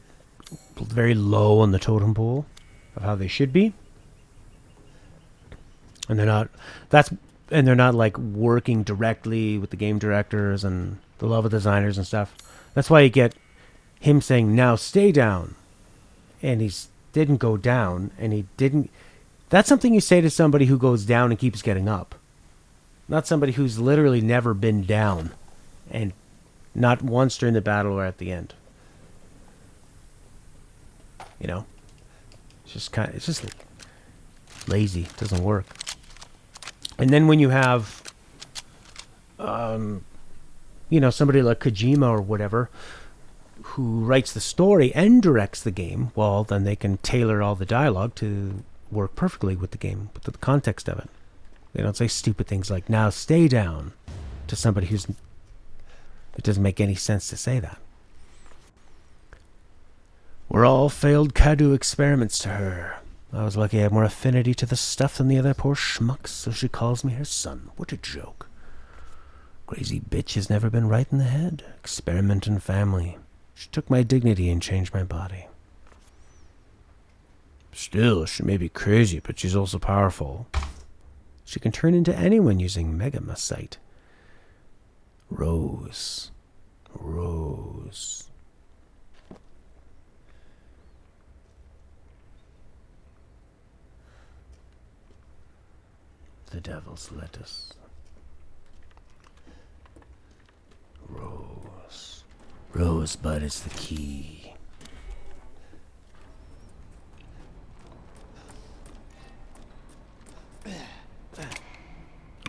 [SPEAKER 1] very low on the totem pole of how they should be. And they're not like working directly with the game directors and the level designers and stuff. That's why you get him saying, now stay down. And he didn't go down, and he didn't. That's something you say to somebody who goes down and keeps getting up. Not somebody who's literally never been down. And not once during the battle or at the end. You know? It's just lazy. It doesn't work. And then when you have, somebody like Kojima or whatever, who writes the story and directs the game, well, then they can tailor all the dialogue to work perfectly with the game, with the context of it. They don't say stupid things like, now stay down, to somebody it doesn't make any sense to say that. We're all failed Kadu experiments to her. I was lucky I had more affinity to the stuff than the other poor schmucks, so she calls me her son. What a joke. Crazy bitch has never been right in the head. Experiment and family. She took my dignity and changed my body. Still, she may be crazy, but she's also powerful. She can turn into anyone using Megamacite. Rose. The devil's lettuce. Rose. Rosebud is the key.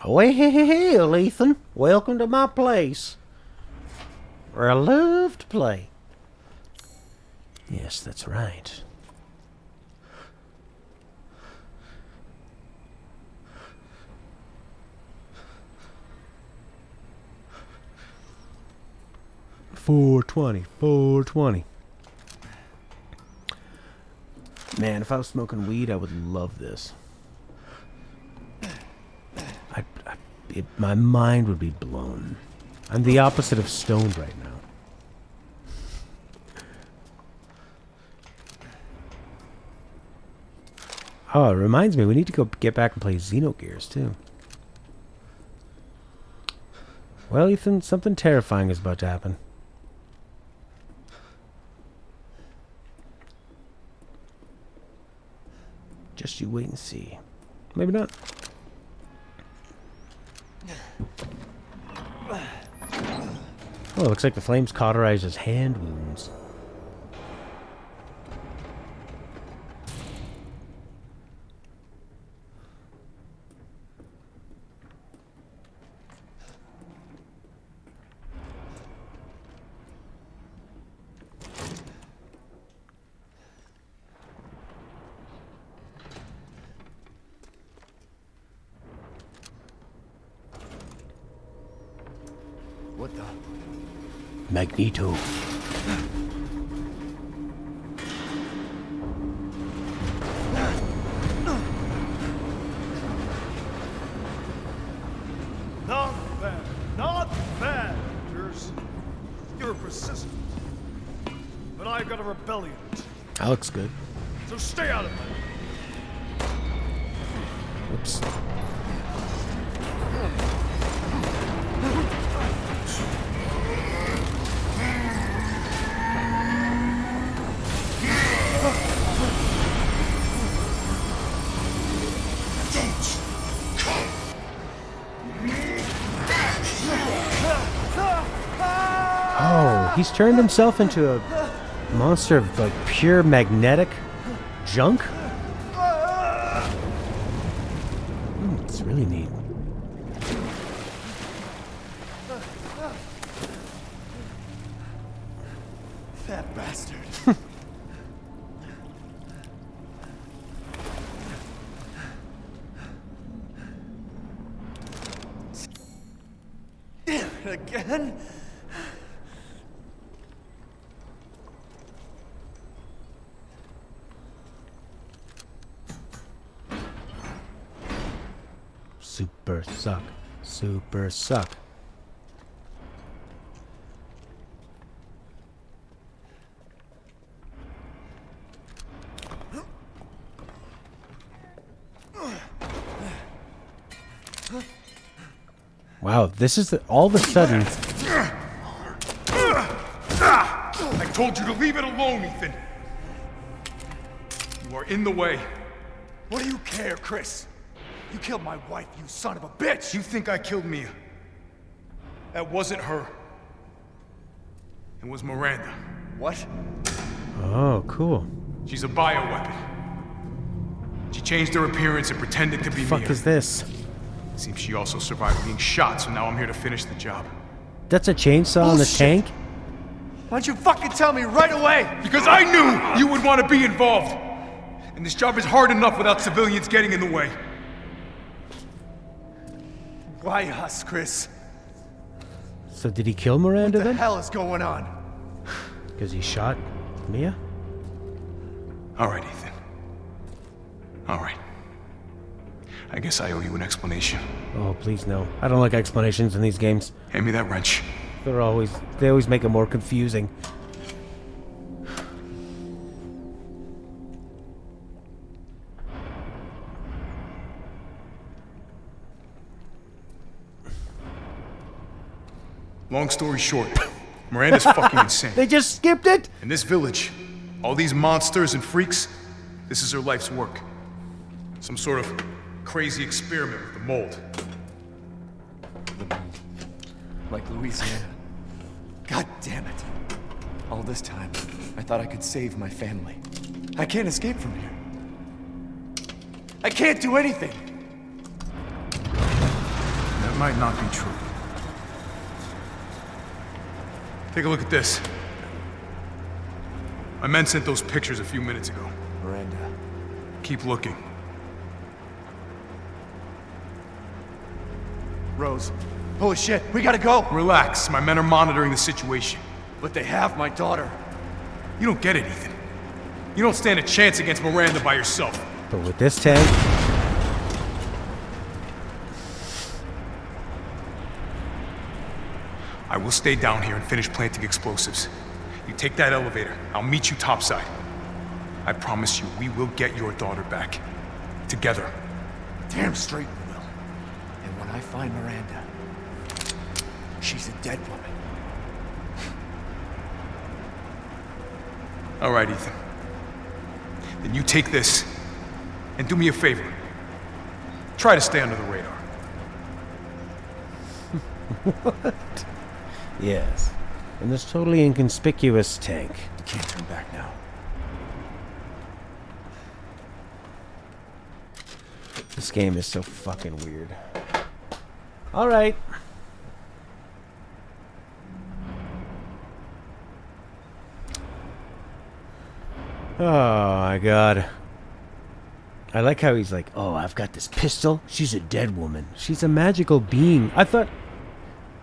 [SPEAKER 1] Oh, hey, Ethan. Welcome to my place. Where I love to play. Yes, that's right. $4.20. Man, if I was smoking weed, I would love this. My mind would be blown. I'm the opposite of stoned right now. Oh, it reminds me, we need to go get back and play Xenogears, too. Well, Ethan, something terrifying is about to happen. Just you wait and see. Maybe not. Oh, it looks like the flames cauterize his hand wounds.
[SPEAKER 3] What the?
[SPEAKER 1] Magneto.
[SPEAKER 7] Not bad. Not bad. You're persistent. But I've got a rebellion.
[SPEAKER 1] That looks good.
[SPEAKER 7] So stay out of it.
[SPEAKER 1] Oops. Oh, he's turned himself into a monster of like pure magnetic junk. It's really neat.
[SPEAKER 3] That bastard. Damn it again.
[SPEAKER 1] Super suck. Super suck. Wow, this is all of a sudden.
[SPEAKER 7] I told you to leave it alone, Ethan. You are in the way.
[SPEAKER 3] What do you care, Chris? You killed my wife, you son of a bitch!
[SPEAKER 7] You think I killed Mia? That wasn't her. It was Miranda.
[SPEAKER 3] What?
[SPEAKER 1] Oh, cool.
[SPEAKER 7] She's a bioweapon. She changed her appearance and pretended to be
[SPEAKER 1] Fuck
[SPEAKER 7] Mia.
[SPEAKER 1] is this?
[SPEAKER 7] Seems she also survived being shot, so now I'm here to finish the job.
[SPEAKER 1] That's a chainsaw on the
[SPEAKER 3] Bullshit.
[SPEAKER 1] tank?
[SPEAKER 3] Why'd you fucking tell me right away?
[SPEAKER 7] Because I knew you would want to be involved! And this job is hard enough without civilians getting in the way.
[SPEAKER 3] Why us, Chris?
[SPEAKER 1] So did he kill Miranda
[SPEAKER 3] What the
[SPEAKER 1] then?
[SPEAKER 3] hell is going on?
[SPEAKER 1] Because he shot Mia?
[SPEAKER 7] Alright, Ethan. Alright. I guess I owe you an explanation.
[SPEAKER 1] Oh, please no. I don't like explanations in these games.
[SPEAKER 7] Hand me that wrench.
[SPEAKER 1] They always make it more confusing.
[SPEAKER 7] Long story short, Miranda's fucking insane.
[SPEAKER 1] They just skipped it?
[SPEAKER 7] In this village, all these monsters and freaks, this is her life's work. Some sort of crazy experiment with the mold.
[SPEAKER 3] Like Louisiana. God damn it. All this time, I thought I could save my family. I can't escape from here. I can't do anything.
[SPEAKER 7] That might not be true. Take a look at this. My men sent those pictures a few minutes ago.
[SPEAKER 3] Miranda.
[SPEAKER 7] Keep looking.
[SPEAKER 3] Rose. Holy shit, we gotta go!
[SPEAKER 7] Relax, my men are monitoring the situation.
[SPEAKER 3] But they have my daughter.
[SPEAKER 7] You don't get it, Ethan. You don't stand a chance against Miranda by yourself.
[SPEAKER 1] But with this tank...
[SPEAKER 7] I will stay down here and finish planting explosives. You take that elevator. I'll meet you topside. I promise you, we will get your daughter back. Together.
[SPEAKER 3] Damn straight we will. And when I find Miranda, she's a dead woman.
[SPEAKER 7] All right, Ethan. Then you take this and do me a favor. Try to stay under the radar.
[SPEAKER 1] What? Yes. In this totally inconspicuous tank.
[SPEAKER 3] You can't turn back now.
[SPEAKER 1] This game is so fucking weird. Alright. Oh my god. I like how he's like, oh, I've got this pistol. She's a dead woman. She's a magical being. I thought...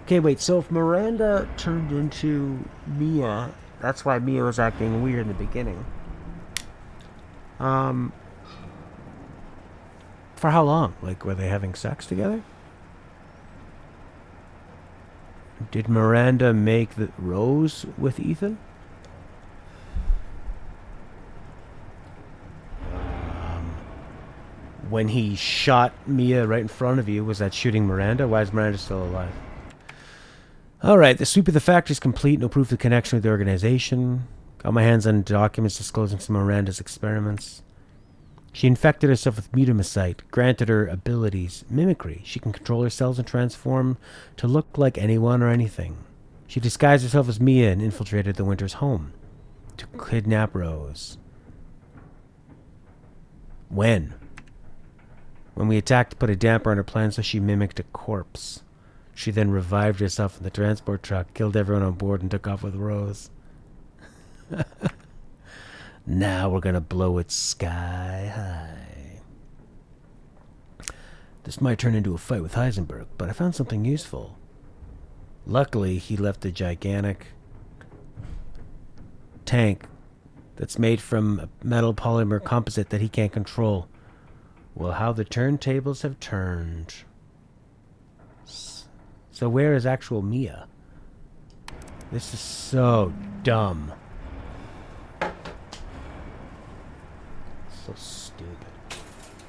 [SPEAKER 1] Okay, wait, so if Miranda turned into Mia, that's why Mia was acting weird in the beginning. For how long? Like, were they having sex together? Did Miranda make the Rose with Ethan? When he shot Mia right in front of you, was that shooting Miranda? Why is Miranda still alive? Alright, the sweep of the factory is complete. No proof of connection with the organization. Got my hands on documents disclosing some of Miranda's experiments. She infected herself with mutamicite, granted her abilities, mimicry. She can control her cells and transform to look like anyone or anything. She disguised herself as Mia and infiltrated the Winter's home to kidnap Rose. When? When we attacked, put a damper on her plan so she mimicked a corpse. She then revived herself in the transport truck, killed everyone on board, and took off with Rose. Now we're gonna blow it sky high. This might turn into a fight with Heisenberg, but I found something useful. Luckily, he left a gigantic tank that's made from a metal polymer composite that he can't control. Well, how the turntables have turned. So where is actual Mia? This is so dumb. So stupid.